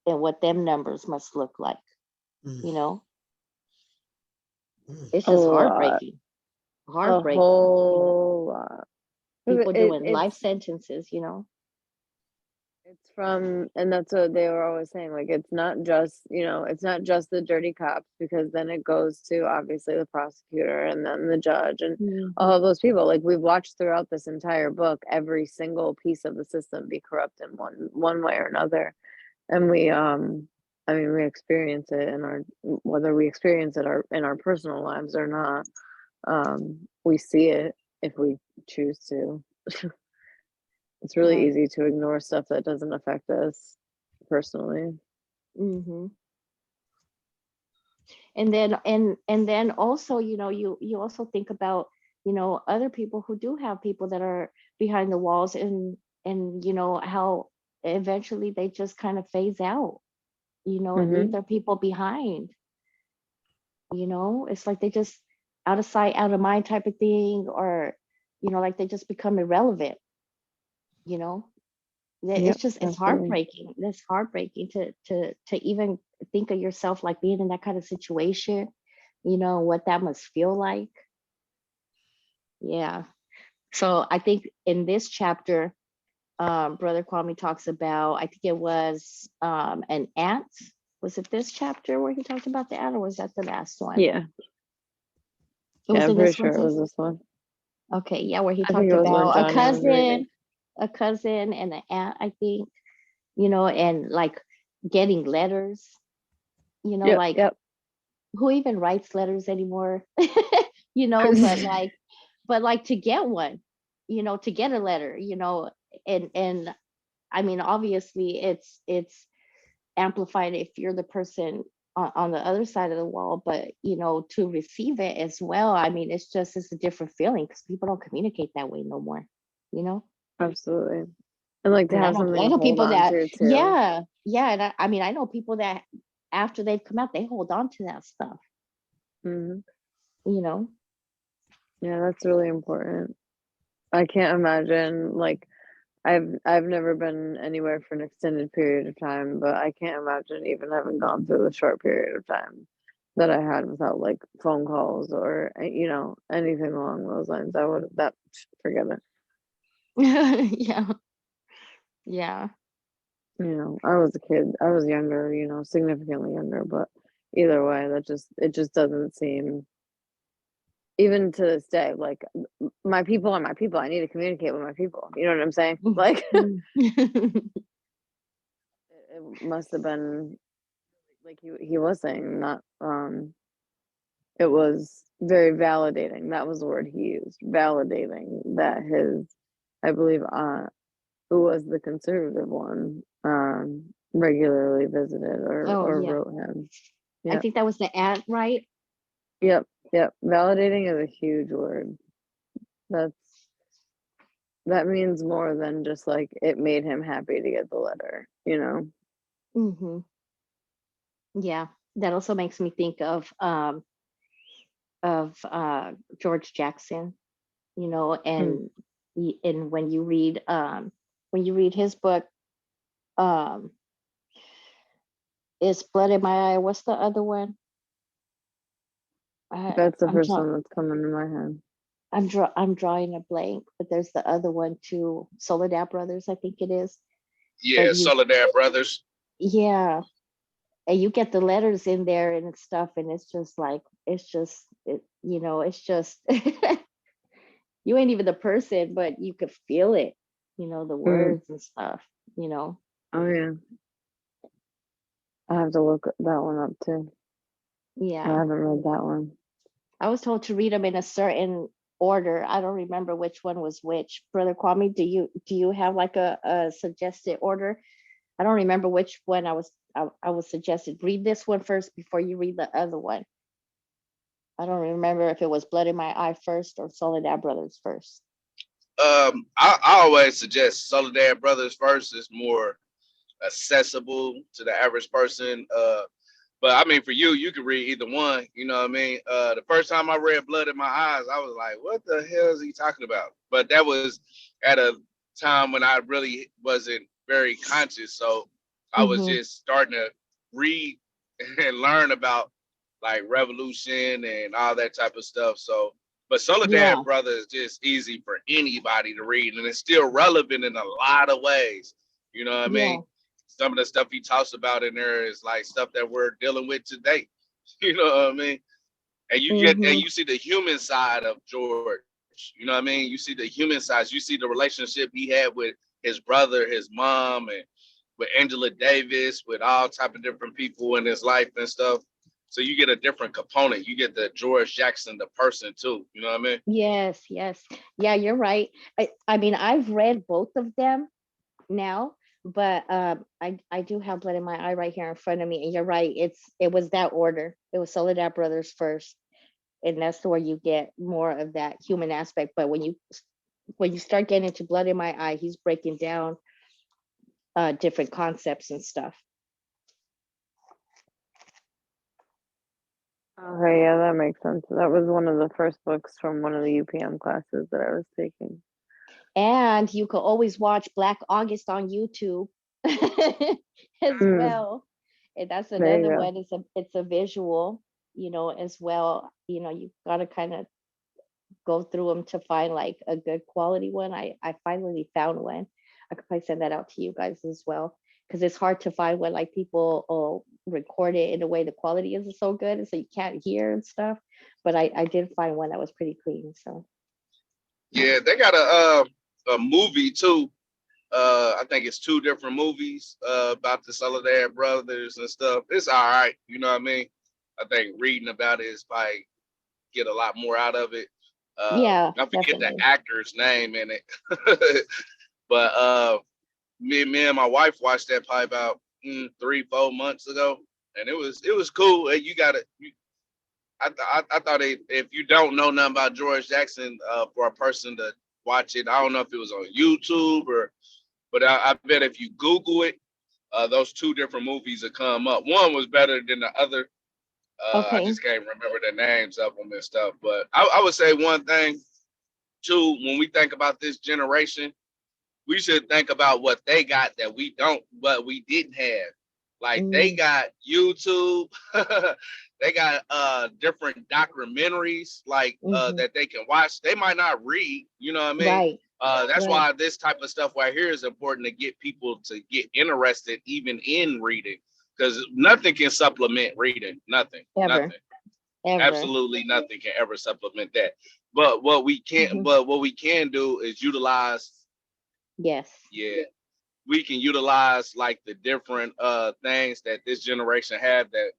and what them numbers must look like. You know, it's A just lot. heartbreaking. A whole lot. People doing life sentences, you know. It's from, and that's what they were always saying, like, it's not just, you know, it's not just the dirty cops, because then it goes to obviously the prosecutor and then the judge and all of those people. Like, we've watched throughout this entire book every single piece of the system be corrupt in one way or another. And we I mean, we experience it in our, whether we experience it in our personal lives or not. We see it if we choose to. It's really easy to ignore stuff that doesn't affect us personally. And then then also, you know, you also think about, you know, other people who do have people that are behind the walls, and you know, how eventually they just kind of phase out, and leave their people behind. It's like they just out of sight, out of mind type of thing, or like they just become irrelevant. Yep, It's just it's absolutely. heartbreaking. It's heartbreaking to even think of yourself like being in that kind of situation. What that must feel like. Yeah. So I think in this chapter, Brother Kwame talks about, I think it was an ant. Was it this chapter where he talked about the ant, or was that the last one? Yeah. It was I'm in pretty this one sure it too? was this one. Okay, yeah, where he I think talked it was when about Johnny was reading. a cousin and an aunt, I think, and like getting letters, Yep, like yep. who even writes letters anymore? But like to get one, to get a letter, and I mean, obviously it's amplified if you're the person on the other side of the wall, but to receive it as well, I mean, it's a different feeling because people don't communicate that way no more, you know. Absolutely. And like to And have something I to know hold people on that, to too. yeah, and I mean, I know people that after they've come out, they hold on to that stuff, hmm you know. Yeah, that's really important. I can't imagine like I've never been anywhere for an extended period of time, but I can't imagine even having gone through the short period of time that I had without like phone calls or anything along those lines. I would that forget it. Yeah, yeah. I was a kid. I was younger, significantly younger, but either way, it just doesn't seem even to this day, like my people are my people. I need to communicate with my people. You know what I'm saying? Like it must have been like he was saying not it was very validating. That was the word he used. Validating that his I believe who was the conservative one regularly visited Oh or yeah, wrote him. I Yep. think that was the aunt, right? Yep. Yep. Validating is a huge word. That's that means more than just like it made him happy to get the letter. Mm-hmm. Yeah, that also makes me think of George Jackson, Hmm. and when you read his book, um it's Blood in My Eye. What's the other one? That's the I'm first draw one that's coming to my head. I'm drawing a blank, but there's the other one too, Soledad Brothers, I think it is. Yeah, But you, Soledad Brothers. yeah, and you get the letters in there and stuff, and it's just like it's just you ain't even the person, but you could feel it, the Hmm. words and stuff, you know. Oh yeah, I have to look that one up too. I Yeah. haven't read that one. I was told to read them in a certain order. I don't remember which one was which. Brother Kwame, do you have like a suggested order? I don't remember which one I was suggested. Read this one first before you read the other one. I don't remember if it was Blood in My Eye first or Soledad Brothers first. I always suggest Soledad Brothers first. Is more accessible to the average person. But I mean, for you, you could read either one. You know what I mean? The first time I read Blood in My Eyes, I was like, what the hell is he talking about? But that was at a time when I really wasn't very conscious. So I was Mm-hmm. just starting to read and learn about like revolution and all that type of stuff. So, but Yeah. Soledad Brother is just easy for anybody to read, and it's still relevant in a lot of ways. You know what I Yeah. mean? Some of the stuff he talks about in there is like stuff that we're dealing with today. You know what I mean? And Mm-hmm. you see the human side of George. You know what I mean? You see the human side. You see the relationship he had with his brother, his mom, and with Angela Davis, with all type of different people in his life and stuff. So you get a different component. You get the George Jackson, the person too. You know what I mean? Yes, yes. Yeah, you're right. I mean, I've read both of them now, but I do have Blood in My Eye right here in front of me, and you're right. It was that order. It was Soledad Brothers first, and that's where you get more of that human aspect. But when you start getting into Blood in My Eye, he's breaking down different concepts and stuff. Okay, yeah, that makes sense. That was one of the first books from one of the UPM classes that I was taking. And you could always watch Black August on YouTube as Mm, well. And that's there you another go. one. It's a visual, as well. You gotta kind of go through them to find like a good quality one. I finally found one. I could probably send that out to you guys as well, because it's hard to find when like people record it in a way the quality isn't so good, and so you can't hear and stuff. But I did find one that was pretty clean. So Yeah, they got a movie too. I think it's two different movies about the Soledad brothers and stuff. It's all right, you know what I mean. I think reading about it is probably get a lot more out of it. yeah, I forget the definitely. actor's name in it, but me and my wife watched that probably about 3-4 months ago, and it was cool. You got to. I thought if you don't know nothing about George Jackson, for a person to watch it, I don't know if it was on YouTube but I bet if you Google it, those two different movies will come up. One was better than the other. I Okay. just can't remember the names of them and stuff. But I would say one thing too, when we think about this generation, we should think about what they got that we don't, what we didn't have. Like they Mm, got YouTube, they got different documentaries like hmm. that they can watch. They might not read, you know what I mean? Right, That's right. why this type of stuff right here is important to get people to get interested even in reading, because nothing can supplement reading. Nothing, Ever, nothing, ever. absolutely nothing can ever supplement that. But what we can do is utilize, Yes. yeah, we can utilize like the different things that this generation have that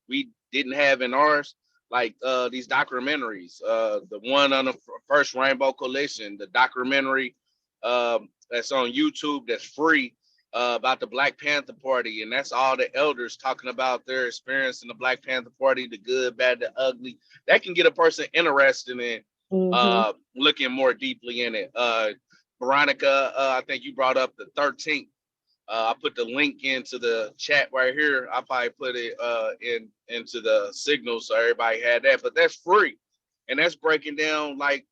we didn't have in ours, like these documentaries, the one on the first Rainbow Coalition, the documentary that's on YouTube that's free, about the Black Panther Party, and that's all the elders talking about their experience in the Black Panther Party, the good, bad, the ugly. That can get a person interested in Hmm. looking more deeply in it. Veronica, I think you brought up the 13th. I put the link into the chat right here. I probably put it into the signal so everybody had that. But that's free, and that's breaking down like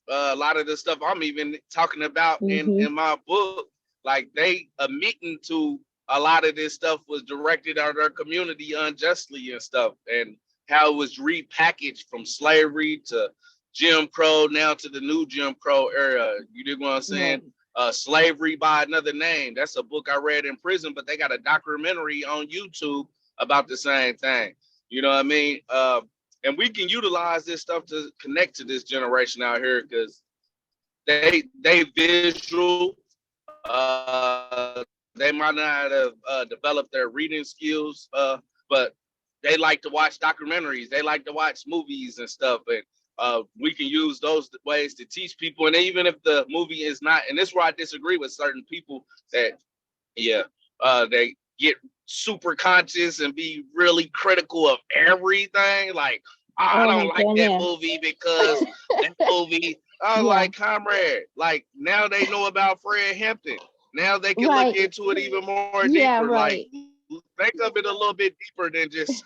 a lot of the stuff I'm even talking about in Hmm. my book. Like they admitting to a lot of this stuff was directed at our community unjustly and stuff, and how it was repackaged from slavery to Jim Crow now to the new Jim Crow era. You dig what I'm saying? Right. Slavery by Another Name. That's a book I read in prison, but they got a documentary on YouTube about the same thing. You know what I mean? And we can utilize this stuff to connect to this generation out here because they visual. They might not have developed their reading skills, but they like to watch documentaries. They like to watch movies and stuff, and we can use those ways to teach people. And even if the movie is not, and this is where I disagree with certain people that, yeah, they get super conscious and be really critical of everything. Like, "Ah, I Oh don't my like that goodness. movie because that movie." I was Yeah. like, comrade, like now they know about Fred Hampton. Now they can look Right. into it even more Yeah. deeper. Like, Right. think of it a little bit deeper than just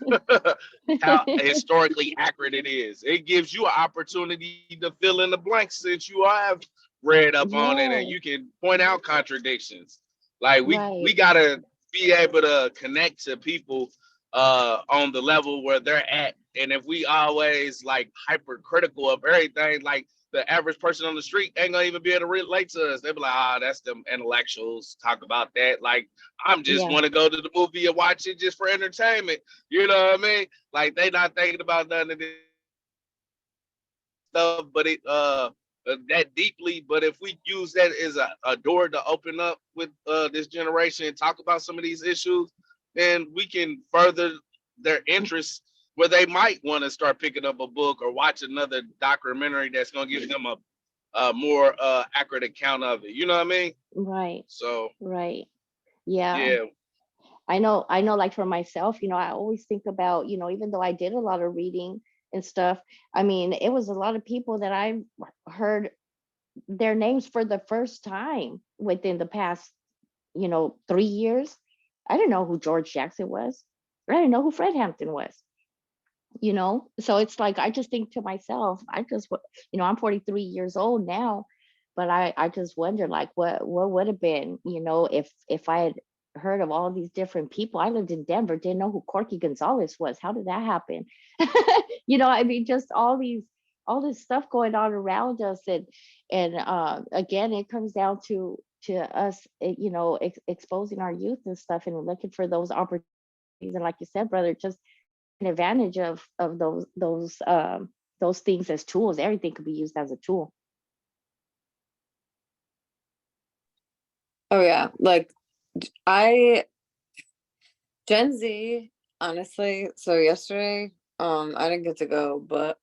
how historically accurate it is. It gives you an opportunity to fill in the blanks since you have read up on it and Yes. you can point out contradictions. Like we Right. gotta be able to connect to people on the level where they're at. And if we always like hypercritical of everything, like the average person on the street ain't gonna even be able to relate to us. They be like, that's them intellectuals talk about that. Like, I'm just Yeah. want to go to the movie and watch it just for entertainment. You know what I mean? Like they not thinking about none of this stuff, but it that deeply. But if we use that as a door to open up with this generation and talk about some of these issues, then we can further their interests where they might want to start picking up a book or watch another documentary that's going to give them a more accurate account of it. You know what I mean? Right. So Right. Yeah. yeah, I know, like for myself, I always think about, even though I did a lot of reading and stuff, I mean, it was a lot of people that I heard their names for the first time within the past, 3 years. I didn't know who George Jackson was. I didn't know who Fred Hampton was. you know? So it's like, I just think to myself, I'm 43 years old now, but I just wonder, like, what would have been, if I had heard of all these different people. I lived in Denver, didn't know who Corky Gonzalez was. How did that happen? I mean, just all this stuff going on around us, and again, it comes down to us, exposing our youth and stuff, and looking for those opportunities. And like you said, brother, just an advantage of those things as tools. Everything could be used as a tool. Oh yeah, like I Gen Z, honestly. So yesterday, I didn't get to go, but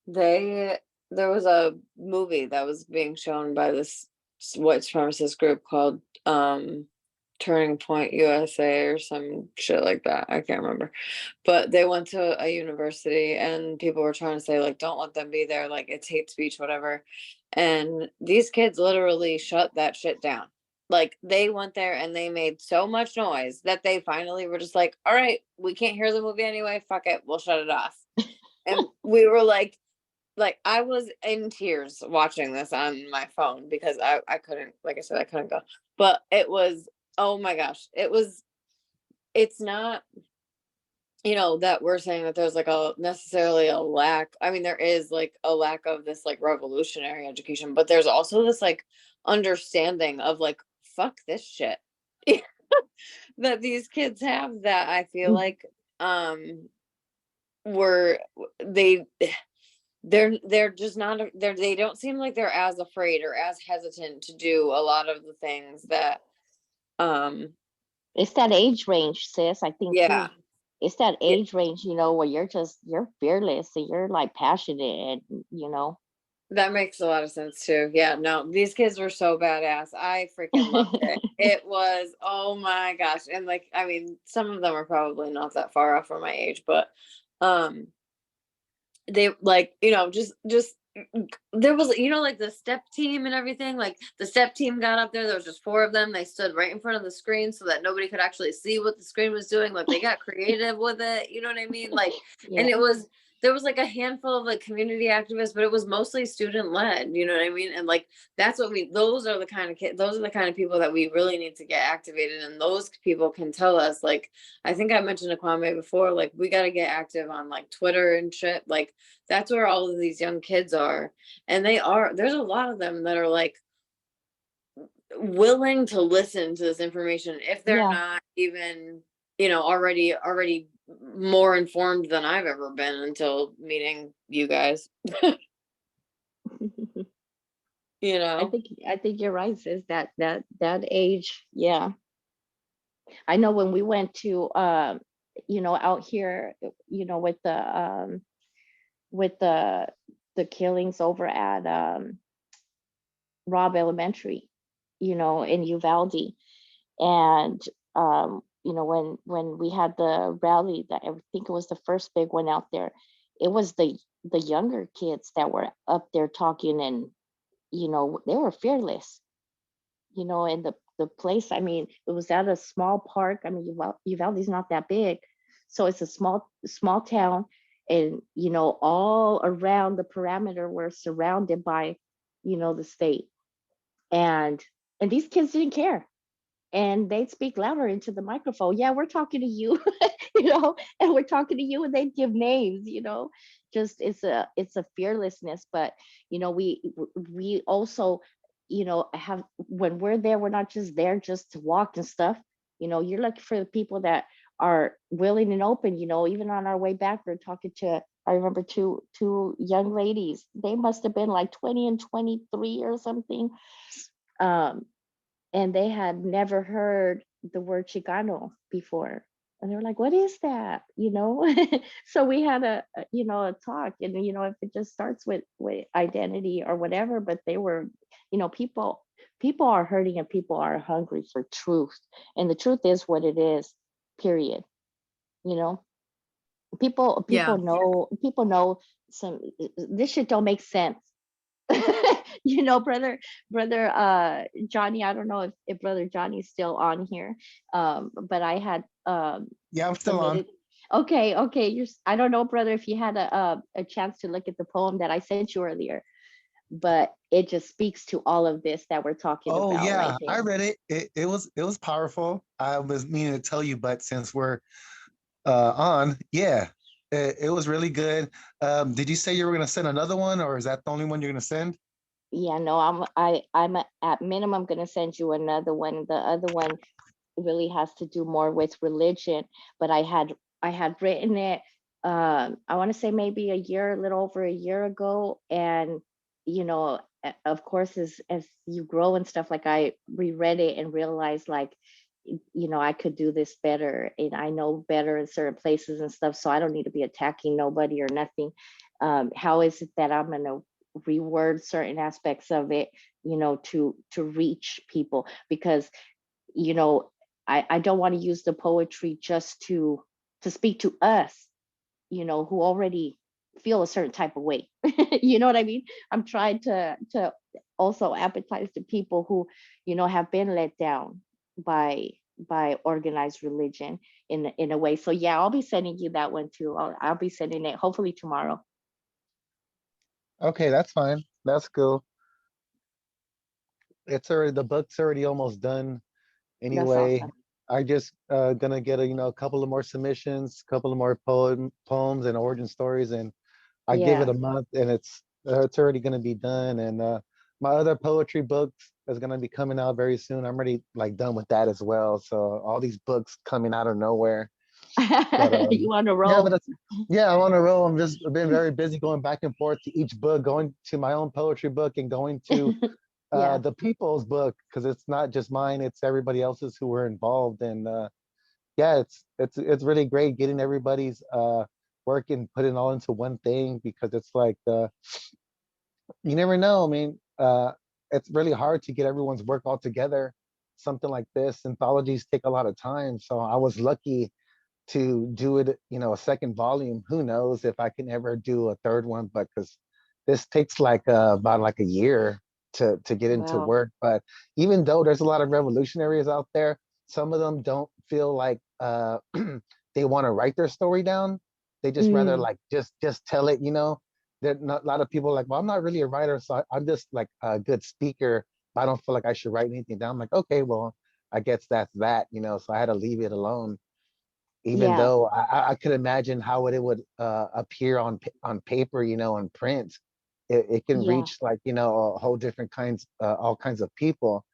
there was a movie that was being shown by this white supremacist group called Turning Point USA or some shit like that. I can't remember. But they went to a university and people were trying to say, like, don't let them be there, like it's hate speech, whatever. And these kids literally shut that shit down. Like they went there and they made so much noise that they finally were just like, all right, we can't hear the movie anyway. Fuck it, we'll shut it off. And we were like I was in tears watching this on my phone because I couldn't, like I said, I couldn't go. But it was, oh my gosh, it's not, that we're saying that there's like a necessarily a lack. I mean, there is like a lack of this like revolutionary education, but there's also this like understanding of like, fuck this shit that these kids have, that I feel like were they they're just not, they don't seem like they're as afraid or as hesitant to do a lot of the things that It's that age range, sis. I think yeah. too. It's that age range, where you're fearless and you're like passionate, and. That makes a lot of sense too. Yeah, no, these kids were so badass. I freaking loved it. It was, oh my gosh. And like, I mean, some of them are probably not that far off from my age, but they like, just there was, like the step team and everything. Like the step team got up there was just 4 of them. They stood right in front of the screen so that nobody could actually see what the screen was doing. Like they got creative with it, you know what I mean? Like and there was like a handful of like community activists, but it was mostly student led, you know what I mean? And like that's what those are the kind of those are the kind of people that we really need to get activated, and those people can tell us, like, I think I mentioned to Kwame before, like we got to get active on like Twitter and shit. Like that's where all of these young kids are, and there's a lot of them that are like willing to listen to this information if they're not even, already more informed than I've ever been until meeting you guys. I think you're right, sis. That age, yeah. I know when we went to out here, with the killings over at Robb Elementary, in Uvalde. And when we had the rally, that I think it was the first big one out there, it was the younger kids that were up there talking, and they were fearless, and the place, I mean, it was at a small park. I mean, Uvalde's not that big, so it's a small town, and all around the perimeter were surrounded by the state, and these kids didn't care, and they'd speak louder into the microphone. Yeah, we're talking to you, and we're talking to you, and they'd give names, just it's a fearlessness. But we also have, when we're there, we're not just there just to walk and stuff. You're looking for the people that are willing and open. Even on our way back, we're talking to, I remember two young ladies. They must have been like 20 and 23 or something. And they had never heard the word Chicano before. And they were like, what is that? So we had a talk, and, if it just starts with identity or whatever, but they were, people are hurting, and people are hungry for truth. And the truth is what it is, period. People know this shit don't make sense. Brother Johnny, I don't know if brother Johnny's still on here, but I had Yeah, I'm still on. Okay, okay. I don't know, brother, if you had a chance to look at the poem that I sent you earlier, but it just speaks to all of this that we're talking Oh about right yeah, I here. read it. It was powerful. I was meaning to tell you, but since we're on, yeah, it was really good. Did you say you were gonna send another one, or is that the only one you're gonna send? Yeah, no, I'm at minimum gonna send you another one. The other one really has to do more with religion, but I had written it I want to say maybe a year, a little over a year ago. And of course, as you grow and stuff, like I reread it and realized like I could do this better and I know better in certain places and stuff, so I don't need to be attacking nobody or nothing. How is it that I'm gonna reword certain aspects of it, to reach people? Because you know I don't want to use the poetry just to speak to us, who already feel a certain type of way. You know what I mean? I'm trying to also empathize to people who, have been let down by organized religion in a way. So yeah, I'll be sending you that one too. I'll be sending it hopefully tomorrow. Okay, that's fine. That's cool. The book's already almost done That's anyway. awesome. I just gonna get a couple of more submissions, couple of more poems and origin stories, and I give it Yeah. a month, and it's already gonna be done. And my other poetry books is gonna be coming out very soon. I'm already like done with that as well. So all these books coming out of nowhere. But You on a yeah, but roll. yeah, I'm on a roll. I've been very busy going back and forth to each book, going to my own poetry book and going to Yeah. the people's book, because it's not just mine, it's everybody else's who were involved. And yeah, it's really great getting everybody's work and putting it all into one thing, because it's like you never know. I mean, it's really hard to get everyone's work all together. Something like this, anthologies take a lot of time, so I was lucky to do it, a second volume. Who knows if I can ever do a third one, but because this takes like about like a year to get into Wow. work. But even though there's a lot of revolutionaries out there, some of them don't feel like they want to write their story down. They just rather Mm, like just tell it. There not a lot of people are like, well, I'm not really a writer, so I'm just like a good speaker. But I don't feel like I should write anything down. I'm like, okay, well, I guess that's that. So I had to leave it alone, even yeah. though I could imagine how it would appear on paper, on print. It can Yeah. reach like a whole different all kinds of people,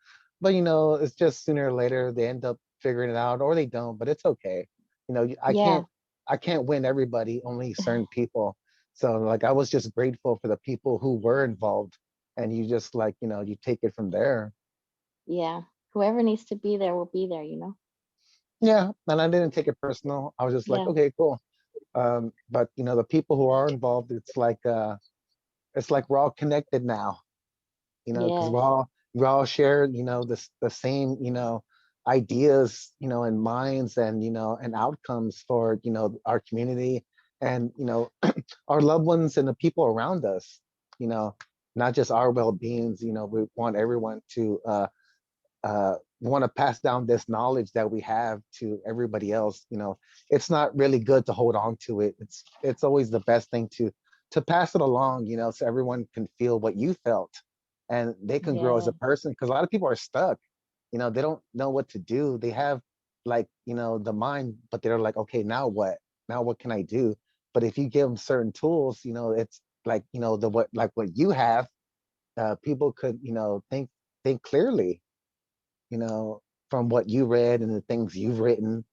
but it's just sooner or later they end up figuring it out, or they don't. But it's okay. I Yeah. can't win everybody, only certain people. So like I was just grateful for the people who were involved, and you just like you take it from there. Yeah. Whoever needs to be there will be there, Yeah, and I didn't take it personal. I was just like, Yeah. okay, cool. But the people who are involved, it's like we're all connected now, because Yes. we're all shared, the same, ideas, and minds, and and outcomes for our community, and our loved ones and the people around us, you know, not just our well-beings. We want everyone to want to pass down this knowledge that we have to everybody else. It's not really good to hold on to it. It's always the best thing to pass it along, so everyone can feel what you felt, and they can grow as Yeah. a person. Because a lot of people are stuck. They don't know what to do. They have like the mind, but they're like, okay, now what? Now what can I do? But if you give them certain tools, it's like the what you have, people could think clearly, you know, from what you read and the things you've written.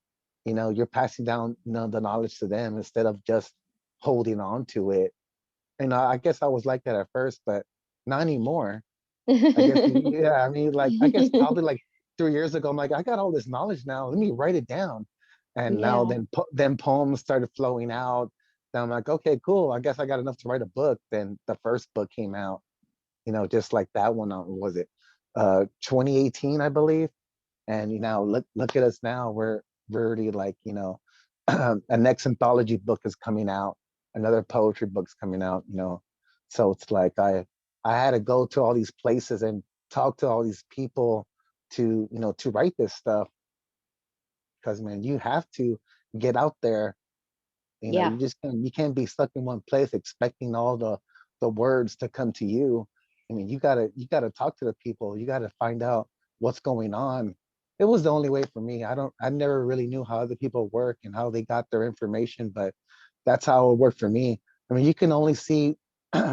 You're passing down, the knowledge to them instead of just holding on to it. And I guess I was like that at first, but not anymore. I guess, yeah, I mean, like, I guess probably like 3 years ago, I'm like, I got all this knowledge now. Let me write it down. And now Yeah. then poems started flowing out. Then I'm like, okay, cool. I guess I got enough to write a book. Then the first book came out, just like that one. Was it 2018, I believe? And look at us now. We're already like a next anthology book is coming out, another poetry book's coming out. So it's like I had to go to all these places and talk to all these people to write this stuff, because man, you have to get out there You know, Yeah. you can't be stuck in one place expecting all the words to come to you. I mean, you gotta talk to the people. You gotta find out what's going on. It was the only way for me. I never really knew how other people work and how they got their information, but that's how it worked for me. I mean, you can only see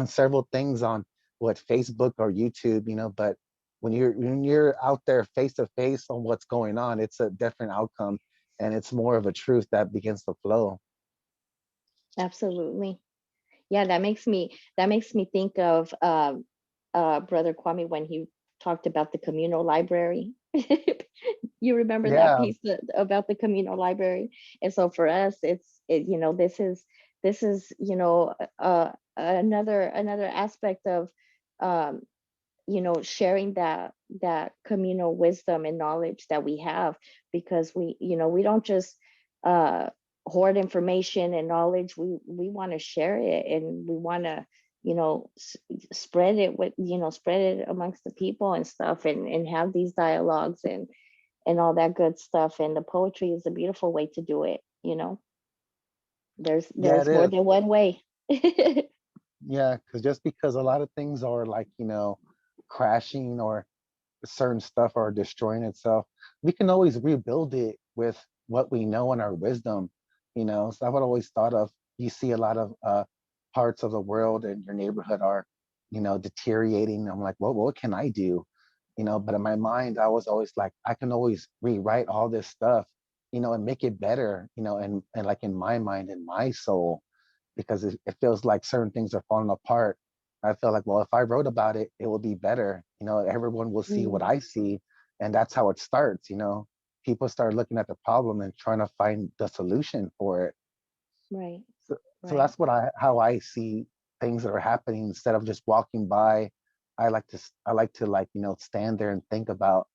several things on what Facebook or YouTube, you know, but when you're out there face to face on what's going on, it's a different outcome, and it's more of a truth that begins to flow. Absolutely. Yeah, that makes me think of Brother Kwame when he talked about the communal library. You remember that Yeah, piece about the communal library? And so for us, you know, this is you know another aspect of um, you know, sharing that communal wisdom and knowledge that we have, because we, you know, we don't just uh hoard information and knowledge. We want to share it, and we want to, you know, spread it with, you know, spread it amongst the people and stuff, and have these dialogues and all that good stuff. And the poetry is a beautiful way to do it, you know. yeah, it There's more is. than one way. Yeah, because just because a lot of things are like, you know, crashing or certain stuff are destroying itself, we can always rebuild it with what we know and our wisdom, you know. So I've always thought of, you see a lot of parts of the world in your neighborhood are, you know, deteriorating. I'm like, well, what can I do? You know, but in my mind, I was always like, I can always rewrite all this stuff, you know, and make it better, you know, and like in my mind and my soul, because it feels like certain things are falling apart. I feel like, well, if I wrote about it, it will be better. You know, everyone will see what Mm, I see. And that's how it starts, you know. People start looking at the problem and trying to find the solution for it. right, So, so right. that's how I see things that are happening. Instead of just walking by, I like to, like, you know, stand there and think about,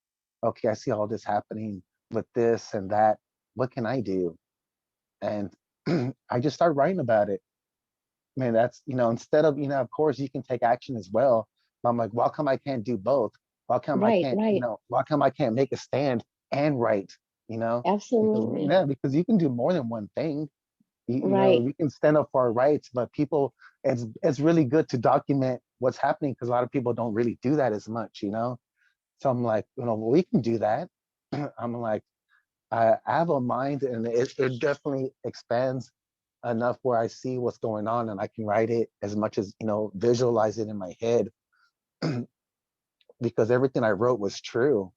okay, I see all this happening with this and that. What can I do? And I just start writing about it. Man, that's, you know, instead of, you know, of course you can take action as well. But I'm like, why come I can't do both? Why come I Right, can't, you right. know, why come I can't make a stand and write, you know? Because, Absolutely. yeah, because you can do more than one thing. You know, Right. we can stand up for our rights, but people, it's really good to document what's happening, because a lot of people don't really do that as much, you know? So I'm like, you know, we can do that. I'm like, I have a mind, and it definitely expands enough where I see what's going on and I can write it as much as, you know, visualize it in my head, because everything I wrote was true,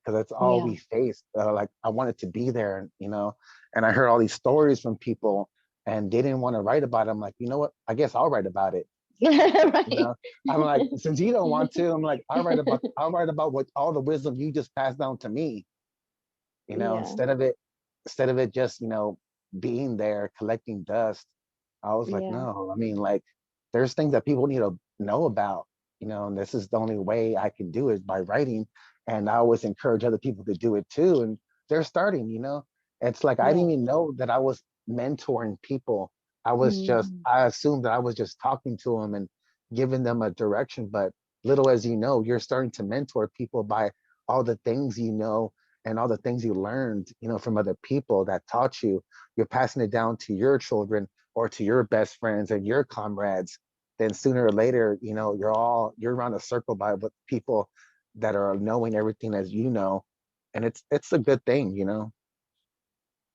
because that's all Yeah. we faced. Like, I wanted to be there, you know, and I heard all these stories from people and they didn't want to write about it. I'm like, you know what? I guess I'll write about it. You Right. know, I'm like, since you don't want to, I'm like, I'll write about what all the wisdom you just passed down to me, you know, Yeah. instead of it just, you know, being there collecting dust. I was like, Yeah. no, I mean, like, there's things that people need to know about, you know, and this is the only way I can do it, by writing. And I always encourage other people to do it too, and they're starting, you know. It's like, I Yeah. didn't even know that I was mentoring people. Mhm. I assumed that I was just talking to them and giving them a direction, but little as you know, you're starting to mentor people by all the things you know and all the things you learned, you know, from other people that taught you. You're passing it down to your children or to your best friends and your comrades. Then sooner or later, you know, you're around a circle by with people that are knowing everything as you know, and it's a good thing, you know.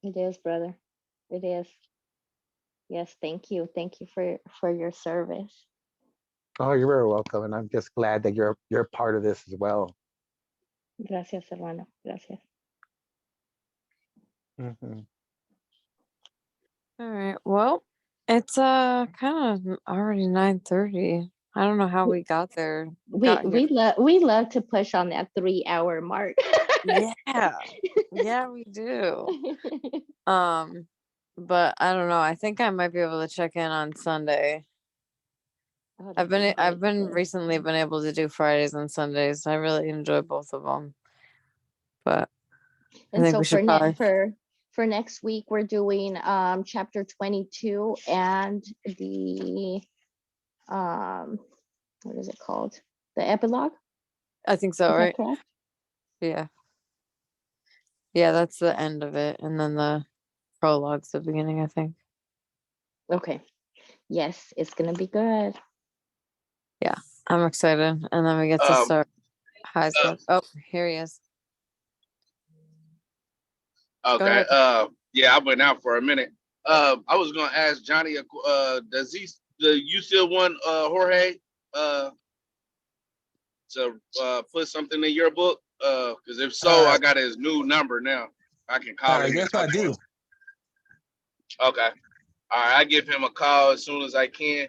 It is, brother. It is. Yes, thank you. Thank you for your service. Oh, you're very welcome, and I'm just glad that you're part of this as well. Gracias, hermano. Gracias. Hmm. All right. Well, it's kind of already 9:30. I don't know how we got there. Got here. We love to push on that 3 hour mark. Yeah. Yeah, we do. Um, but I don't know. I think I might be able to check in on Sunday. Oh, that'd be I've great. been recently been able to do Fridays and Sundays. I really enjoy both of them. But I And think so we should probably. for next week, we're doing chapter 22 and the um what is it called? The epilogue? I think so, Is that right? correct? Yeah. Yeah, that's the end of it, and then the prologue's the beginning, I think. Okay. Yes, it's gonna be good. I'm excited. And then we get to Um, start High's uh, book. Oh, here he is. Okay. ahead. Yeah, I went out for a minute. I was gonna ask Johnny, do you still want Jorge to put something in your book? Because if so, I got his new number now. I can call him. Yes, I do. Okay. All right. I give him a call as soon as I can.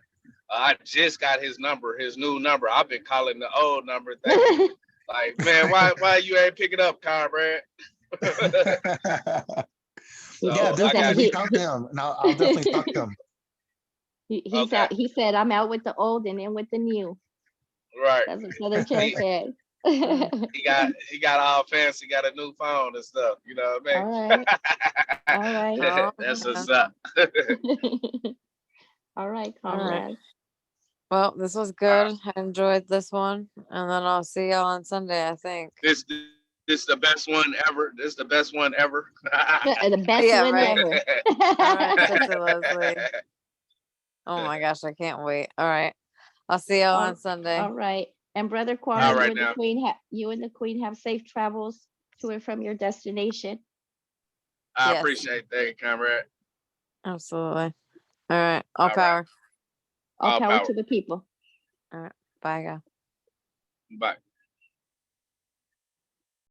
I just got his number, his new number. I've been calling the old number. Like, man, why you ain't picking up, Conrad? So Yeah, I definitely got reach you. out to him, and I'll definitely talk to him. He's Okay. out. He said, "I'm out with the old and in with the new." Right. That's what Brother Chair said. He got all fancy, got a new phone and stuff. You know what I All mean? right. All right. Oh, That's yeah. what's up. All right, All right. comrade. Well, this was good. I enjoyed this one. And then I'll see y'all on Sunday, I think. This the best one ever. This the best one ever. The best Yeah, one right. ever. All right, Sister Leslie. Oh my gosh, I can't wait. All right. I'll see y'all on Sunday. All right. And Brother Kwame, All you right and now. the Queen have safe travels to and from your destination. I Yes. appreciate that, comrade. Absolutely. All right. All All right. power. All All power power. to the people. All right. Bye, guys. Bye.